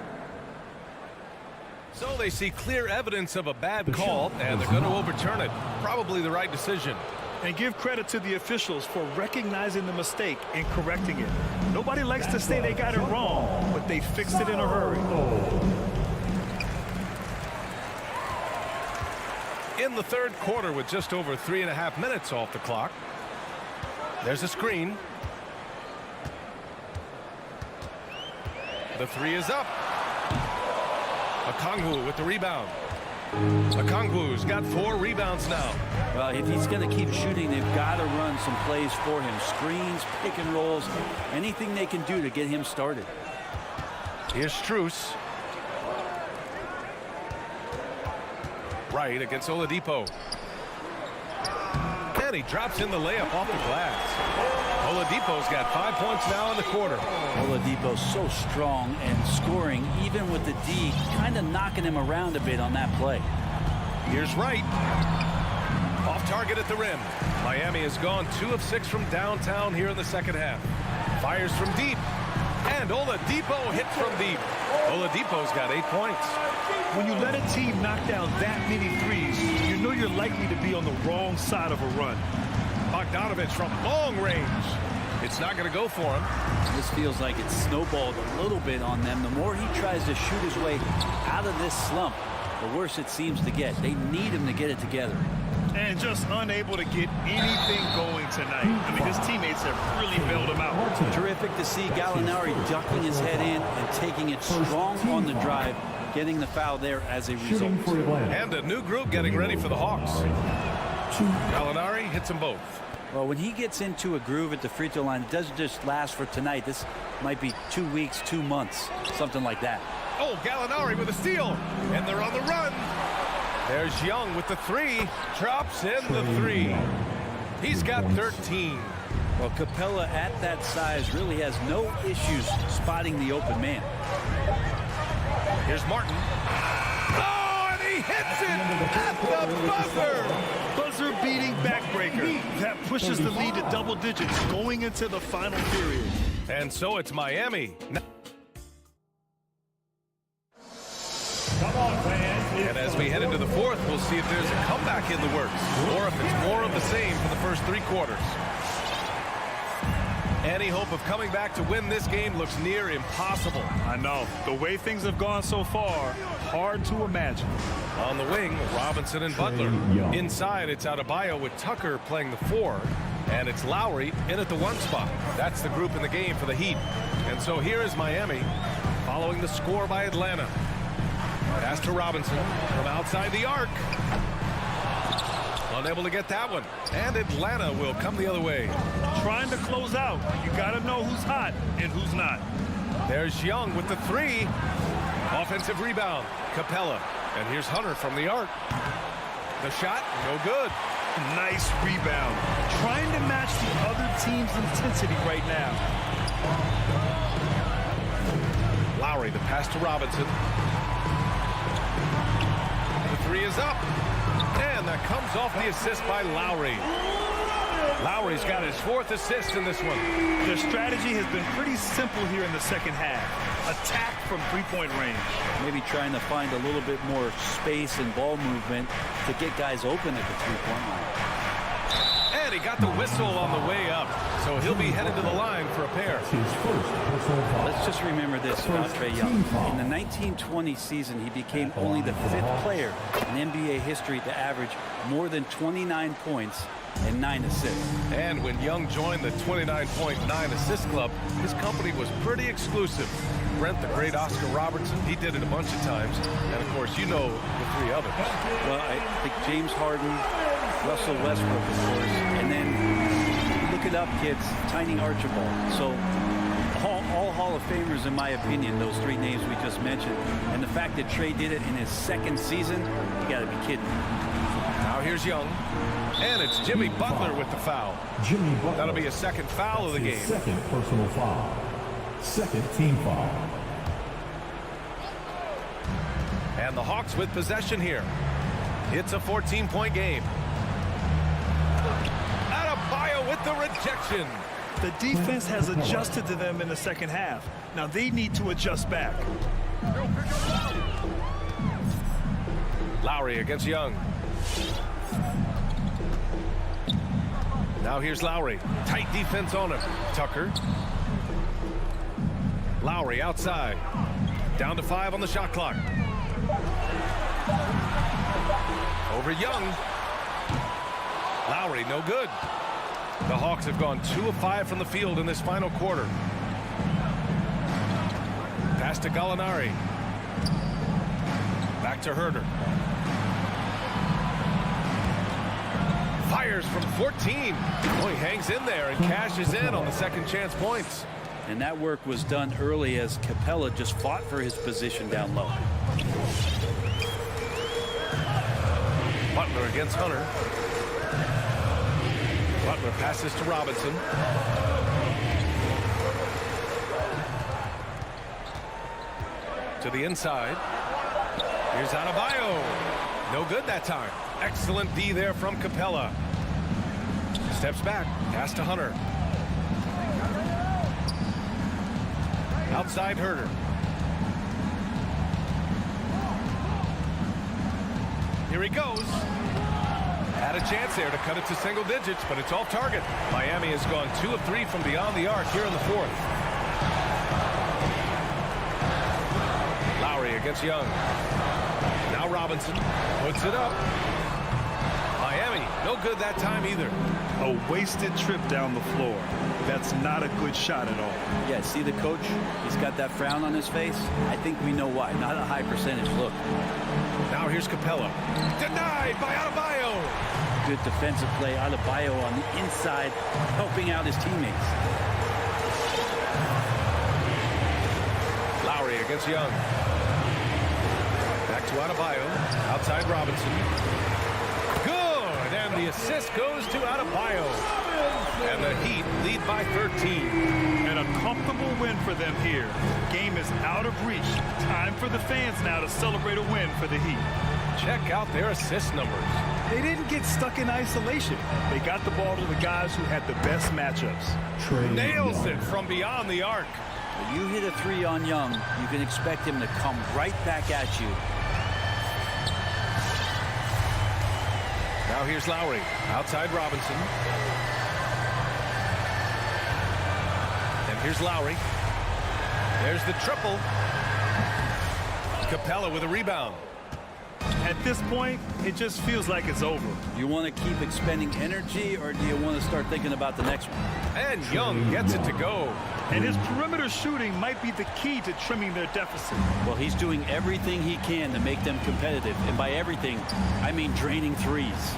So they see clear evidence of a bad call, and they're going to overturn it. Probably the right decision. And give credit to the officials for recognizing the mistake and correcting it. Nobody likes to say they got it wrong, but they fixed it in a hurry. In the third quarter with just over 3.5 minutes off the clock. There's a screen. The three is up. Okongwu with the rebound. Okongwu's got 4 rebounds now. Well, if he's going to keep shooting, they've got to run some plays for him. Screens, pick and rolls, anything they can do to get him started. Here's Strus. Right against Oladipo. And he drops in the layup off the glass. Oladipo's got 5 points now in the quarter. Oladipo's so strong and scoring, even with the D, kind of knocking him around a bit on that play. Here's Wright. Off target at the rim. Miami has gone 2 of 6 from downtown here in the second half. Fires from deep. And Oladipo hits from deep. Oladipo's got 8 points. When you let a team knock down that many threes, you know you're likely to be on the wrong side of a run. Bogdanovich from long range. It's not going to go for him. This feels like it's snowballed a little bit on them. The more he tries to shoot his way out of this slump, the worse it seems to get. They need him to get it together. And just unable to get anything going tonight. I mean, his teammates have really bailed him out. Terrific to see Gallinari ducking his head in and taking it strong on the drive, getting the foul there as a result. And a new group getting ready for the Hawks. Gallinari hits them both. Well, when he gets into a groove at the free throw line, it doesn't just last for tonight. This might be 2 weeks, 2 months, something like that. Oh, Gallinari with a steal. And they're on the run. There's Young with the 3. Drops in the 3. He's got 13. Well, Capella at that size really has no issues spotting the open man. Here's Martin. Oh, and he hits it at the buzzer. Buzzer-beating backbreaker. That pushes the lead to double digits going into the final period. And so it's Miami. Come on, fans. And as we head into the fourth, we'll see if there's a comeback in the works or if it's more of the same for the first 3 quarters. Any hope of coming back to win this game looks near impossible. I know. The way things have gone so far, hard to imagine. On the wing, Robinson and Butler. Inside, it's Adebayo with Tucker playing the 4. And it's Lowry in at the 1 spot. That's the group in the game for the Heat. And so here is Miami following the score by Atlanta. Pass to Robinson from outside the arc. Unable to get that one. And Atlanta will come the other way. Trying to close out. You got to know who's hot and who's not. There's Young with the 3. Offensive rebound. Capella. And here's Hunter from the arc. The shot, no good. Nice rebound. Trying to match the other team's intensity right now. Lowry, the pass to Robinson. The 3 is up. And that comes off the assist by Lowry. Lowry's got his 4th assist in this one. Their strategy has been pretty simple here in the second half. Attack from 3-point range. Maybe trying to find a little bit more space and ball movement to get guys open at the 3-point line. And And he got the whistle on the way up. So he'll be headed to the line for a pair. Let's just remember this about Trae Young. In the 1920 season, he became only the 5th player in NBA history to average more than 29 points and 9 assists. And when Young joined the 29.9 assist club, his company was pretty exclusive. Brent, the great Oscar Robertson, he did it a bunch of times. And, of course, you know the 3 others. Well, I think James Harden, Russell Westbrook, of course, and then look it up, kids, Tiny Archibald. So all Hall of Famers, in my opinion, those 3 names we just mentioned. And the fact that Trae did it in his 2nd season, you got to be kidding me. Now here's Young. And it's Jimmy Butler with the foul. That'll be a 2nd foul of the game. 2nd personal foul. 2nd team foul. And the Hawks with possession here. It's a 14-point game. Adebayo with the rejection. The defense has adjusted to them in the second half. Now they need to adjust back. Lowry against Young. Now here's Lowry. Tight defense on him. Tucker. Lowry outside. Down to 5 on the shot clock. Over Young. Lowry, no good. The Hawks have gone 2 of 5 from the field in this final quarter. Pass to Gallinari. Back to Herder. Fires from 14. Oh, he hangs in there and cashes in on the second chance points. And that work was done early as Capella just fought for his position down low. Butler against Hunter. Butler passes to Robinson. To the inside. Here's Adebayo. No good that time. Excellent D there from Capella. Steps back. Pass to Hunter. Outside Herder. Here he goes. Had a chance there to cut it to single digits, but it's off target. Miami has gone 2 of 3 from beyond the arc here in the 4th. Lowry against Young. Now Robinson puts it up. Miami, no good that time either. A wasted trip down the floor. That's not a good shot at all. Yeah, see the coach? He's got that frown on his face. I think we know why. Not a high percentage look. Now here's Capella. Denied by Adebayo. Good defensive play. Adebayo on the inside, helping out his teammates. Lowry against Young. Back to Adebayo. Outside Robinson. Good, and the assist goes to Adebayo. And the Heat lead by 13. And a comfortable win for them here. Game is out of reach. Time for the fans now to celebrate a win for the Heat. Check out their assist numbers. They didn't get stuck in isolation. They got the ball to the guys who had the best matchups. Nails it from beyond the arc. When you hit a 3 on Young, you can expect him to come right back at you. Now here's Lowry. Outside Robinson. And here's Lowry. There's the triple. Capella with a rebound. At this point, it just feels like it's over. You want to keep expending energy, or do you want to start thinking about the next one? And Young gets it to go. And his perimeter shooting might be the key to trimming their deficit. Well, he's doing everything he can to make them competitive. And by everything, I mean draining threes.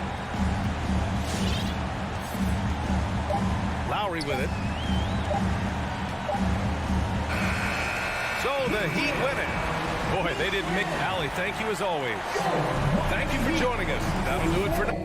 Lowry with it. So the Heat win it. Boy, they didn't make Allie. Thank you as always. Thank you for joining us. That'll do it for now.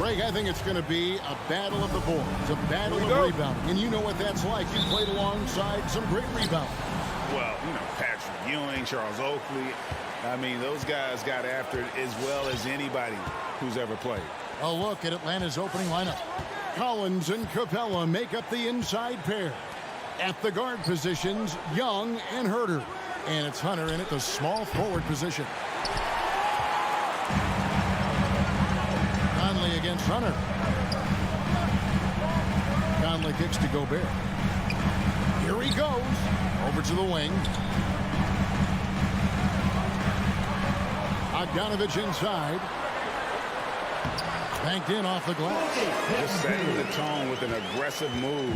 Greg, I think it's going to be a battle of the boards, a battle of rebounding. And you know what that's like. You played alongside some great rebounders. Well, you know, Patrick Ewing, Charles Oakley. I mean, those guys got after it as well as anybody who's ever played. A look at Atlanta's opening lineup. Collins and Capella make up the inside pair. At the guard positions, Young and Herter. And it's Hunter in at the small forward position. Conley against Hunter. Conley kicks to Gobert. Here he goes. Over to the wing. Bogdanovich inside. Banked in off the glass. Just setting the tone with an aggressive move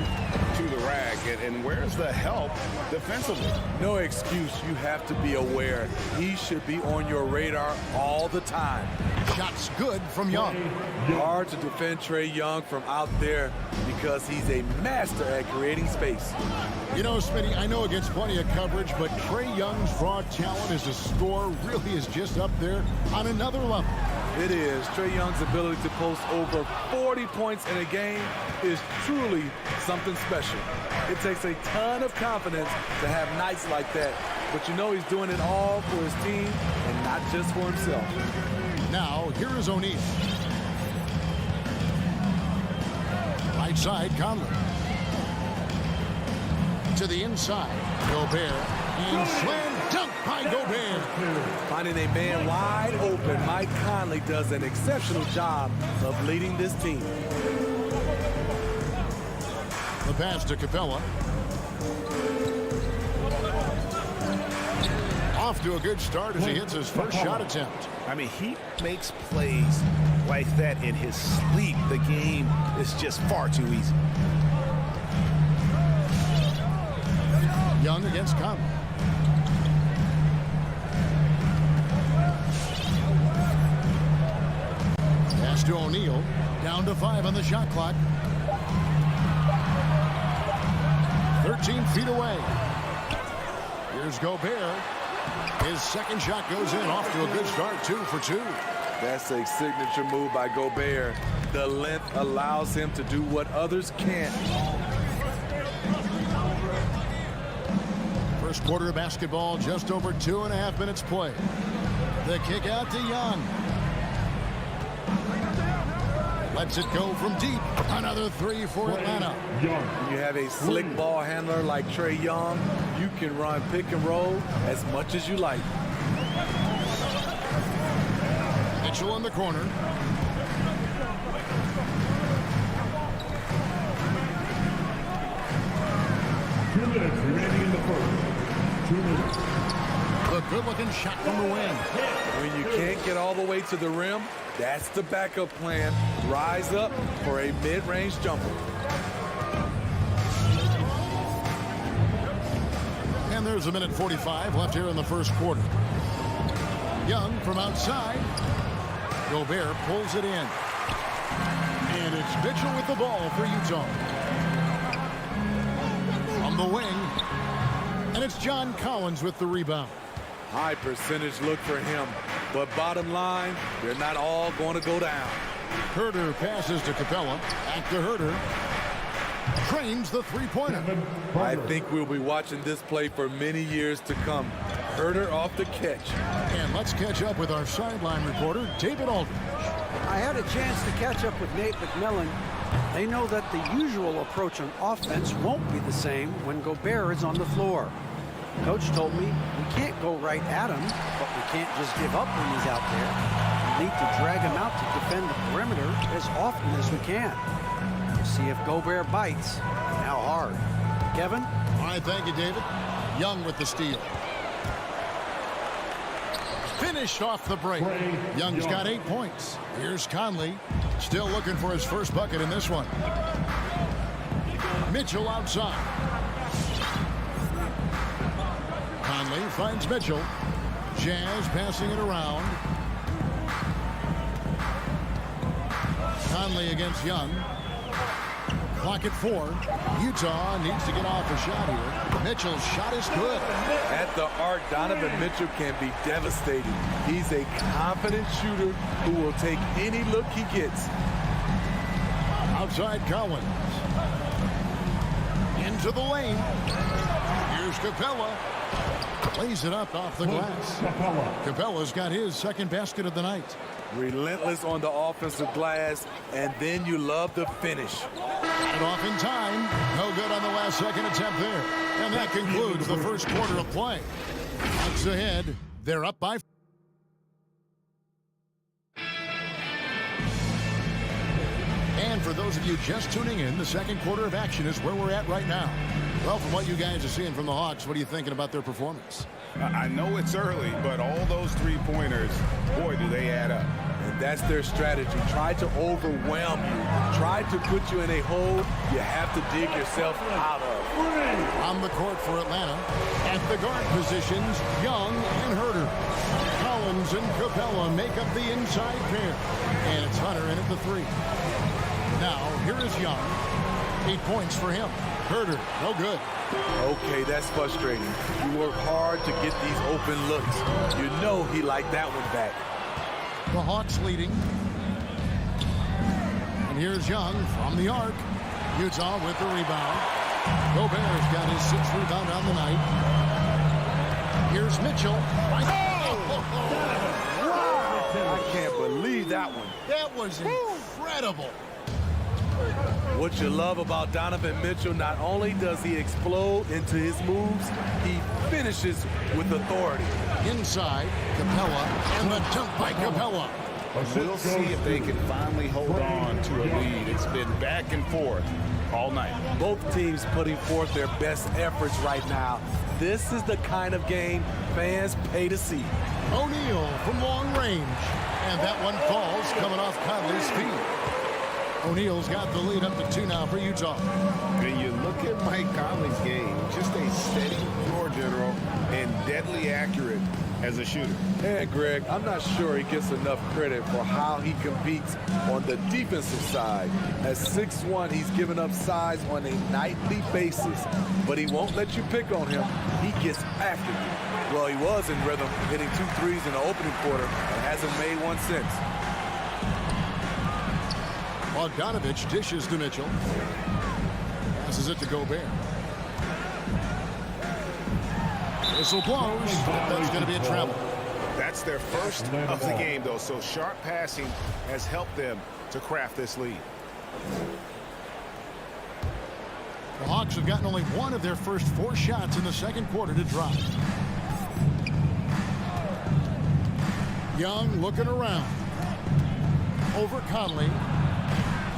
to the rack. And where's the help defensively? No excuse. You have to be aware. He should be on your radar all the time. Shots good from Young. Hard to defend Trae Young from out there because he's a master at creating space. You know, Smitty, I know it gets plenty of coverage, but Trae Young's raw talent as a scorer really is just up there on another level. It is. Trae Young's ability to post over 40 points in a game is truly something special. It takes a ton of confidence to have nights like that, but you know he's doing it all for his team and not just for himself. Now, here is O'Neal. Right side, Conley. To the inside, Gobert. And slam dunk by Gobert. Finding a man wide open, Mike Conley does an exceptional job of leading this team. The pass to Capella. Off to a good start as he hits his first shot attempt. I mean, he makes plays like that in his sleep. The game is just far too easy. Young against Conley. Pass to O'Neal. Down to 5 on the shot clock. 13 feet away. Here's Gobert. His second shot goes in. Off to a good start. 2 for 2. That's a signature move by Gobert. The length allows him to do what others can't. First quarter of basketball, just over 2.5 minutes played. The kick out to Young. Lets it go from deep. Another 3 for Atlanta. When you have a slick ball handler like Trae Young, you can run pick and roll as much as you like. Mitchell in the corner. Two minutes remaining in the first. 2 minutes. A good-looking shot from the wing. When you can't get all the way to the rim, that's the backup plan. Rise up for a mid-range jumper. And there's 1:45 left here in the first quarter. Young from outside. Gobert pulls it in. And it's Mitchell with the ball for Utah. On the wing. And it's John Collins with the rebound. High percentage look for him. But bottom line, they're not all going to go down. Herter passes to Capella. Back to Herter. Trains the three-pointer. I think we'll be watching this play for many years to come. Herter off the catch. And let's catch up with our sideline reporter, David Aldridge. I had a chance to catch up with Nate McMillan. They know that the usual approach on offense won't be the same when Gobert is on the floor. Coach told me we can't go right at him, but we can't just give up when he's out there. We need to drag him out to defend the perimeter as often as we can. We'll see if Gobert bites and how hard. Kevin? All right, thank you, David. Young with the steal. Finished off the break. Young's got 8 points. Here's Conley. Still looking for his first bucket in this one. Mitchell outside. Conley finds Mitchell. Jazz passing it around. Conley against Young. Clock at 4. Utah needs to get off a shot here. Mitchell's shot is good. At the arc, Donovan Mitchell can be devastating. He's a confident shooter who will take any look he gets. outside Collins. Into the lane. Here's Capella. Lays it up off the glass. Capella's got his second basket of the night. Relentless on the offensive glass, and then you love the finish. And off in time. No good on the last second attempt there. And that concludes the first quarter of play. Hawks ahead. They're up by. And for those of you just tuning in, the second quarter of action is where we're at right now. Well, from what you guys are seeing from the Hawks, what are you thinking about their performance? I know it's early, but all those three-pointers, boy, do they add up. And that's their strategy. Try to overwhelm you. Try to put you in a hole you have to dig yourself out of. On the court for Atlanta, at the guard positions, Young and Herter. Collins and Capella make up the inside pair. And it's Hunter in at the three. Now, here is Young. 8 points for him. Herter, no good. Okay, that's frustrating. You work hard to get these open looks. You know he liked that one back. The Hawks leading. And here's Young from the arc. Utah with the rebound. Gobert's got his 6th rebound on the night. Here's Mitchell. Wow! I can't believe that one. That was incredible. What you love about Donovan Mitchell, not only does he explode into his moves, he finishes with authority. Inside, Capella, and the dunk by Capella. We'll see if they can finally hold on to a lead. It's been back and forth all night. Both teams putting forth their best efforts right now. This is the kind of game fans pay to see. O'Neal from long range. And that one falls coming off Conley's feet. O'Neal's got the lead up to 2 now for Utah. When you look at Mike Conley's game, just a steady floor general and deadly accurate as a shooter. And Greg, I'm not sure he gets enough credit for how he competes on the defensive side. At 6'1", he's given up size on a nightly basis, but he won't let you pick on him. He gets after you. Well, he was in rhythm, hitting 2 threes in the opening quarter and hasn't made one since. Bogdanovich dishes to Mitchell. Passes it to Gobert. Whistle blows. That's going to be a travel. That's their first of the game, though, so sharp passing has helped them to craft this lead. The Hawks have gotten only one of their first 4 shots in the second quarter to drop. Young looking around. Over Conley.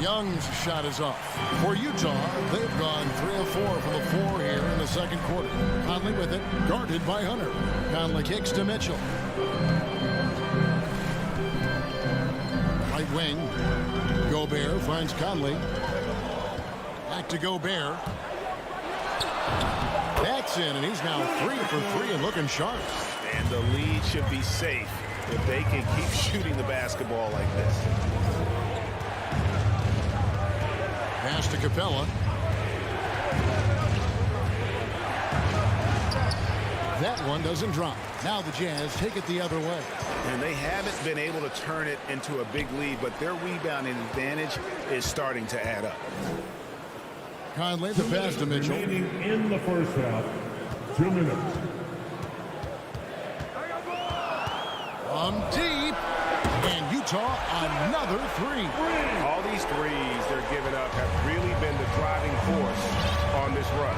Young's shot is off. For Utah, they've gone 3 of 4 from the floor here in the second quarter. Conley with it, guarded by Hunter. Conley kicks to Mitchell. Right wing. Gobert finds Conley. Back to Gobert. That's in, and he's now 3 for 3 and looking sharp. And the lead should be safe if they can keep shooting the basketball like this. Pass to Capella. That one doesn't drop. Now the Jazz take it the other way. And they haven't been able to turn it into a big lead, but their rebounding advantage is starting to add up. Conley, the pass to Mitchell. Remaining in the first half, 2 minutes. From deep. And Utah, another 3. All these threes they're giving up have really been the driving force on this run.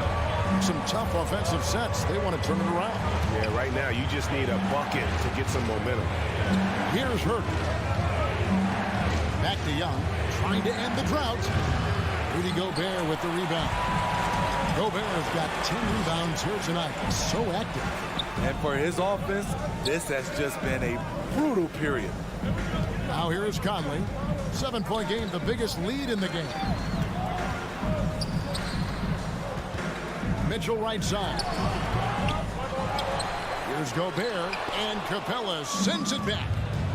Some tough offensive sets. They want to turn it around. Yeah, right now you just need a bucket to get some momentum. Here's Herter. Back to Young, trying to end the drought. Rudy Gobert with the rebound. Gobert's got 10 rebounds here tonight. So active. And for his offense, this has just been a brutal period. Now here is Conley. 7-point game, the biggest lead in the game. Mitchell right side. Here's Gobert, and Capella sends it back.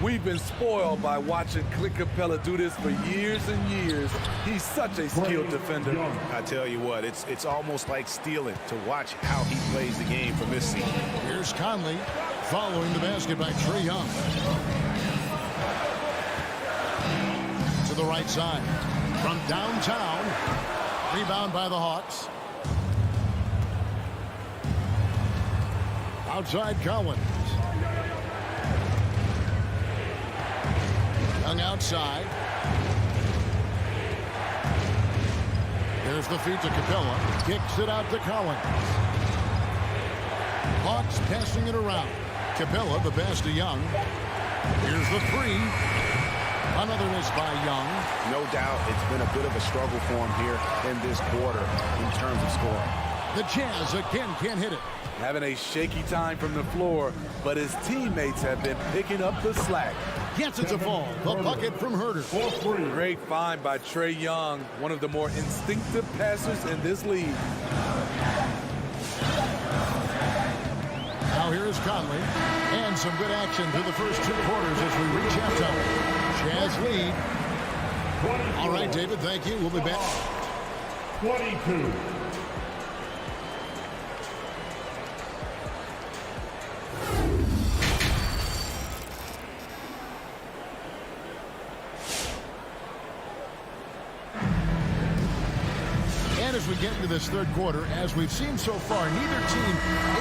We've been spoiled by watching Clint Capella do this for years and years. He's such a skilled defender. I tell you what, it's almost like stealing to watch how he plays the game from this season. Here's Conley following the basket by Trae Young. To the right side. From downtown. Rebound by the Hawks. Outside Collins. Young outside. There's the feed to Capella. Kicks it out to Collins. Hawks passing it around. Capella, the pass to Young. Here's the three. Another miss by Young. No doubt it's been a bit of a struggle for him here in this quarter in terms of scoring. The Jazz again can't hit it. Having a shaky time from the floor, but his teammates have been picking up the slack. Gets it to fall. The bucket from Herter. Great find by Trae Young, one of the more instinctive passers in this league. Now here is Conley. And some good action through the first 2 quarters as we reach halftime. Jazz lead. All right, David, thank you. We'll be back. 22. As we get into this third quarter, as we've seen so far, neither team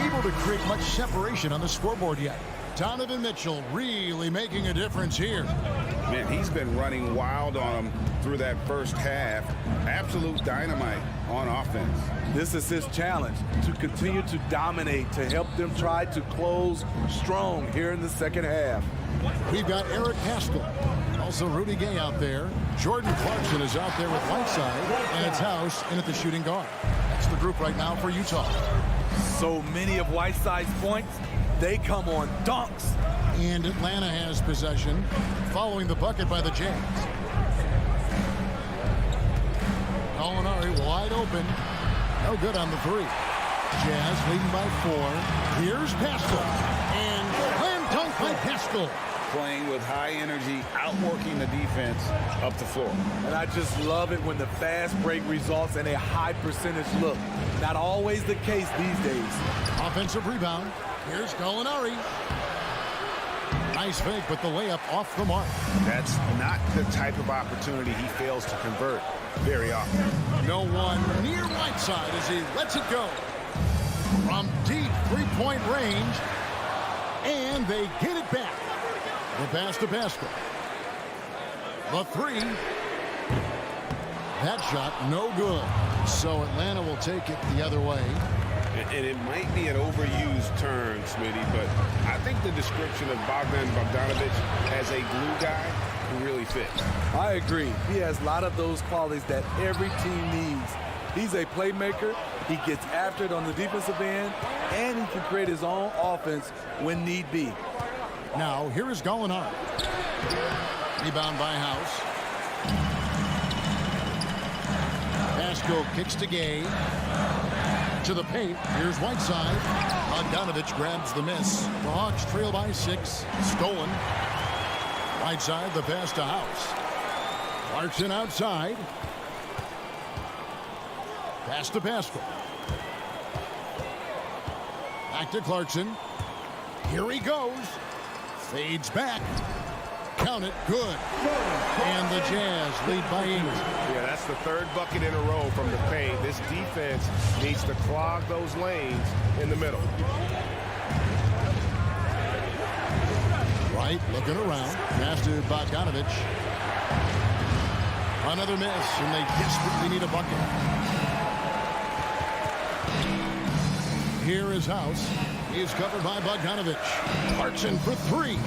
able to create much separation on the scoreboard yet. Donovan Mitchell really making a difference here. Man, he's been running wild on him through that first half. Absolute dynamite on offense. This is his challenge, to continue to dominate, to help them try to close strong here in the second half. We've got Eric Haskell. Also Rudy Gay out there. Jordan Clarkson is out there with Whiteside. And it's House in at the shooting guard. That's the group right now for Utah. So many of Whiteside's points, they come on dunks. And Atlanta has possession following the bucket by the Jazz. Gallinari wide open. No good on the three. Jazz leading by 4. Here's Pascal. And slam dunk by Pascal. Playing with high energy, outworking the defense up the floor. And I just love it when the fast break results in a high percentage look. Not always the case these days. Offensive rebound. Here's Gallinari. Nice fake, but the layup off the mark. That's not the type of opportunity he fails to convert very often. No one near Whiteside as he lets it go. From deep three-point range. And they get it back. The pass to Pascal. The three. That shot no good. So Atlanta will take it the other way. And it might be an overused term, Smitty, but I think the description of Bogdan Bogdanovic as a glue guy who really fits. I agree. He has a lot of those qualities that every team needs. He's a playmaker. He gets after it on the defensive end, and he can create his own offense when need be. Now, here is Gallinari. Rebound by House. Pascal kicks to Gay. To the paint. Here's Whiteside. Bogdanovic grabs the miss. The Hawks trail by 6. Stolen. Whiteside, the pass to House. Clarkson outside. Pass to Pascal. Back to Clarkson. Here he goes. Fades back. Count it. Good. And the Jazz lead by 8. Yeah, that's the third bucket in a row from the paint. This defense needs to clog those lanes in the middle. Right, looking around. Pass to Bogdanovic. Another miss, and they desperately need a bucket. Here is House. He is covered by Bogdanovic. Clarkson for 3.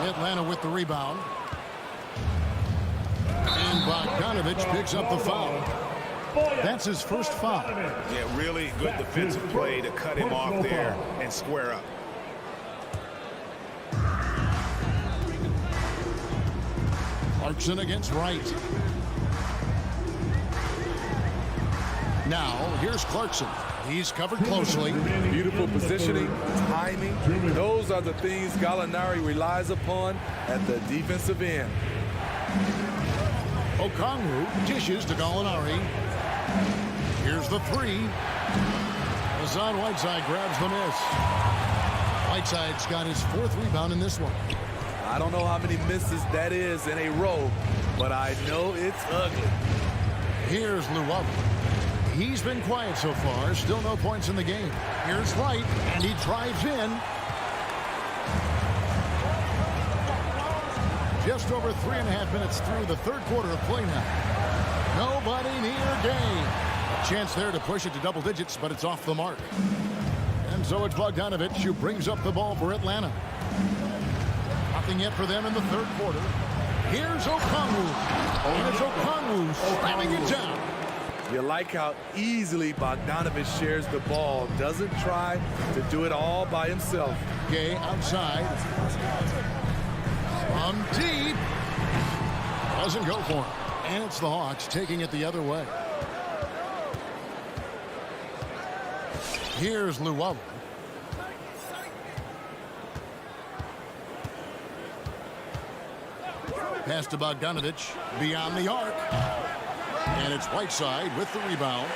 Atlanta with the rebound. And Bogdanovic picks up the foul. That's his first foul. Yeah, really good defensive play to cut him off there and square up. Clarkson against Wright. Now, here's Clarkson. He's covered closely. Beautiful positioning, timing. Those are the things Gallinari relies upon at the defensive end. Okongwu dishes to Gallinari. Here's the 3. Hassan Whiteside grabs the miss. Whiteside's got his 4th rebound in this one. I don't know how many misses that is in a row, but I know it's ugly. Here's Luwawu. He's been quiet so far. Still no points in the game. Here's Wright, and he drives in. Just over 3.5 minutes through the third quarter of play now. Nobody near game. A chance there to push it to double digits, but it's off the mark. And so it's Bogdanovich who brings up the ball for Atlanta. Nothing yet for them in the third quarter. Here's Okongwu. And it's Okongwu slamming it down. You like how easily Bogdanovich shares the ball. Doesn't try to do it all by himself. Gay outside. From deep. Doesn't go for him. And it's the Hawks taking it the other way. Here's Luwawu. Pass to Bogdanovich. Beyond the arc. And it's Whiteside with the rebound.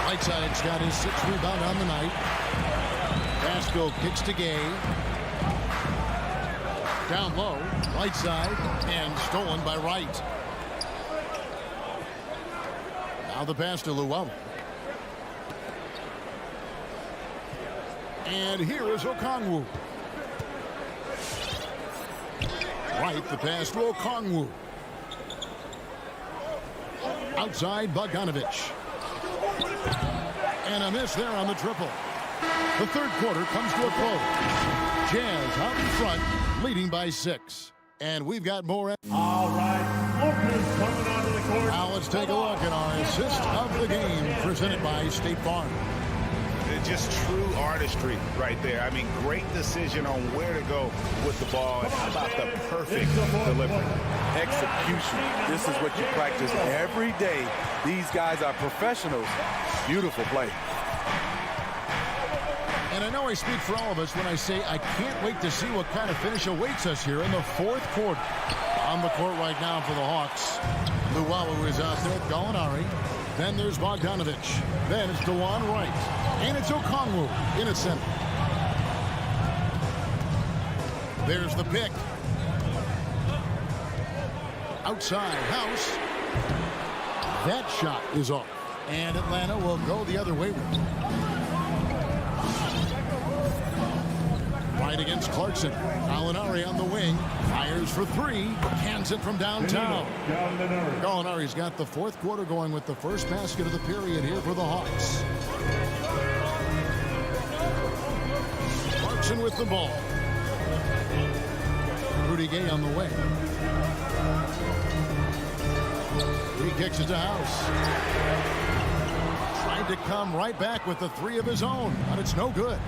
Whiteside's got his 6th rebound on the night. Pascal kicks to Gay. Down low. Whiteside. And stolen by Wright. Now the pass to Luwawu. And here is Okongwu. Wright, the pass to Okongwu. Outside, Bogdanovich. And a miss there on the triple. The third quarter comes to a close. Jazz out in front, leading by 6. And we've got more. All right, Lucas coming onto the court. Now let's take a look at our assist of the game, presented by State Farm. Just true artistry right there. I mean, great decision on where to go with the ball. And how about the perfect delivery? Execution. This is what you practice every day. These guys are professionals. Beautiful play. And I know I speak for all of us when I say I can't wait to see what kind of finish awaits us here in the fourth quarter. On the court right now for the Hawks. Luwawu is out there. Gallinari. Then there's Bogdanovich. Then it's DeJuan Wright. And it's Okongwu in its center. There's the pick. Outside House. That shot is off. And Atlanta will go the other way with it. Right against Clarkson. Gallinari on the wing. Fires for 3. Cans it from downtown. Gallinari's got the fourth quarter going with the first basket of the period here for the Hawks. Clarkson with the ball. Rudy Gay on the wing. He kicks it to House. Tried to come right back with the 3 of his own, but it's no good.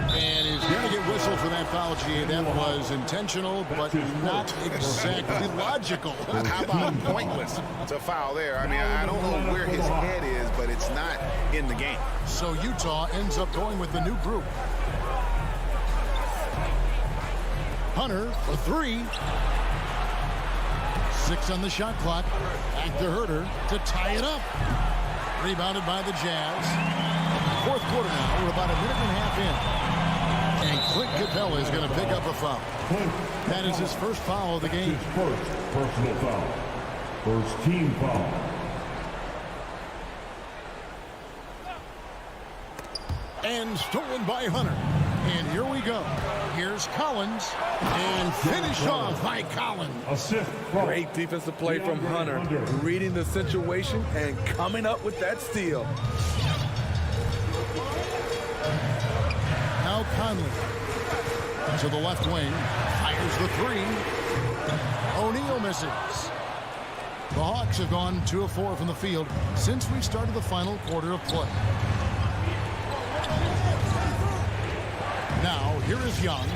And he's going to get whistled for that foul, G. That was intentional, but not exactly logical. How about pointless? It's a foul there. I mean, I don't know where his head is, but it's not in the game. So Utah ends up going with the new group. Hunter for 3. 6 on the shot clock. Back to Herter to tie it up. Rebounded by the Jazz. Fourth quarter now. We're about a minute and a half in. And Clint Capella is going to pick up a foul. That is his first foul of the game. First personal foul. First team foul. And stolen by Hunter. And here we go. Here's Collins. And finished off by Collins. Assist. Great defensive play from Hunter. Reading the situation and coming up with that steal. Now Conley to the left wing. Fires the 3. O'Neal misses. The Hawks have gone 2 of 4 from the field since we started the final quarter of play. Now, here is Young.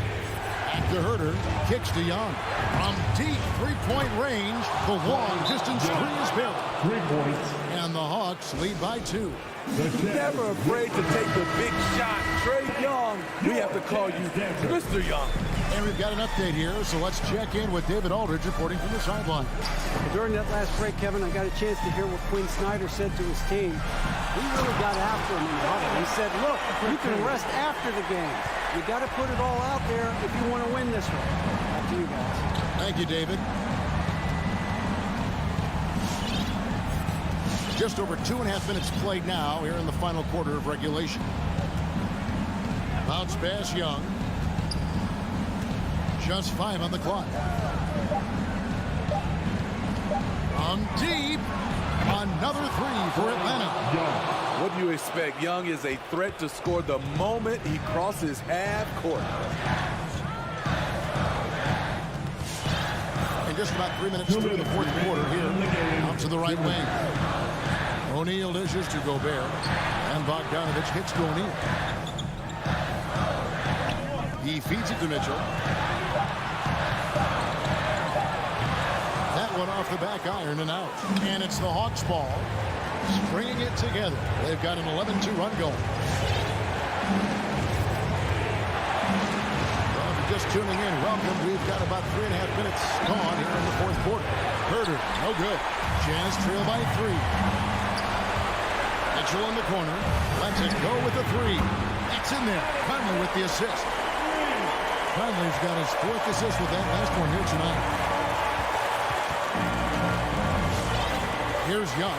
Back to Herter. Kicks to Young. From deep three-point range, the long distance 3 is built. 3 points. And the Hawks lead by 2. Never afraid to take the big shot. Trae Young, we have to call you Mr. Young. And we've got an update here, so let's check in with David Aldridge reporting from the sideline. During that last break, Kevin, I got a chance to hear what Quinn Snyder said to his team. He really got after him in the huddle. He said, look, you can rest after the game. You got to put it all out there if you want to win this one. Back to you guys. Thank you, David. Just over 2.5 minutes played now here in the final quarter of regulation. Bounce pass, Young. Just 5 on the clock. On deep. Another 3 for Atlanta. What do you expect? Young is a threat to score the moment he crosses half court. And just about 3 minutes through the fourth quarter here. Out to the right wing. O'Neal dishes to Gobert. And Bogdanovich hits to O'Neal. He feeds it to Mitchell. That one off the back iron and out. And it's the Hawks ball. Stringing it together. They've got an 11-2 run going. Well, if you're just tuning in, welcome. We've got about 3.5 minutes gone here in the fourth quarter. Herter, no good. Jazz trail by 3. Mitchell in the corner. Lets it go with the 3. That's in there. Conley with the assist. Conley's got his 4th assist with that last one here tonight. Here's Young.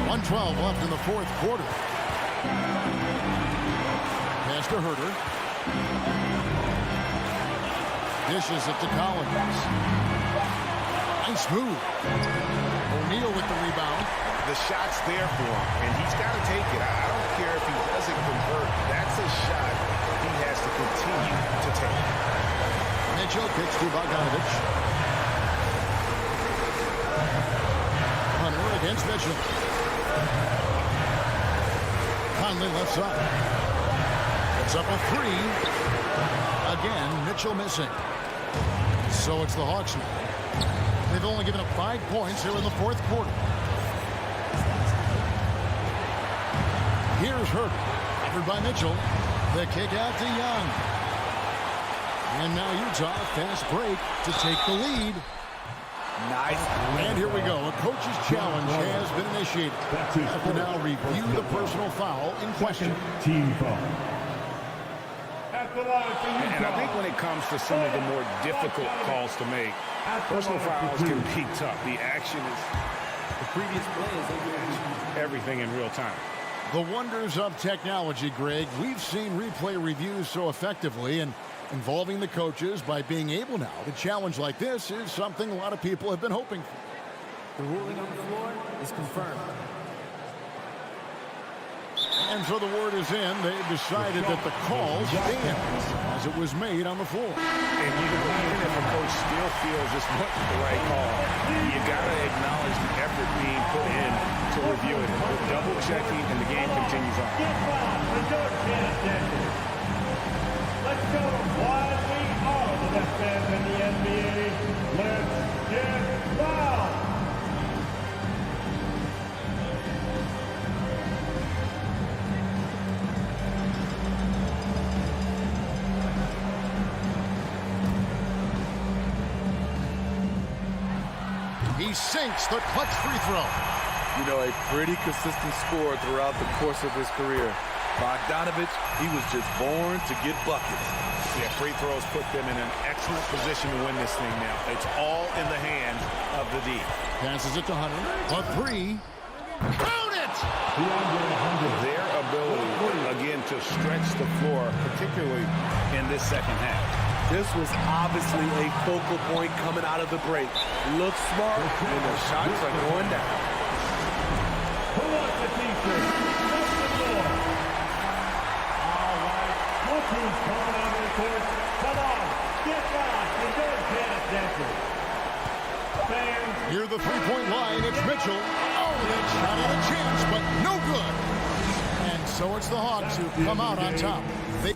1:12 left in the fourth quarter. Pass to Herter. Dishes it to Collins. Nice move. O'Neal with the rebound. The shot's there for him, and he's got to take it. I don't care if he doesn't convert. That's a shot he has to continue to take. Mitchell kicks to Bogdanovich. Hunter against Mitchell. Conley left side. It's up a 3. Again, Mitchell missing. So it's the Hawks now. They've only given up 5 points here in the fourth quarter. Here's Herter. Covered by Mitchell. The kick out to Young. And now Utah, fast break to take the lead. Nice. And here we go. A coach's challenge has been initiated. After now review the personal foul in question. Team foul. And I think when it comes to some of the more difficult calls to make, personal fouls can be tough. The action is The previous play is everything in real time. The wonders of technology, Greg. We've seen replay reviews so effectively, and involving the coaches by being able now to challenge like this is something a lot of people have been hoping for. The ruling on the floor is confirmed. And so the word is in. They've decided that the call stands as it was made on the floor. And even if a coach still feels this wasn't the right call, you got to acknowledge the effort being put in to review it. Double checking, and the game continues on. Let's go. Why we are the best fans in the NBA. Let's get wild. He sinks the clutch free throw. You know, a pretty consistent scorer throughout the course of his career. Bogdanovich, he was just born to get buckets. Yeah, free throws put them in an excellent position to win this thing now. It's all in the hands of the D. Passes it to Hunter. A 3. Count it! Their ability, again, to stretch the floor, particularly in this second half. This was obviously a focal point coming out of the break. Looks smart, and the shots are going down. Who wants the t-shirt? That's the floor. All right. What team's coming on the court? Come on. Get back and don't pay attention. Fans. Near the three-point line, it's Mitchell. Oh, that shot had a chance, but no good. And so it's the Hawks who come out on top. They